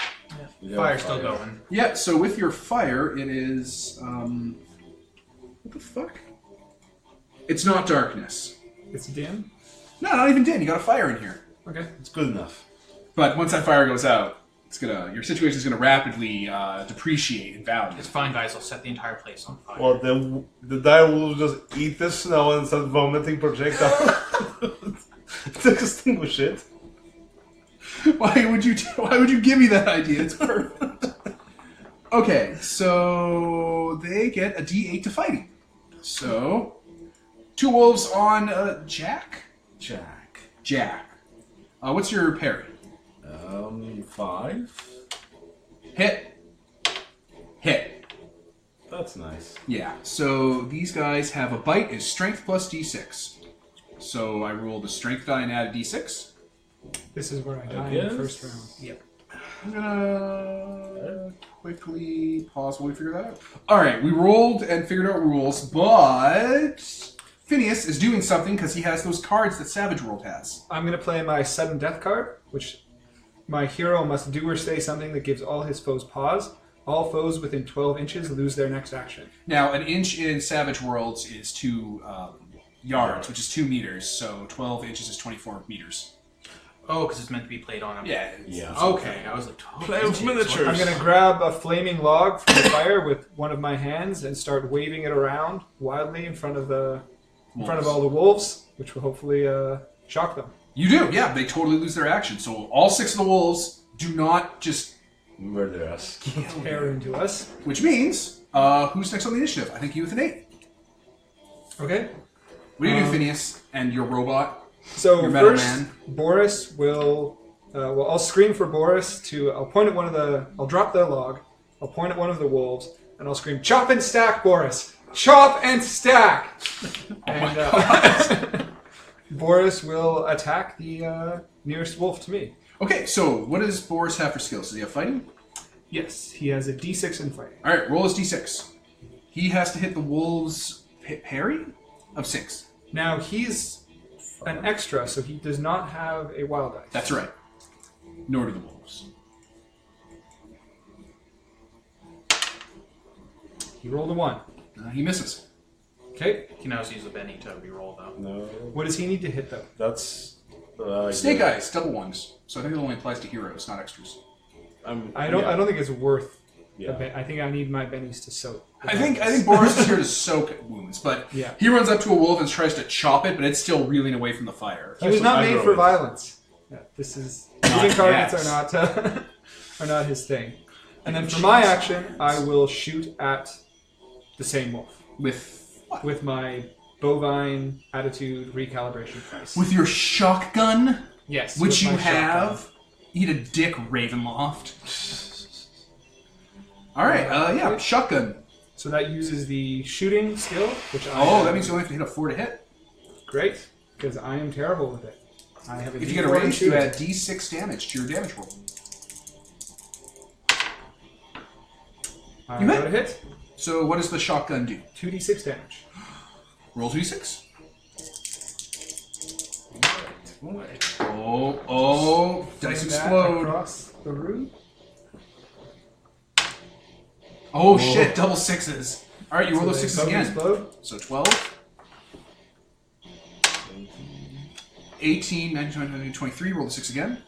Yeah, Fire's still going. Yeah. So with your fire, it is. What the fuck? It's not darkness. It's dim. No, not even dim. You got a fire in here. Okay. It's good enough. But once that fire goes out, your situation is gonna rapidly depreciate in value. It's fine, guys. I'll set the entire place on fire. Well, the dire wolves just eat the snow and start vomiting projectiles to extinguish it. Why would you give me that idea? It's perfect. Okay, so they get a D8 to fighting. So 2 wolves on Jack. Jack. What's your parry? 5. Hit. That's nice. Yeah. So these guys have a bite is strength plus D6. So I roll the strength die and add a D6. This is where I die in guess. the first round. Yep. I'm gonna quickly pause while we figure that out. Alright, we rolled and figured out rules, but Phineas is doing something because he has those cards that Savage World has. I'm going to play my sudden death card, which my hero must do or say something that gives all his foes pause. All foes within 12 inches lose their next action. Now, an inch in Savage Worlds is 2 yards, which is 2 meters, so 12 inches is 24 meters. Oh, because it's meant to be played on a... Yeah. Okay, I was like... Play with miniatures. I'm going to grab a flaming log from the fire with one of my hands and start waving it around wildly in front of all the wolves, which will hopefully shock them. You do, yeah. They totally lose their action. So all 6 of the wolves do not just Murder us. Tear into us. Which means, who's next on the initiative? I think you with an 8. Okay. What do you do, Phineas, and your robot? So Your metal first, man. Boris will. I'll scream for Boris to. I'll point at one of the. I'll drop the log. I'll point at one of the wolves, and I'll scream, "Chop and stack, Boris! Chop and stack!" And Boris will attack the nearest wolf to me. Okay, so what does Boris have for skills? Does he have fighting? Yes, he has a D6 in fighting. All right, roll his D6. He has to hit the wolves' parry of 6. Now he's an extra, so he does not have a wild dice. That's right. Nor do the wolves. He rolled a 1. He misses. Okay. You can always use a Benny to reroll, though. No. What does he need to hit though? That's... Snake eyes, double ones. So I think it only applies to heroes, not extras. I don't think it's worth. Yeah. I think I need my bennies to soak. I think Boris is here to soak wounds, but Yeah. he runs up to a wolf and tries to chop it, but it's still reeling away from the fire. He was not made for violence. Yeah, this is moving targets yet. are not his thing. And then for my action, I will shoot at the same wolf With what? with my bovine attitude recalibration device. With your shotgun, yes, which with you my have. shotgun. Eat a dick, Ravenloft. All right, yeah, shotgun. So that uses the shooting skill, which I Oh, that means you only have to hit a 4 to hit. great because I am terrible with it. I have a If you get a D4 range, you shooting. add D6 damage to your damage roll. I You got hit. a hit. So what does the shotgun do? 2d6 damage. Roll 2d6. Oh, dice Fling that explode. across the room. Oh shit, double 6s. All right, you roll So those they 6s both again. explode. So 12. 18, 19, 20, 23. Roll the 6 again.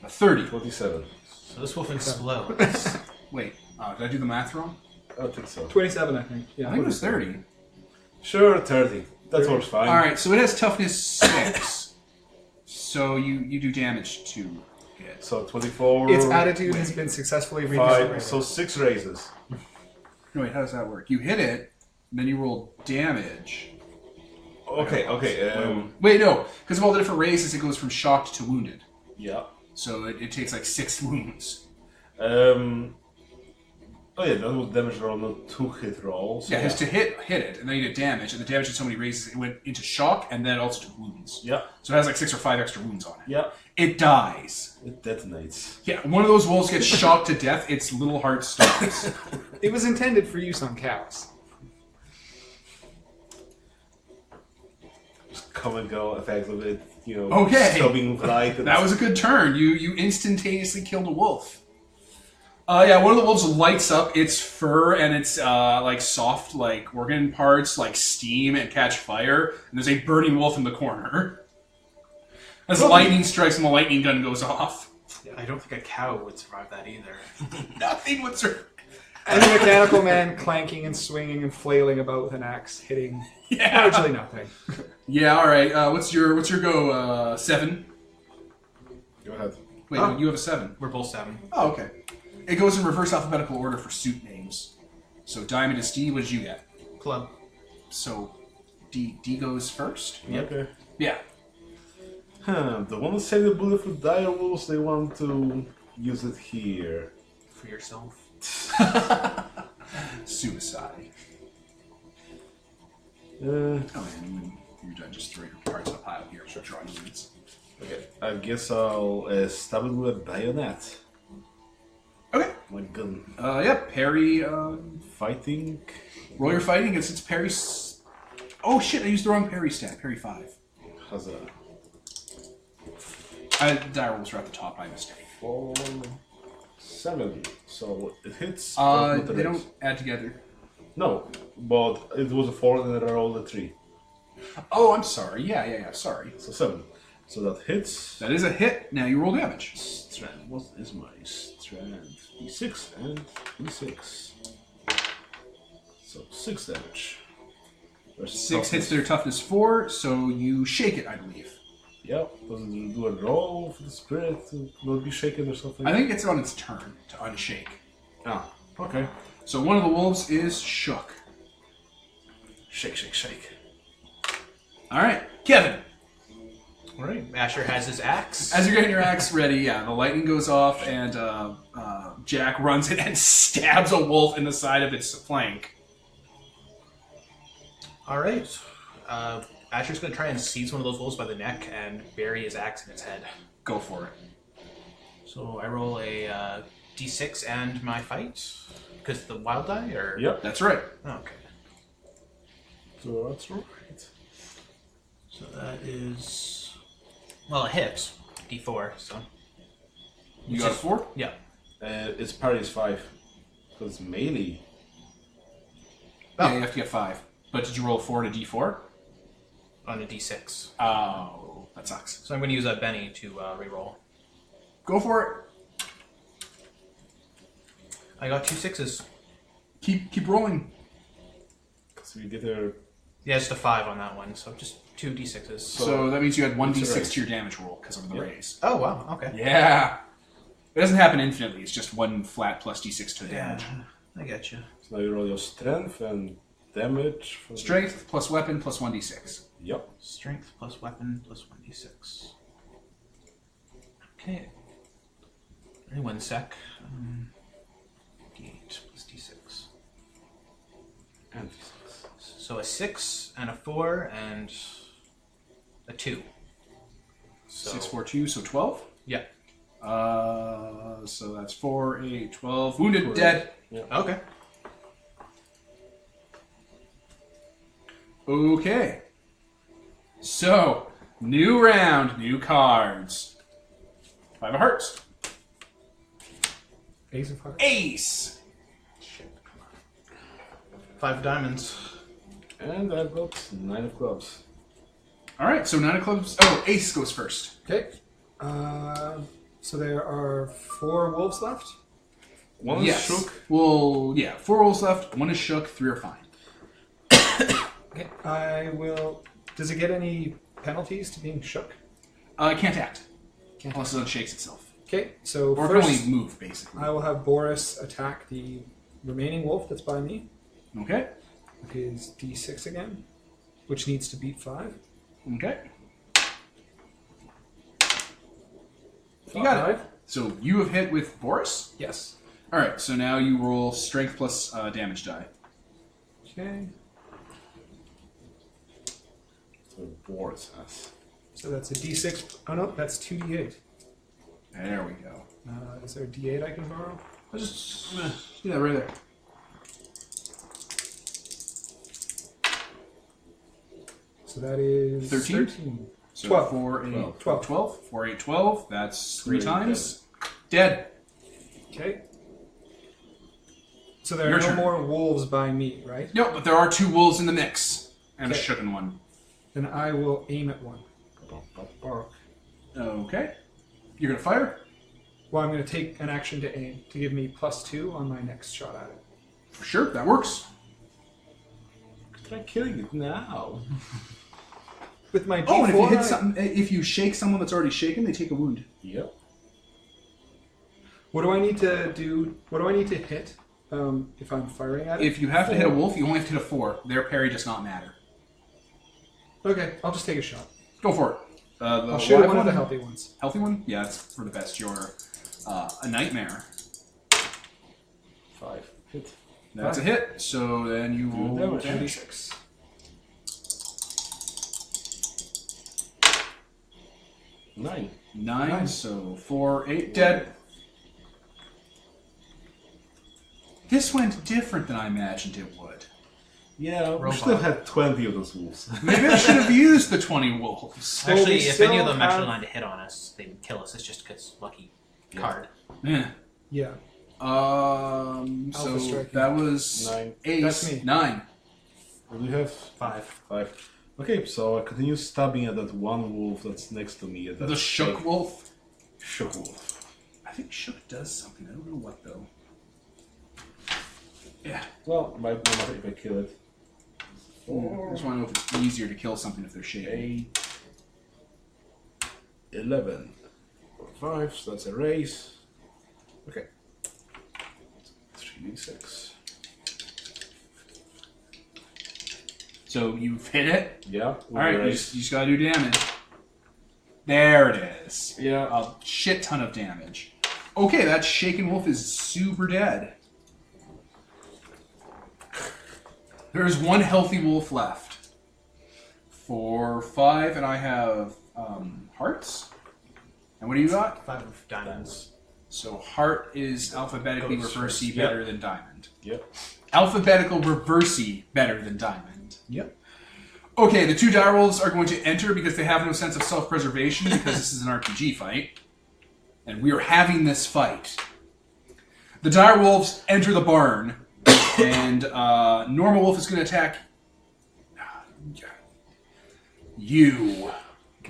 A 30. 27. So this wolf explodes. Wait, did I do the math wrong? I think so. 27, I think. Yeah, I think it was 30. Sure, 30. That 30. works fine. All right, so it has toughness 6. So you do damage to it. So 24. Its attitude has been successfully 5. recalibrated. So 6 raises. No, wait, how does that work? You hit it, and then you roll damage. Okay. Wait, no, because of all the different raises, it goes from shocked to wounded. Yeah. So it takes like 6 wounds. Oh yeah, that was damage roll, not 2 hit rolls. Yeah, his to hit it, and then you get damage, and the damage did so many raises, it went into shock, and then it also took wounds. Yeah. So it has like 6 or 5 extra wounds on it. Yeah. It dies. It detonates. Yeah, one of those wolves gets shocked to death, its little heart stops. It was intended for use on cows. Just come and go effect of it, Okay. stopping light. That was a good turn. You instantaneously killed a wolf. Yeah, one of the wolves lights up its fur and its like soft like organ parts like steam and catch fire, and there's a burning wolf in the corner. As the lightning strikes and the lightning gun goes off. I don't think a cow would survive that either. Nothing would survive. And the mechanical man clanking and swinging and flailing about with an axe, hitting largely nothing. Yeah, alright. What's your go? 7? Go ahead. Wait, no, you have a 7. We're both 7. Oh, okay. It goes in reverse alphabetical order for suit names. So Diamond is D, what did you get? Club. So D goes first? Yep. Okay. Yeah. The one that saved the bullet for dire wolves, they want to use it here. For yourself. Suicide. Uh, Oh, man, you're done. Just throw your cards up high up here. Sure. Drawing units. okay. I guess I'll stab it with a bayonet. Okay. My gun. Yeah, parry. Fighting. Roll your fighting against its parry. Oh shit! I used the wrong parry stat. Parry 5. Has a Die rolls are at the top by mistake. 4, 7. So it hits. but not the They base. don't add together. No, but it was a 4 and then I rolled a 3. Oh, I'm sorry. Yeah. Sorry. So 7. So that hits. That is a hit. Now you roll damage. Strength. What is my strength? D6 and D6. So 6 damage. Versus 6 hits toughness. their toughness 4, so you shake it, I believe. Yeah. Does it do a roll for the spirit to not be shaken or something? I think it's on its turn to unshake. Ah, okay. So one of the wolves is shook. Shake, shake, shake. All right, Kevin. Alright. Asher has his axe. As you're getting your axe ready, yeah, the lightning goes off, and Jack runs in and stabs a wolf in the side of its flank. Alright. Asher's going to try and seize one of those wolves by the neck and bury his axe in its head. Go for it. So I roll a d6 and my fight? Because the wild die? Or... Yep. That's right. Okay. So that's right. So that is... Well, a hit. D4, so... You got a 4? Yeah. Its parry is 5. Because it's melee. Yeah, you have to get 5. But did you roll a 4 and a d4? On a d6. Oh, that sucks. So I'm going to use a Benny to reroll. Go for it. I got 2 6s. Keep rolling. So you get a... Yeah, just a 5 on that one, so just 2 d6s. So that means you had 1d6 raise. to your damage roll because of the Yep. raise. Oh, wow, okay. Yeah. It doesn't happen infinitely. It's just 1 flat plus d6 to the damage. I get you. So now you roll your strength and damage. For Strength plus weapon plus 1d6. Yep. Strength plus weapon plus 1d6. Okay. Only 1 sec. D8 plus d6. And So a 6 and a 4 and a 2. So, 6, 4, 2, so 12? Yeah. So that's 4, 8, 12. Wounded, dead. Okay. Okay. So, new round, new cards. 5 of hearts. Ace of hearts. Ace. 5 diamonds. And I've got 9 of clubs. All right, so 9 of clubs. Oh, ace goes first. Okay. So there are 4 wolves left. One is shook. Well, yeah, 4 rolls left. 1 is shook. 3 are fine. Okay. I will. Does it get any penalties to being shook? It can't act. Unless it unshakes itself. Okay. So Or it first, can only move, basically. I will have Boris attack the remaining wolf that's by me. Okay. With his D6 again, which needs to beat 5. Okay. You got it. So you have hit with Boris? Yes. All right, so now you roll strength plus damage die. Okay. So boards us. So that's a D6. Oh no, that's 2D8. There we go. Is there a D8 I can borrow? I'll just do that right there. So that is 13? So 12. 4, 8, 12. 12. 4, 8, 12. That's 3 Three times. Dead. Okay. So there Your are no turn. more wolves by me, right? Nope, but there are 2 wolves in the mix. And a Okay. shooken one. Then I will aim at one. Okay. You're going to fire? Well, I'm going to take an action to aim to give me +2 on my next shot at it. For sure, that works. Try killing it now. With my D4, Oh, and if you hit something, if you shake someone that's already shaken, they take a wound. Yep. what do I need to do? What do I need to hit if I'm firing at it? If you have to hit a wolf, you only have to hit a 4. Their parry does not matter. Okay, I'll just take a shot. Go for it. I'll shoot at one of the healthy ones. Healthy one? Yeah, that's for the best. You're a nightmare. 5. Hit. That's a hit. So then you roll damage. damage. 2d6. 9. 9, so 4, 8, dead. This went different than I imagined it would. Yeah, we Robot. should have had 20 of those wolves. Maybe I should have used the 20 wolves. Well, Actually, we if any of still them actually have- land to hit on us, they would kill us. It's just because lucky card. Yeah. Yeah. So Alpha striking. that was 9. 8, That's me. 9. What do you have? 5. 5. Okay, so I continue stabbing at that one wolf that's next to me. At that The shook wolf. Shook wolf. I think shook does something. I don't know what though. Yeah. Well, it might no matter if I kill it. I just want to know if it's easier to kill something if they're shaken. 8. 11. 5, so that's a raise. Okay. 3d6. So you've hit it. Yeah. All right, you just gotta do damage. There it is. Yeah. A shit ton of damage. Okay, that shaken wolf is super dead. There's one healthy wolf left. 4, 5, and I have hearts. And what do you got? 5 of diamonds. So heart is alphabetically Goes reversey first. better than diamond. Yep. Alphabetical reversey better than diamond. Yep. Okay, the 2 direwolves are going to enter because they have no sense of self-preservation because this is an RPG fight. And we are having this fight. The direwolves enter the barn, and normal wolf is going to attack you,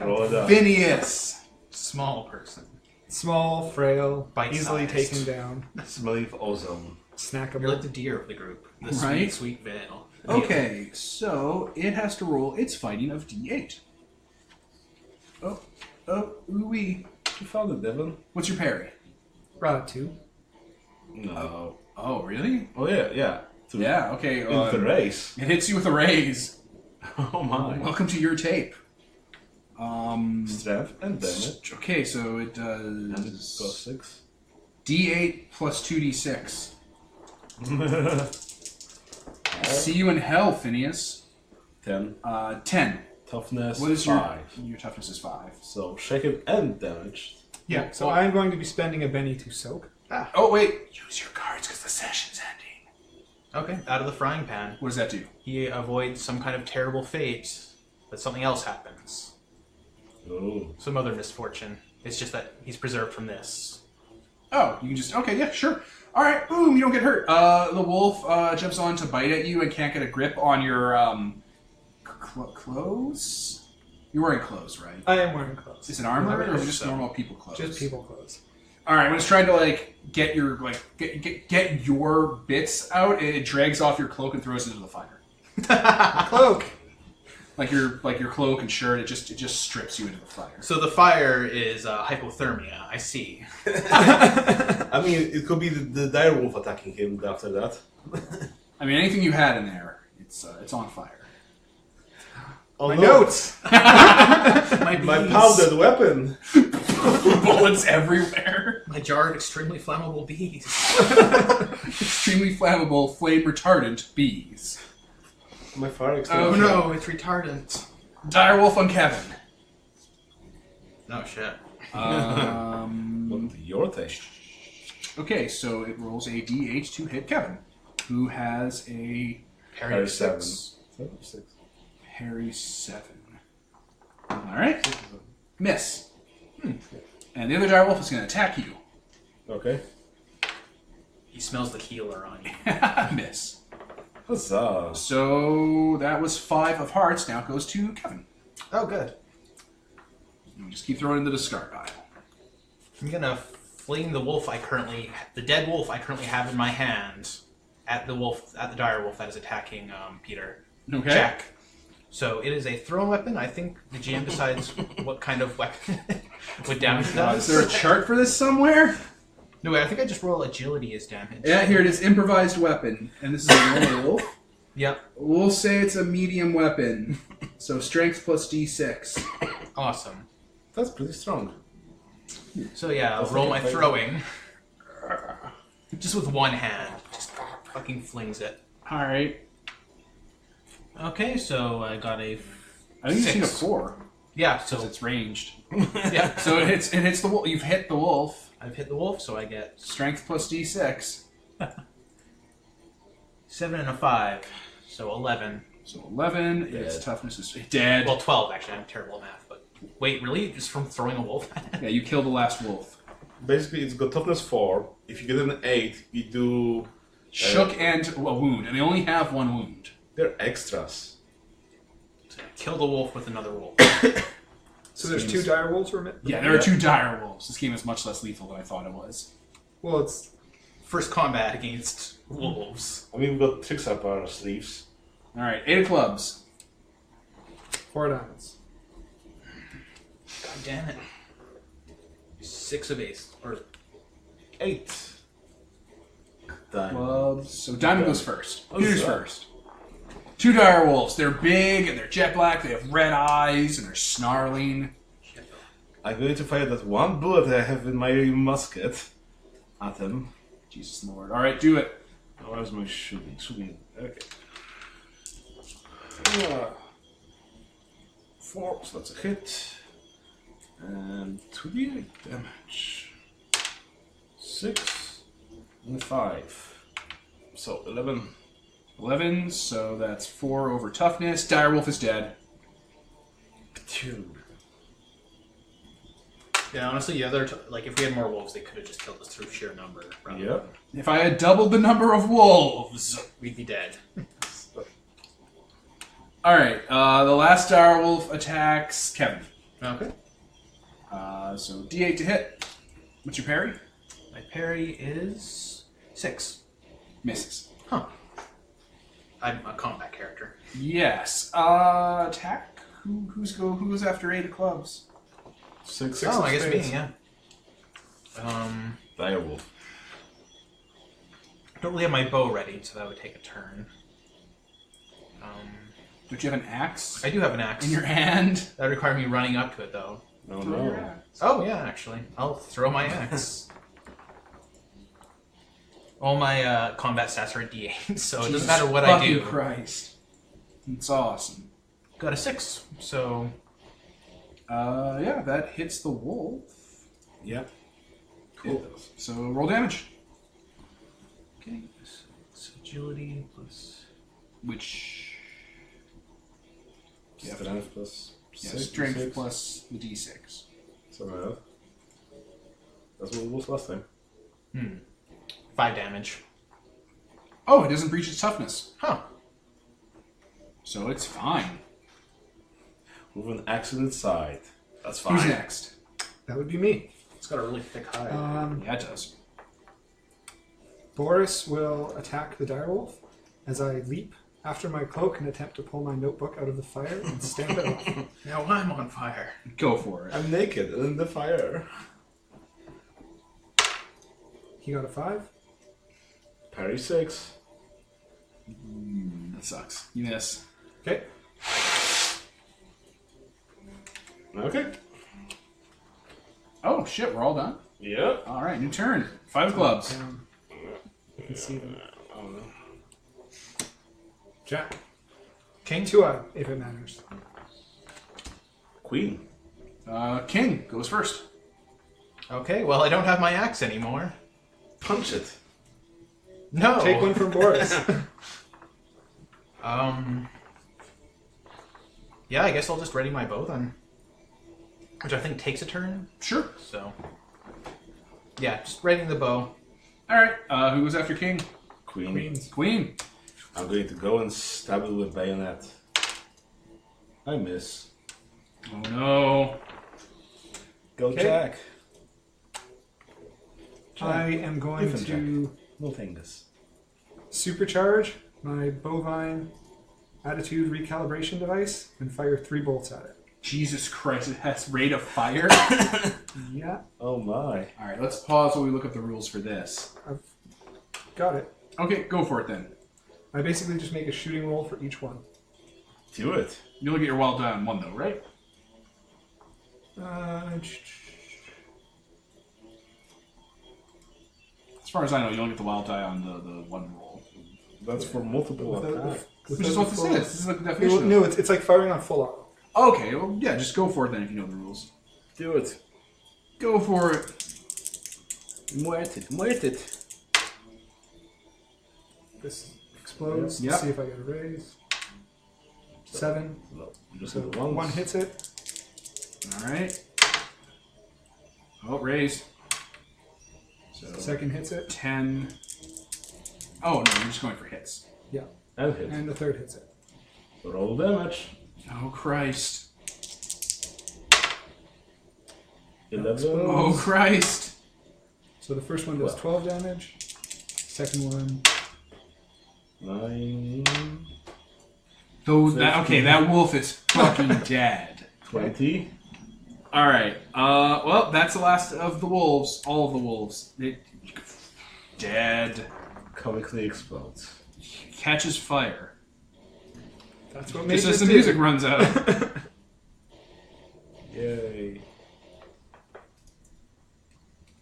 Roll it up. Phineas. Small person. Small, frail, Bite-sized. easily taken down. Smelling awesome. Snackable. You're like the deer of the group. The sweet, Right? sweet veil. Okay, so it has to roll its fighting of D8. Oh, ooh-wee. You found it, Devon? What's your parry? 2. No. Oh, really? Oh, yeah, yeah. To, Yeah, okay. In the race. It hits you with a raise. Oh, my. Welcome to your tape. Strength and damage. Okay, so it And it does goes 6. D8 plus 2D6. See you in hell, Phineas. 10. 10. Toughness, What is 5. your toughness is 5. So, shaken and damaged. Yeah, so I'm going to be spending a Benny to soak. Oh, wait. Use your cards because the session's ending. Okay, out of the frying pan. What does that do? He avoids some kind of terrible fate, but something else happens. Oh. Some other misfortune. It's just that he's preserved from this. Oh, you can just... Okay, yeah, sure. All right, boom, you don't get hurt. The wolf jumps on to bite at you and can't get a grip on your clothes? You're wearing clothes, right? I am wearing clothes. Is it armor or is it hope just so. normal people clothes? Just people clothes. All right, when it's trying to like get your get your bits out, it drags off your cloak and throws it into the fire. Cloak! Like your cloak and shirt, it just strips you into the fire. So the fire is hypothermia. I see. I mean, it could be the direwolf attacking him after that. I mean, anything you had in there, it's on fire. Oh, My no. notes! My My beans. powdered weapon! Bullets everywhere. A jar of extremely flammable bees. Extremely flammable, flame retardant bees. My fire Oh extinguisher. no, it's retardant. Direwolf on Kevin. No shit. What your thing? Okay, so it rolls a d8 to hit Kevin, who has a Parry of 7. 6. 6. parry 7. All right, miss. And the other direwolf is going to attack you. Okay. He smells the healer on you. Miss. Huzzah. So that was 5 of hearts. Now it goes to Kevin. Oh, good. You just keep throwing in the discard pile. I'm gonna fling the dead wolf I currently have in my hand at the dire wolf that is attacking Peter. Okay. Check. So it is a thrown weapon. I think the GM decides what kind of weapon, what damage it Is does. there a chart for this somewhere? No, wait, I think I just roll agility as damage. Yeah, here it is. Improvised weapon. And this is a normal wolf. Yep. We'll say it's a medium weapon. So strength plus d6. Awesome. That's pretty strong. So yeah, I'll That's roll like my a throwing. Just with one hand. Just fucking flings it. All right. Okay, so I got a... I think you've seen a 6. 4 Yeah, because so... it's ranged. Yeah. So it hits the wolf. You've hit the wolf. I've hit the wolf, so I get Strength plus d6. 7 and a 5. So 11. So 11. Dead. Its toughness is dead. Well, 12, actually. I'm terrible at math. But wait, really? Just from throwing a wolf? Yeah, you killed the last wolf. Basically, it's got toughness 4. If you get an 8, you do... Shook and a wound, and they only have 1 wound. They're extras. Kill the wolf with another wolf. So there's 2 dire wolves remaining? Yeah, there are 2 dire wolves. This game is much less lethal than I thought it was. Well, it's... First combat against wolves. I mean, we've got tricks up our sleeves. All right, 8 of clubs. 4 diamonds. God damn it. 6 of ace. Or 8. Diamond. Clubs. So Diamond goes first. Oh, Peter's so. first. 2 dire wolves. They're big and they're jet black. They have red eyes and they're snarling. I'm going to fire that one bullet I have in my musket at him. Jesus Lord. All right, do it. Oh, where's my shooting? Shooting. Okay. 4, so that's a hit. And 2d8 damage. 6 and 5. So 11. 11, so that's 4 over toughness. Dire wolf is dead. 2. Yeah, honestly, the other... if we had more wolves, they could have just killed us through sheer number. rather Yep. than- If I had doubled the number of wolves. We'd be dead. All right, the last dire wolf attacks Kevin. Okay. So D8 to hit. What's your parry? My parry is 6. Misses. Huh. I'm a combat character. Yes. Attack. Who goes after 8 of clubs? 6. Oh, I guess me, spades. yeah. Direwolf. Don't really have my bow ready, so that would take a turn. Don't you have an axe I do have an axe. in your hand? That would require me running up to it, though. No, Throw your no. axe. Oh, yeah, actually. I'll throw my axe. All my combat stats are a D8, so it doesn't matter what I do. fucking Christ. It's awesome. Got a 6, so... Yeah, that hits the wolf. Yep. Cool. So roll damage. Okay, so it's agility plus... Which... Yeah, Strength plus yeah, 6. strength 6. plus the d6. Something like that. That's what it was last time. 5 damage. Oh, it doesn't breach its toughness. Huh. So it's fine. With an accident side. That's fine. Who's next? That would be me. It's got a really thick hide. Yeah, it does. Boris will attack the direwolf as I leap after my cloak and attempt to pull my notebook out of the fire and stamp it off. Now I'm on fire. Go for it. I'm naked in the fire. He got a 5. Parry 6. That sucks. You miss. Okay. Okay. Oh, shit, we're all done? Yeah. All right, new turn. 5 clubs. Down. You can see them. Oh no. Jack. King. 2-eye, if it matters. Queen. King goes first. Okay, well, I don't have my axe anymore. Punch it. No. Take one from Boris. Yeah, I guess I'll just ready my bow then. Which I think takes a turn. Sure. So. Yeah, just readying the bow. All right. Who goes after King? Queen. Queens. Queen. I'm going to go and stab it with bayonet. I miss. Oh no. Go Okay. Jack. I am going Different to No thanks. supercharge my bovine attitude recalibration device and fire 3 bolts at it. Jesus Christ! It has rate of fire. Yeah, Oh my. All right. Let's pause while we look up the rules for this. I've got it. Okay, go for it then. I basically just make a shooting roll for each one. Do it. You only get your wild die on 1 though, right? As far as I know, you only get the wild die on the 1 roll. That's for multiple attacks. Which is what this is. This is like the Well, definition. no, it's like firing on full auto. Okay, well, yeah, just go for it then if you know the rules. Do it. Go for it. Muerte. This explodes. Yep. Let's see if I get a raise. 7. No, just So the once. 1 hits it. All right. Oh, raised. So Second hits it. 10. Oh, no, you're just going for hits. Yeah. And hit. And the third hits it. Roll damage. Oh, Christ. 11. Oh, Christ. So the first one does 12 damage. Second one, 9. That wolf is fucking dead. 20. All right. Well, that's the last of the wolves. All of the wolves. Dead. Comically explodes. Catches fire. that's what made Just as this the music runs out. Yay.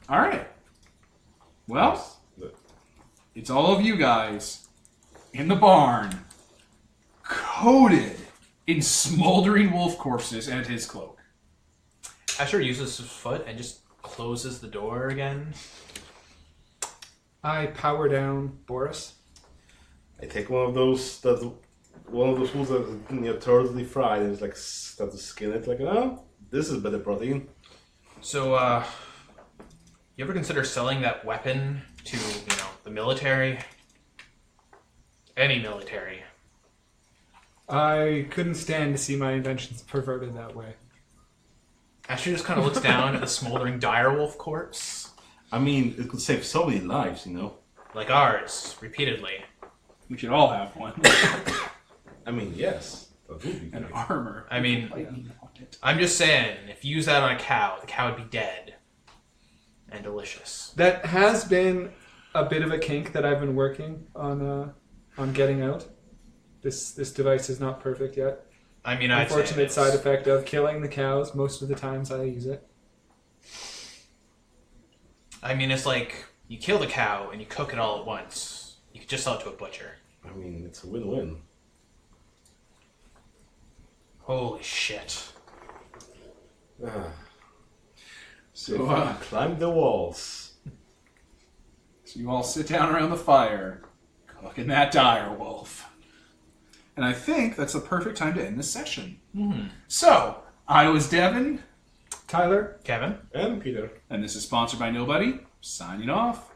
All right. Well, it's all of you guys in the barn, coated in smoldering wolf corpses and his cloak. Asher uses his foot and just closes the door again. I power down Boris. I take one of those wolves that thoroughly fried and it's like start to skin it like, oh, this is better protein. So, you ever consider selling that weapon to, the military? Any military. I couldn't stand to see my inventions perverted that way. Asher just kind of looks down at the smoldering direwolf corpse. I mean, it could save so many lives, Like ours, repeatedly. We should all have one. I mean, yes. That would be And great. armor. I mean, I'm just saying, if you use that on a cow, the cow would be dead. And delicious. That has been a bit of a kink that I've been working on getting out. This device is not perfect yet. I mean, I'd say Unfortunate it's- side effect of killing the cows most of the times I use it. I mean, it's like, you kill the cow and you cook it all at once. You could just sell it to a butcher. I mean, it's a win-win. Holy shit. Ah. So, Climb the walls. So you all sit down around the fire, cooking that dire wolf. And I think that's the perfect time to end this session. Mm-hmm. So, I was Devin, Tyler? Kevin? And Peter. and this is sponsored by Nobody. Signing off.